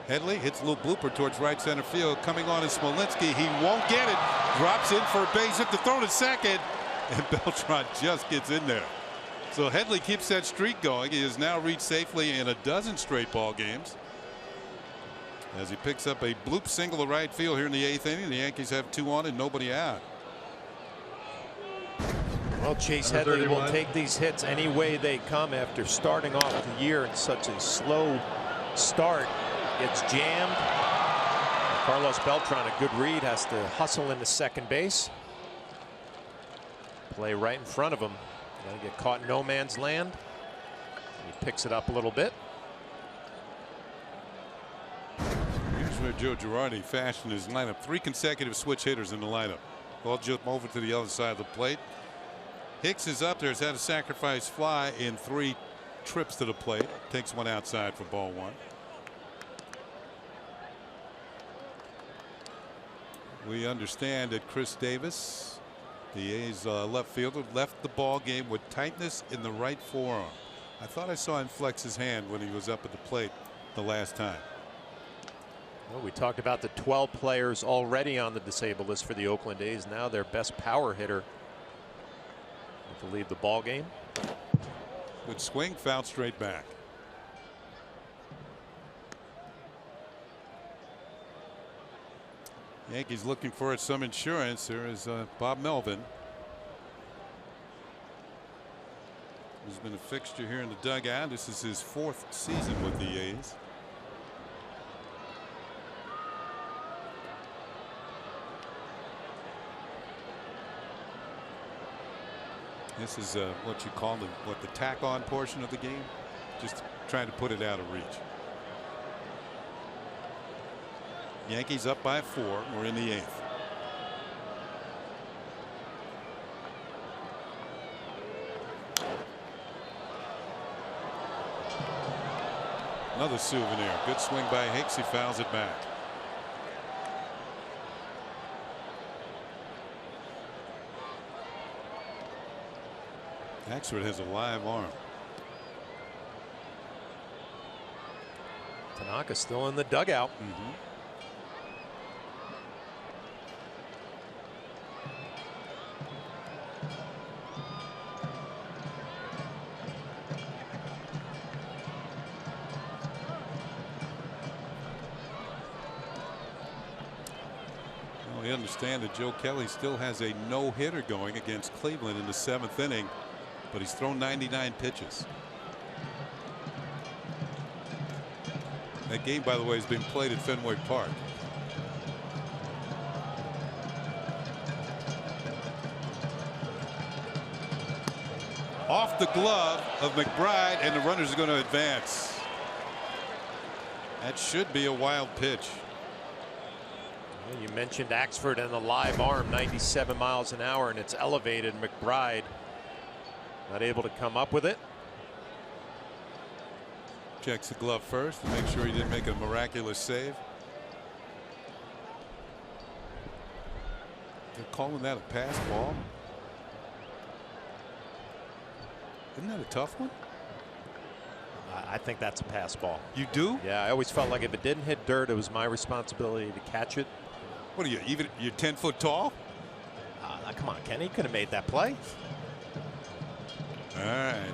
Headley hits a little blooper towards right center field. Coming on is Smolinski. He won't get it. Drops in for a base hit to throw to second. And Beltran just gets in there. So Headley keeps that streak going. He has now reached safely in a dozen straight ball games. As he picks up a bloop single to right field here in the 8th inning. The Yankees have 2 on and nobody out. Well, Chase Headley will take these hits any way they come after starting off the year in such a slow start. Gets jammed. Carlos Beltran, a good read, has to hustle into second base. Play right in front of him. Gonna get caught in no man's land. He picks it up a little bit. Here's where Joe Girardi fashioned his lineup. 3 consecutive switch hitters in the lineup. Ball jump over to the other side of the plate. Hicks is up there. Has had a sacrifice fly in 3 trips to the plate. Takes one outside for ball 1. We understand that Chris Davis, the A's left fielder, left the ball game with tightness in the right forearm. I thought I saw him flex his hand when he was up at the plate the last time. Well, we talked about the 12 players already on the disabled list for the Oakland A's. Now their best power hitter to leave the ball game. Good swing, fouled straight back. Yankees looking for some insurance. There is Bob Melvin, who's been a fixture here in the dugout. This is his 4th season with the A's. This is what you call the tack on portion of the game. Just trying to put it out of reach. Yankees up by 4. We're in the 8th. Another souvenir. Good swing by Hicks. He fouls it back. Axford has a live arm. Tanaka still in the dugout. We understand that Joe Kelly still has a no-hitter going against Cleveland in the 7th inning, but he's thrown 99 pitches. That game, by the way, has been played at Fenway Park. Off the glove of McBride, and the runners are going to advance. That should be a wild pitch. You mentioned Axford and the live arm, 97 miles an hour, and it's elevated. McBride not able to come up with it. Checks the glove first to make sure he didn't make a miraculous save. They're calling that a pass ball. Isn't that a tough one? I think that's a pass ball. You do? Yeah, I always felt like if it didn't hit dirt, it was my responsibility to catch it. What are you, even you're 10 foot tall? Come on, Kenny could have made that play. All right.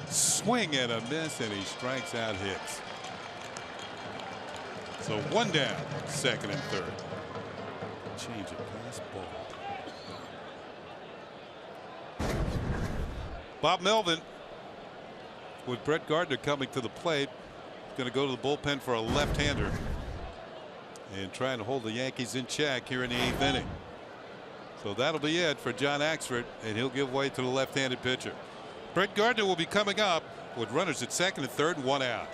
Swing and a miss, and he strikes out Hicks. So 1 down, 2nd and 3rd. Change of pass ball. Bob Melvin with Brett Gardner coming to the plate. Going to go to the bullpen for a left-hander and trying to hold the Yankees in check here in the 8th inning. So that'll be it for John Axford, and he'll give way to the left-handed pitcher. Brett Gardner will be coming up with runners at 2nd and 3rd and 1 out.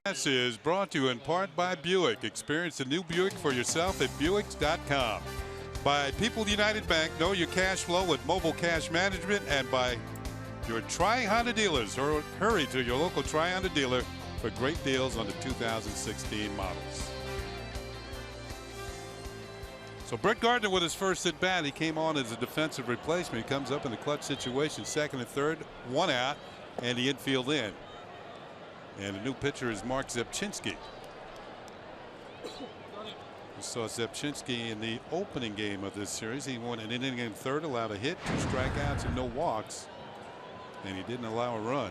Yes is brought to you in part by Buick. Experience the new Buick for yourself at Buicks.com. By People United Bank, know your cash flow with mobile cash management, and by your Tri-Honda dealers. Hurry to your local Tri-Honda dealer for great deals on the 2016 models. So Brett Gardner with his first at bat. He came on as a defensive replacement. He comes up in a clutch situation, second and third, one out, and the infield in. And the new pitcher is Mark Zepchinski. We saw Zepchinski in the opening game of this series. He won an inning and third, allowed a hit, 2 strikeouts, and no walks. And he didn't allow a run.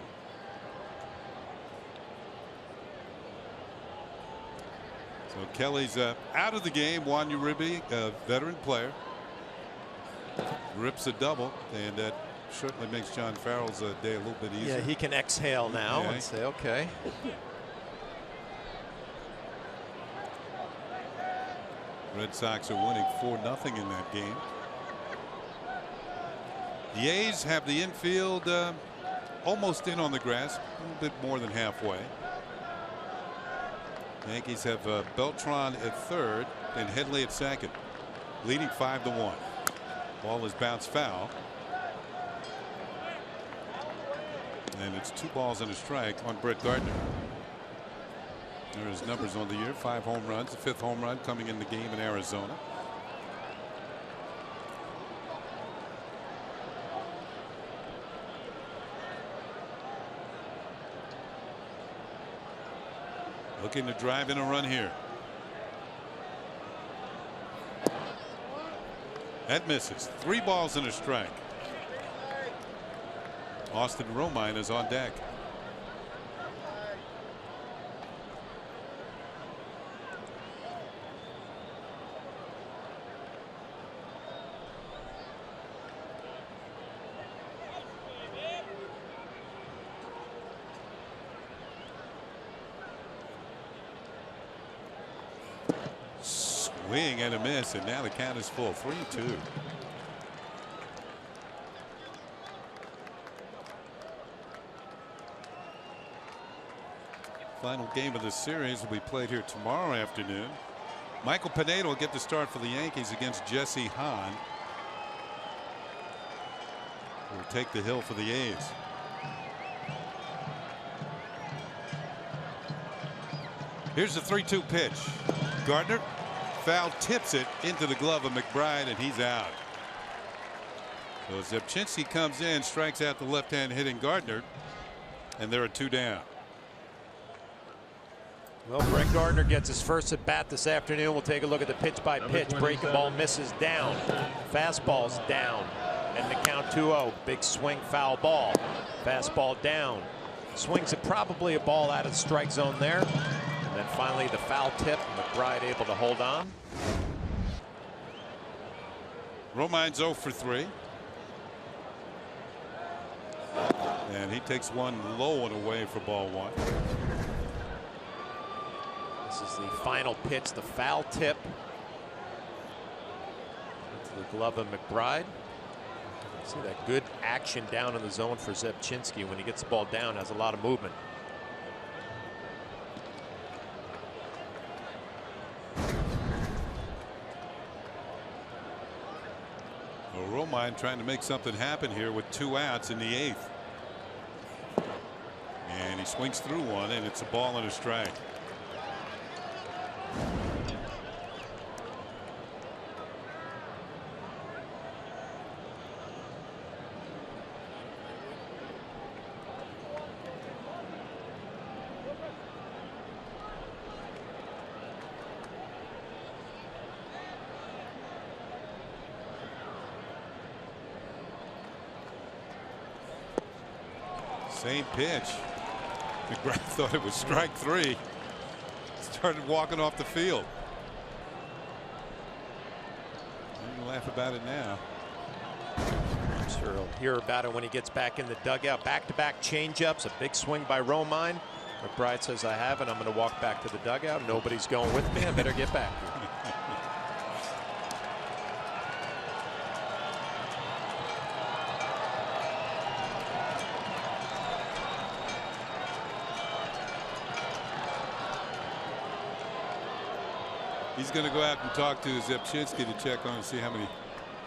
So Kelly's out of the game. Juan Uribe, a veteran player, rips a double, and that certainly makes John Farrell's day a little bit easier. Yeah, he can exhale now and say, okay. Red Sox are winning 4-0 in that game. The A's have the infield almost in on the grass, a little bit more than halfway. Yankees have Beltran at third and Headley at second, leading 5-1. Ball is bounced foul. And it's 2 balls and a strike on Brett Gardner. There are his numbers on the year: 5 home runs, the 5th home run coming in the game in Arizona. Looking to drive in a run here. That misses. 3 balls and a strike. Austin Romine is on deck. Swing and a miss, and now the count is full. 3-2. Final game of the series will be played here tomorrow afternoon. Michael Pineda will get the start for the Yankees against Jesse Hahn, who will take the hill for the A's. Here's the 3-2 pitch. Gardner foul tips it into the glove of McBride, and he's out. So Zepchinski comes in, strikes out the left-hand hitting Gardner, and there are 2 down. Well, Brett Gardner gets his first at bat this afternoon. We'll take a look at the pitch by pitch. Breaking ball misses down. Fastball's down. And the count 2-0. Big swing, foul ball. Fastball down. Swings it probably a ball out of the strike zone there. And then finally the foul tip. McBride able to hold on. Romine's 0 for 3. And he takes one low and away for ball 1. This is the final pitch, the foul tip into the glove of McBride. See that good action down in the zone for Zepchinski. When he gets the ball down, has a lot of movement. Well, Romine trying to make something happen here with 2 outs in the 8th. And he swings through one, and it's a ball and a strike. Same pitch. McGrath thought it was strike 3. Started walking off the field. You can laugh about it now. I'm sure he'll hear about it when he gets back in the dugout. Back-to-back changeups. A big swing by Romine. McBride says, I have it. I'm going to walk back to the dugout. Nobody's going with me. I better get back here. He's going to go out and talk to Zepchinski to check on and see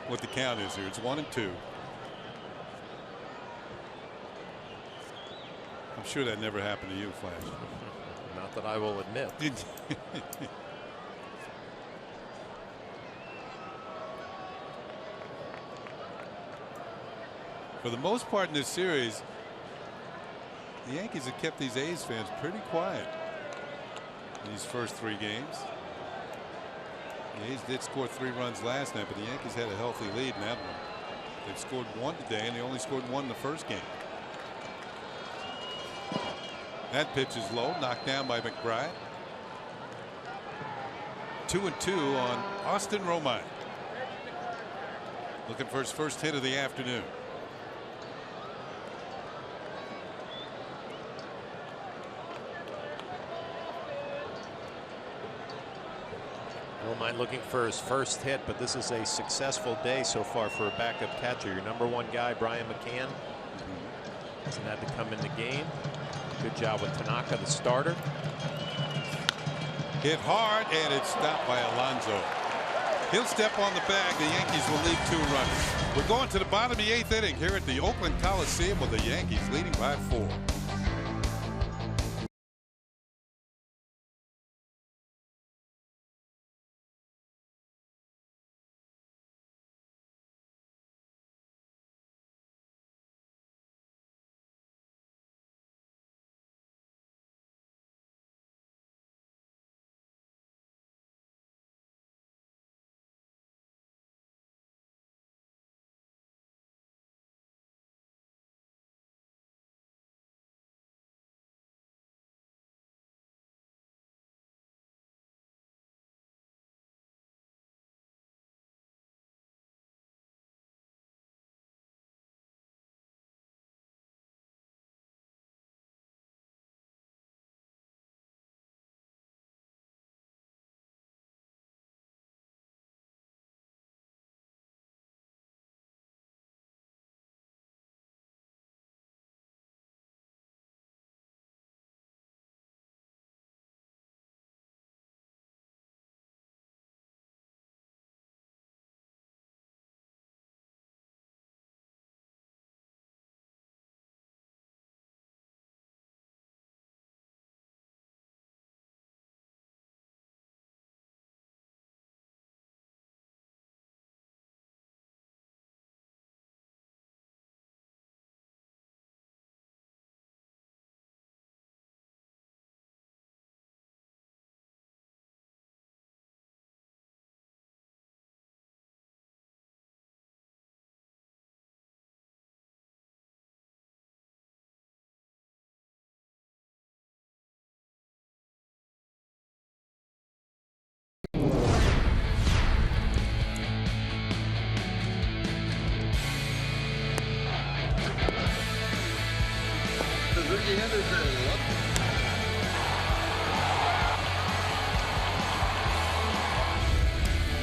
what the count is here. It's 1-2. I'm sure that never happened to you, Flash. Not that I will admit. For the most part in this series, the Yankees have kept these A's fans pretty quiet in these first 3 games. The A's did score 3 runs last night, but the Yankees had a healthy lead in that one. They've scored 1 today, and they only scored 1 in the first game. That pitch is low, knocked down by McBride. 2-2 on Austin Romine. Looking for his first hit of the afternoon. Romine looking for his first hit, but this is a successful day so far for a backup catcher. Your #1 guy, Brian McCann, hasn't had to come in the game. Good job with Tanaka, the starter. Hit hard, and it's stopped by Alonso. He'll step on the bag. The Yankees will lead 2 runners. We're going to the bottom of the 8th inning here at the Oakland Coliseum with the Yankees leading by 4.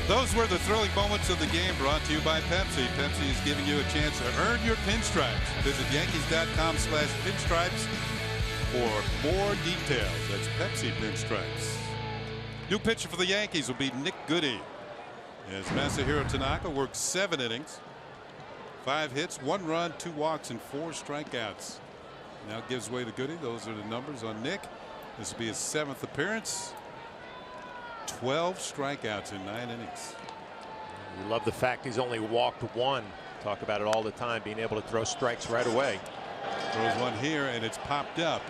Those were the thrilling moments of the game, brought to you by Pepsi. Pepsi is giving you a chance to earn your pinstripes. Visit Yankees.com/pinstripes for more details. That's Pepsi Pinstripes. New pitcher for the Yankees will be Nick Goody, as Masahiro Tanaka worked 7 innings, 5 hits, 1 run, 2 walks, and 4 strikeouts. Now gives way to Goody. Those are the numbers on Nick. This will be his 7th appearance. 12 strikeouts in 9 innings. We love the fact he's only walked 1. Talk about it all the time, being able to throw strikes right away. Throws one here, and it's popped up.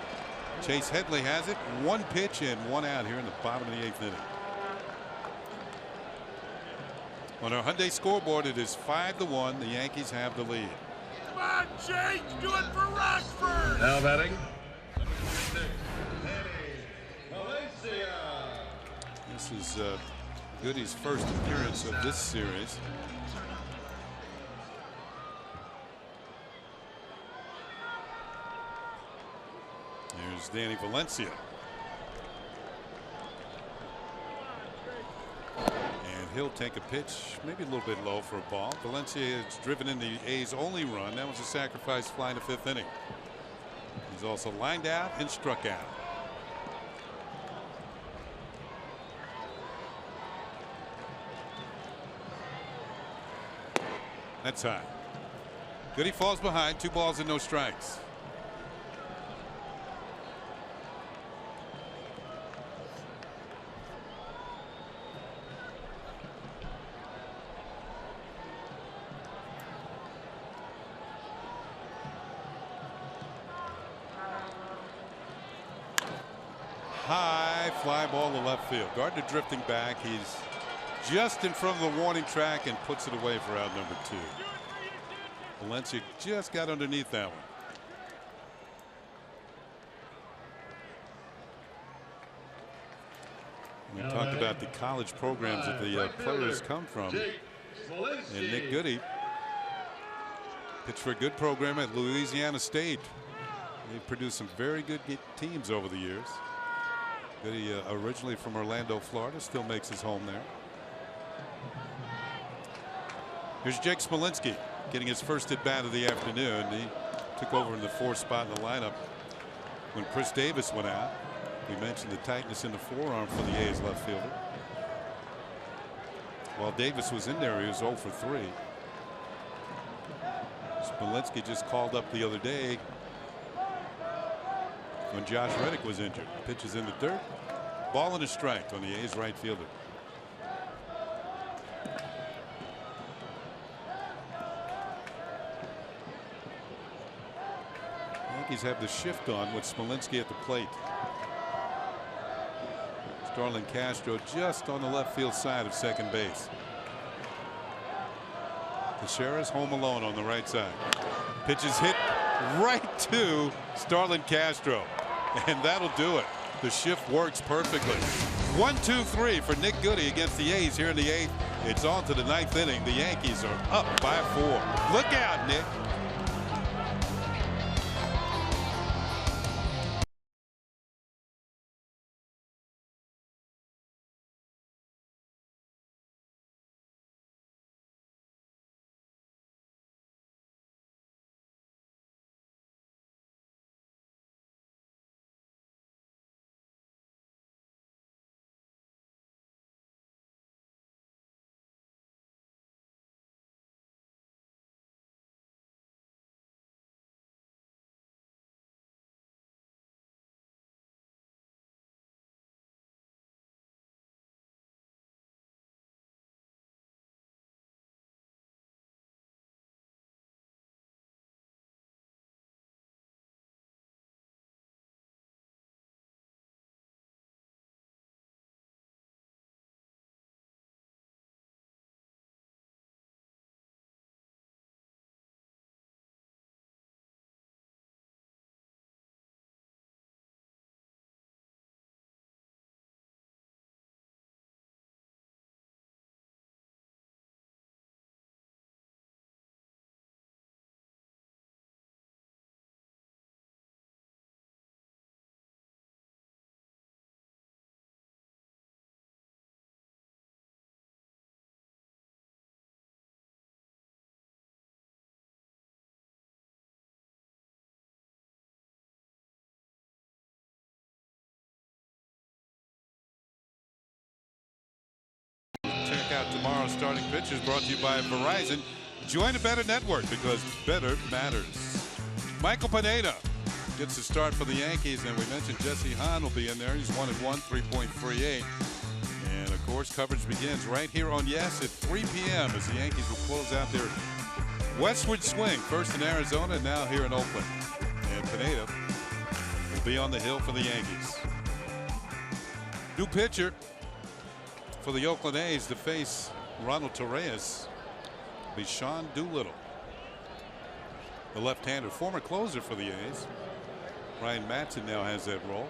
Chase Headley has it. 1 pitch and 1 out here in the bottom of the 8th inning. On our Hyundai scoreboard, it is 5-1. The Yankees have the lead. Come on, Chase, do it for Rockford. Now batting. This is Goody's first appearance of this series. Here's Danny Valencia. And he'll take a pitch, maybe a little bit low for a ball. Valencia has driven in the A's only run. That was a sacrifice fly in the 5th inning. He's also lined out and struck out. That's high. Goody falls behind. 2 balls and no strikes. High fly ball to left field. Gardner drifting back. He's just in front of the warning track and puts it away for out number 2. Valencia just got underneath that one. We talked about the college programs that the players come from. And Nick Goody pitched for a good program at Louisiana State. They produced some very good teams over the years. Goody originally from Orlando, Florida, still makes his home there. Here's Jake Smolinski getting his first at bat of the afternoon. He took over in the 4th spot in the lineup when Chris Davis went out. We mentioned the tightness in the forearm for the A's left fielder. While Davis was in there, he was 0 for 3. Smolinski just called up the other day when Josh Reddick was injured. Pitches in the dirt. Ball and a strike on the A's right fielder. Yankees have the shift on with Smolinski at the plate. Starlin Castro just on the left field side of second base. Teixeira's home alone on the right side. Pitch is hit right to Starlin Castro, and that'll do it. The shift works perfectly. 1-2-3 for Nick Goody against the A's here in the 8th. It's on to the 9th inning. The Yankees are up by 4. Look out, Nick. Check out tomorrow's starting pitchers, brought to you by Verizon. Join a better network because better matters. Michael Pineda gets the start for the Yankees, and we mentioned Jesse Hahn will be in there. He's 1-1, 3.38. And of course, coverage begins right here on Yes at 3 p.m. as the Yankees will close out their westward swing, first in Arizona, now here in Oakland. And Pineda will be on the hill for the Yankees. New pitcher for the Oakland A's to face Ronald Torreyes will be Sean Doolittle, the left-hander, former closer for the A's. Ryan Matson now has that role.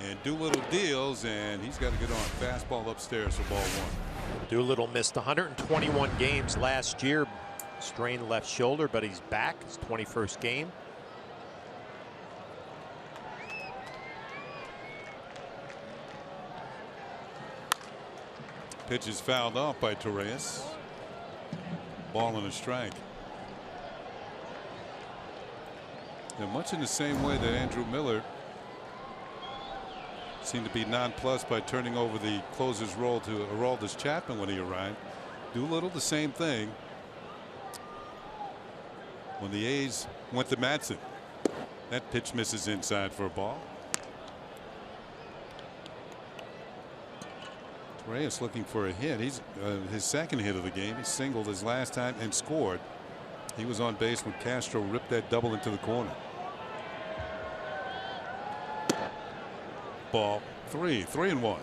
And Doolittle deals, and he's got to get on fastball upstairs for ball 1. Doolittle missed 121 games last year, strained left shoulder, but he's back. His 21st game. Pitch is fouled off by Torreyes. Ball and a strike. Now, much in the same way that Andrew Miller seemed to be nonplussed by turning over the closer's role to Aroldis Chapman when he arrived. Doolittle the same thing when the A's went to Madsen. That pitch misses inside for a ball. Reyes looking for a hit. He's his second hit of the game. He singled his last time and scored. He was on base when Castro ripped that double into the corner. Ball 3-1.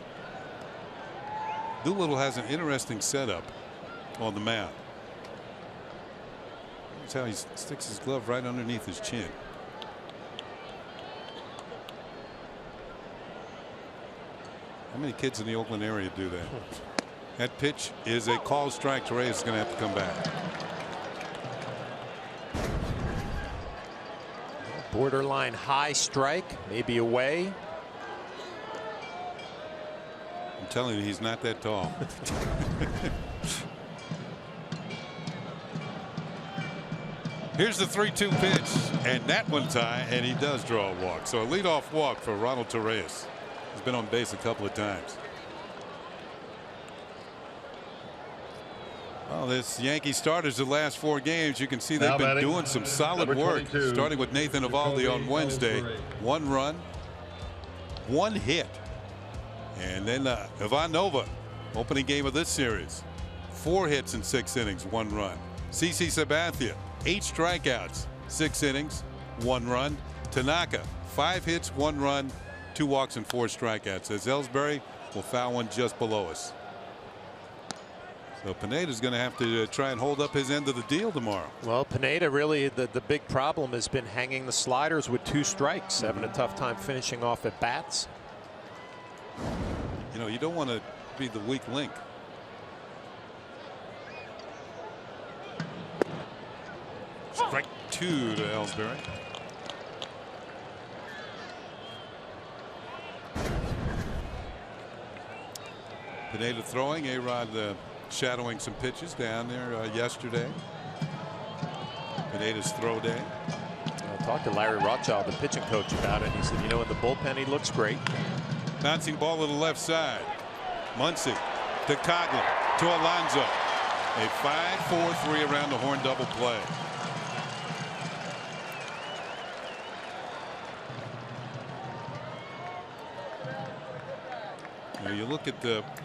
Doolittle has an interesting setup on the mound. That's how he sticks his glove right underneath his chin. How many kids in the Oakland area do that? That pitch is a called strike. Reyes is going to have to come back. Borderline high strike, maybe away. I'm telling you, he's not that tall. Here's the 3-2 pitch, and that one's high, and he does draw a walk. So a leadoff walk for Ronald Torreyes. He's been on base a couple of times. Well, this Yankee starters the last 4 games, you can see they've been doing some solid work. Starting with Nathan Eovaldi on Wednesday. 1 run, 1 hit. And then Ivan Nova, opening game of this series. 4 hits in 6 innings, 1 run. CC Sabathia, 8 strikeouts, 6 innings, 1 run. Tanaka, 5 hits, 1 run, 2 walks and 4 strikeouts. As Ellsbury will foul one just below us. So Pineda's going to have to try and hold up his end of the deal tomorrow. Well, Pineda, really the big problem has been hanging the sliders with 2 strikes, having a tough time finishing off at bats. You know, you don't want to be the weak link. Strike 2 to Ellsbury. Pineda throwing. A-Rod shadowing some pitches down there yesterday. Pineda's throw day. I talked to Larry Rothschild, the pitching coach, about it. He said, you know, in the bullpen he looks great. Bouncing ball to the left side. Muncy to Coghlan to Alonso. A 5-4-3 around the horn double play. Now you look at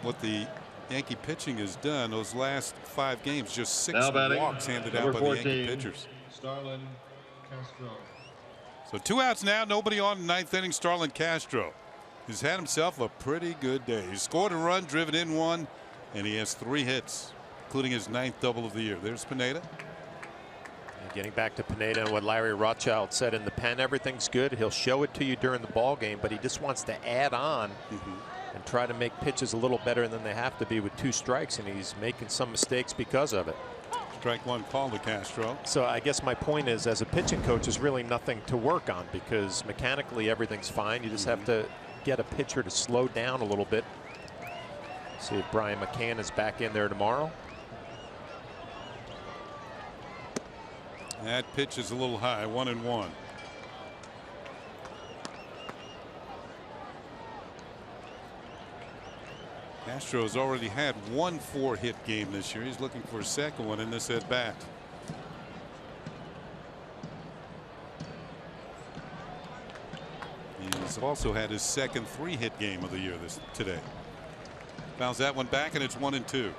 what the Yankee pitching has done those last 5 games. Just 6 walks handed out by the Yankee pitchers. Starlin Castro. So 2 outs now. Nobody on the 9th inning. Starlin Castro has had himself a pretty good day. He scored a run, driven in 1, and he has 3 hits, including his 9th double of the year. There's Pineda. And getting back to Pineda and what Larry Rothschild said in the pen, everything's good. He'll show it to you during the ball game, but he just wants to add on and try to make pitches a little better than they have to be with 2 strikes, and he's making some mistakes because of it. Strike 1 call to Castro. So I guess my point is, as a pitching coach, there's really nothing to work on because mechanically everything's fine. You just have to get a pitcher to slow down a little bit. See if Brian McCann is back in there tomorrow. That pitch is a little high. 1-1. Castro has already had 1 4-hit game this year. He's looking for a second one in this at bat. He's also had his second 3-hit game of the year today. Bounce that one back, and it's 1-2.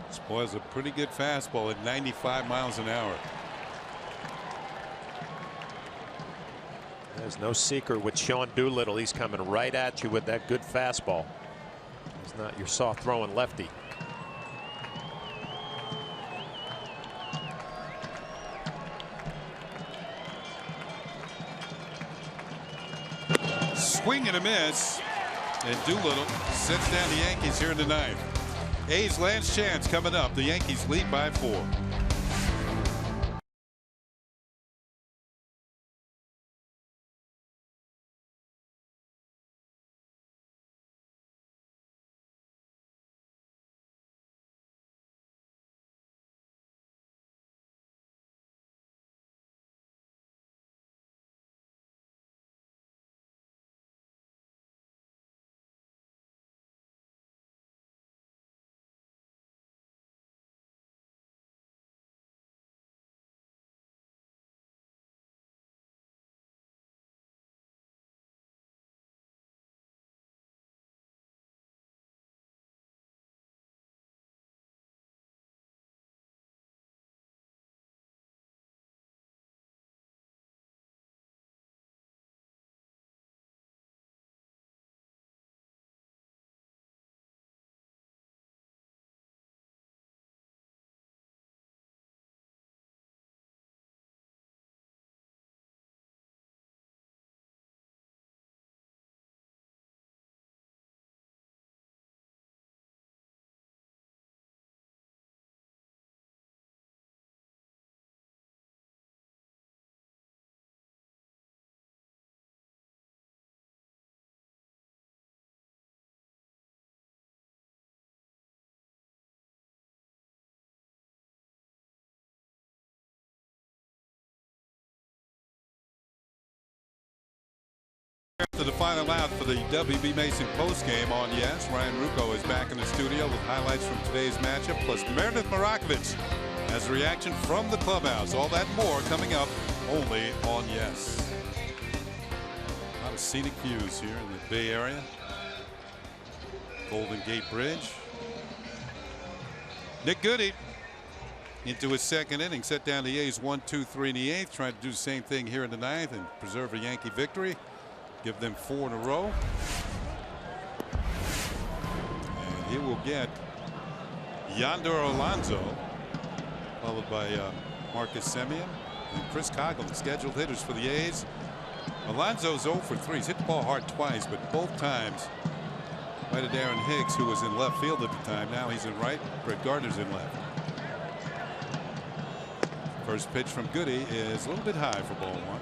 This boy has a pretty good fastball at 95 miles an hour. There's no secret with Sean Doolittle. He's coming right at you with that good fastball. He's not your soft throwing lefty. Swing and a miss, and Doolittle sets down the Yankees here in the 9th. A's last chance coming up. The Yankees lead by 4. After the final out for the WB Mason postgame on Yes, Ryan Rucco is back in the studio with highlights from today's matchup, plus Meredith Marakovich has a reaction from the clubhouse. All that and more coming up only on Yes. A lot of scenic views here in the Bay Area. Golden Gate Bridge. Nick Goody into his second inning, set down the A's 1-2-3 in the eighth, trying to do the same thing here in the ninth and preserve a Yankee victory. Give them 4 in a row. And he will get Yonder Alonso, followed by Marcus Semien and Chris Coghlan, scheduled hitters for the A's. Alonso's 0 for 3. He's hit the ball hard twice, but both times right at Aaron Hicks, who was in left field at the time. Now he's in right. Brett Gardner's in left. First pitch from Goody is a little bit high for ball 1.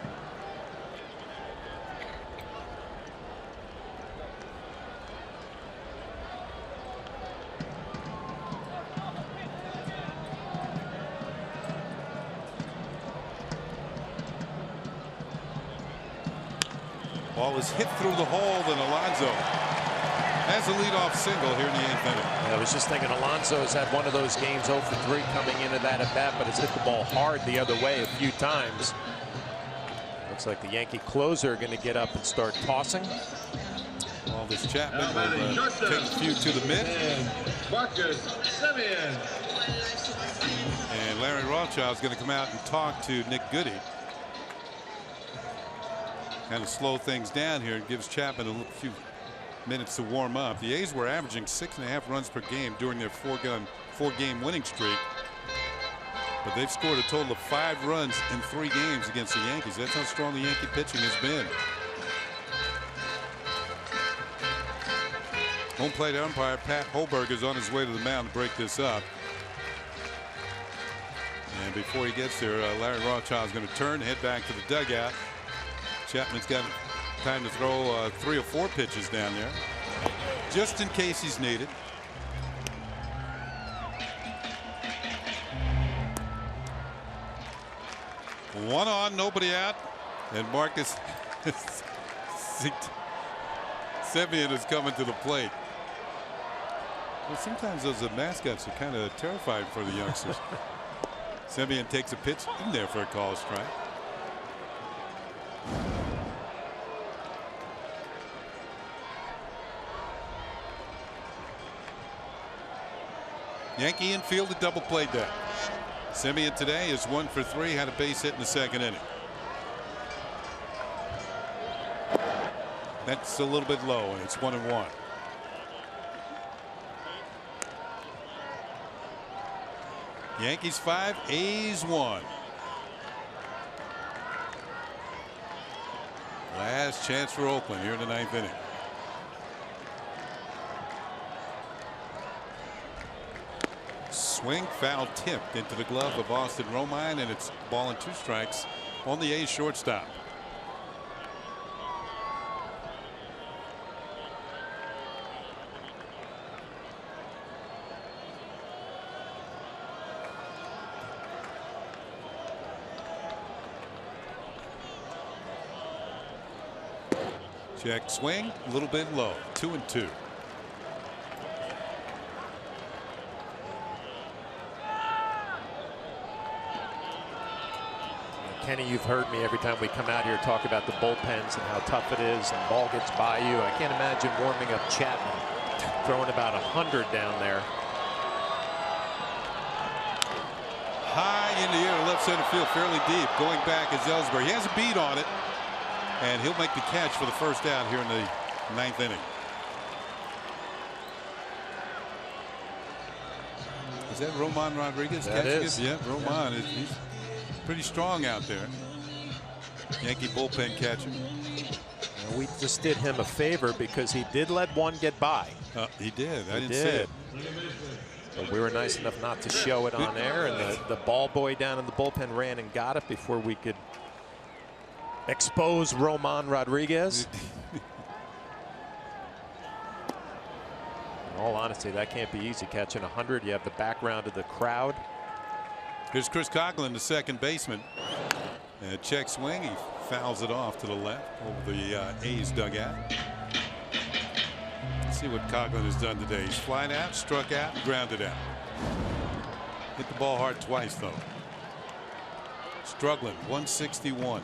Ball is hit through the hole, and Alonso has a leadoff single here in the 8th inning. I was just thinking Alonso has had one of those games 0 for 3 coming into that at bat, but has hit the ball hard the other way a few times. Looks like the Yankee closer going to get up and start tossing. All this Chapman will take a few to the mid. Marcus Semien. And Larry Rothschild's going to come out and talk to Nick Goody. Kind of slow things down here and gives Chapman a few minutes to warm up. The A's were averaging 6.5 runs per game during their 4-game winning streak, but they've scored a total of 5 runs in 3 games against the Yankees. That's how strong the Yankee pitching has been. Home plate umpire Pat Hoberg is on his way to the mound to break this up. And before he gets there, Larry Rothschild is going to turn, head back to the dugout. Chapman's got time to throw 3 or 4 pitches down there, just in case he's needed. One on, nobody out, and Marcus Semien is coming to the plate. Well, sometimes those mascots are kind of terrifying for the youngsters. Semien takes a pitch in there for a call strike. Yankee infield, a double play down. Semien today is 1 for 3, had a base hit in the 2nd inning. That's a little bit low, and it's 1-1. Yankees 5, A's 1. Last chance for Oakland here in the 9th inning. Swing, foul tipped into the glove of Austin Romine, and it's ball and 2 strikes on the A's shortstop. Check swing, a little bit low, 2-2. Kenny, you've heard me every time we come out here talk about the bullpens and how tough it is, and ball gets by you. I can't imagine warming up Chapman, throwing about 100 down there. High in the air, left center field, fairly deep. Going back is Ellsbury. He has a beat on it, and he'll make the catch for the first out here in the 9th inning. Is that Roman Rodriguez catching it? Yeah, Roman. He's pretty strong out there. Yankee bullpen catcher. And we just did him a favor because he did let one get by. He did. I didn't see it. But we were nice enough not to show it on air, and the ball boy down in the bullpen ran and got it before we could expose Roman Rodriguez. In all honesty, that can't be easy, catching 100. You have the background of the crowd. Here's Chris Coghlan, the second baseman. And check swing. He fouls it off to the left over the A's dugout. Let's see what Coughlin has done today. He's flied out, struck out, grounded out. Hit the ball hard twice though. Struggling, 161.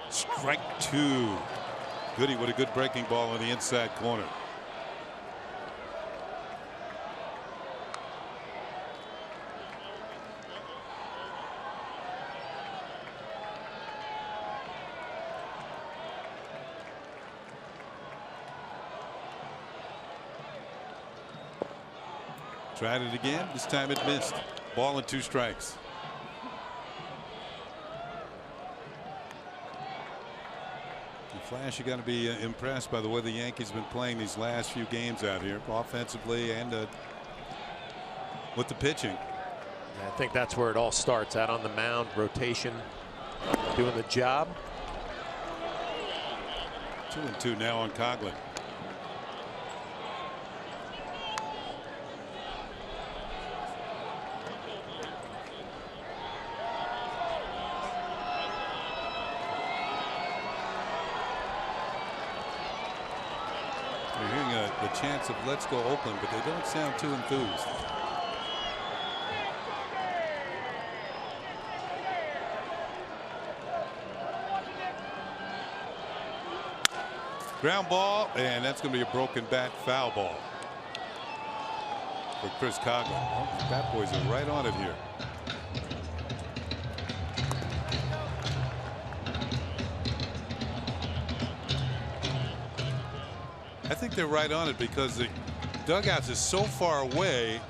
Strike 2. Goody with a good breaking ball on the inside corner. Tried it again. This time it missed. Ball and 2 strikes. Flash, you got to be impressed by the way the Yankees have been playing these last few games out here, offensively and with the pitching. I think that's where it all starts, out on the mound, rotation, doing the job. 2-2 now on Coughlin. The chance of let's go Oakland, but they don't sound too enthused. Ground ball, and that's going to be a broken bat foul ball for Chris Coughlin. Oh, the Bat Boys are right on it here. I think they're right on it because the dugouts is so far away.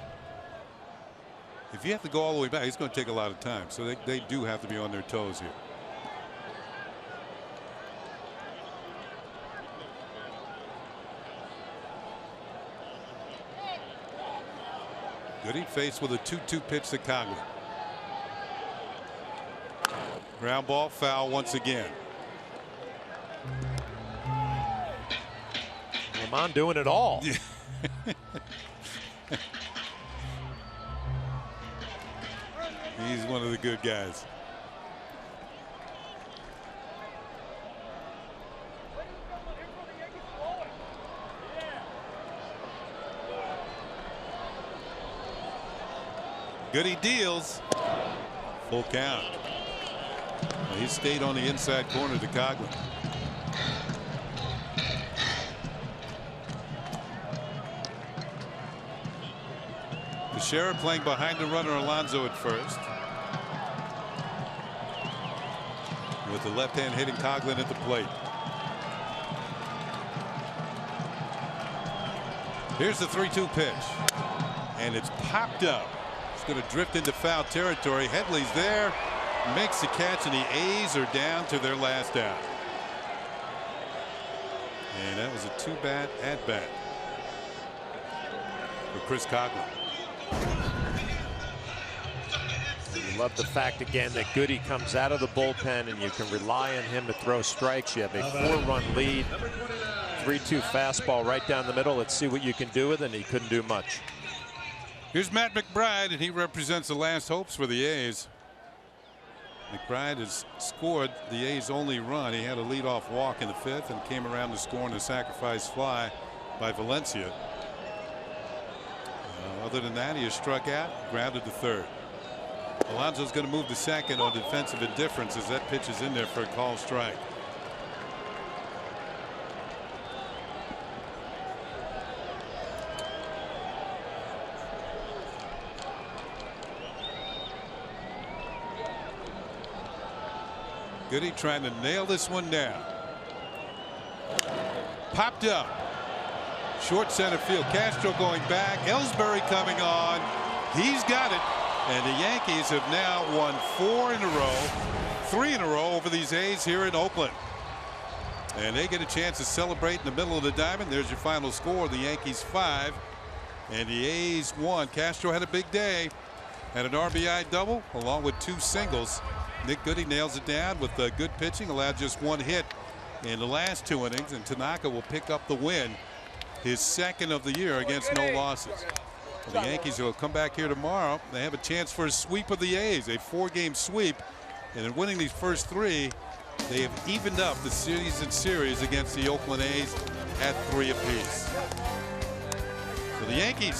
If you have to go all the way back, it's going to take a lot of time. So they do have to be on their toes here. Goody faced with a 2-2 pitch to Coughlin. Ground ball, foul once again. Lamont doing it all. Yeah. He's one of the good guys. Goody deals. Full count. He stayed on the inside corner to Coughlin. Teixeira playing behind the runner Alonso at first. With the left hand hitting Coughlin at the plate. Here's the 3-2 pitch. And it's popped up. It's going to drift into foul territory. Headley's there. Makes the catch, and the A's are down to their last out. And that was a 2-bat at bat for Chris Coughlin. Love the fact again that Goody comes out of the bullpen and you can rely on him to throw strikes. You have a 4-run lead, 3-2 fastball right down the middle. Let's see what you can do with it. And he couldn't do much. Here's Matt McBride, and he represents the last hopes for the A's. McBride has scored the A's only run. He had a leadoff walk in the 5th and came around to score on a sacrifice fly by Valencia. Other than that, he has struck out, grounded to 3rd. Alonso's going to move to 2nd on defensive indifference as that pitch is in there for a called strike. Goody trying to nail this one down. Popped up. Short center field. Castro going back. Ellsbury coming on. He's got it. And the Yankees have now won 4 in a row, 3 in a row over these A's here in Oakland. And they get a chance to celebrate in the middle of the diamond. There's your final score. The Yankees 5 and the A's 1. Castro had a big day. Had an RBI double along with 2 singles. Nick Goody nails it down with good pitching. Allowed just 1 hit in the last 2 innings. And Tanaka will pick up the win his second of the year against no losses. The Yankees will come back here tomorrow. They have a chance for a sweep of the A's, a 4-game sweep. And in winning these first 3, they have evened up the series against the Oakland A's at 3 apiece. So the Yankees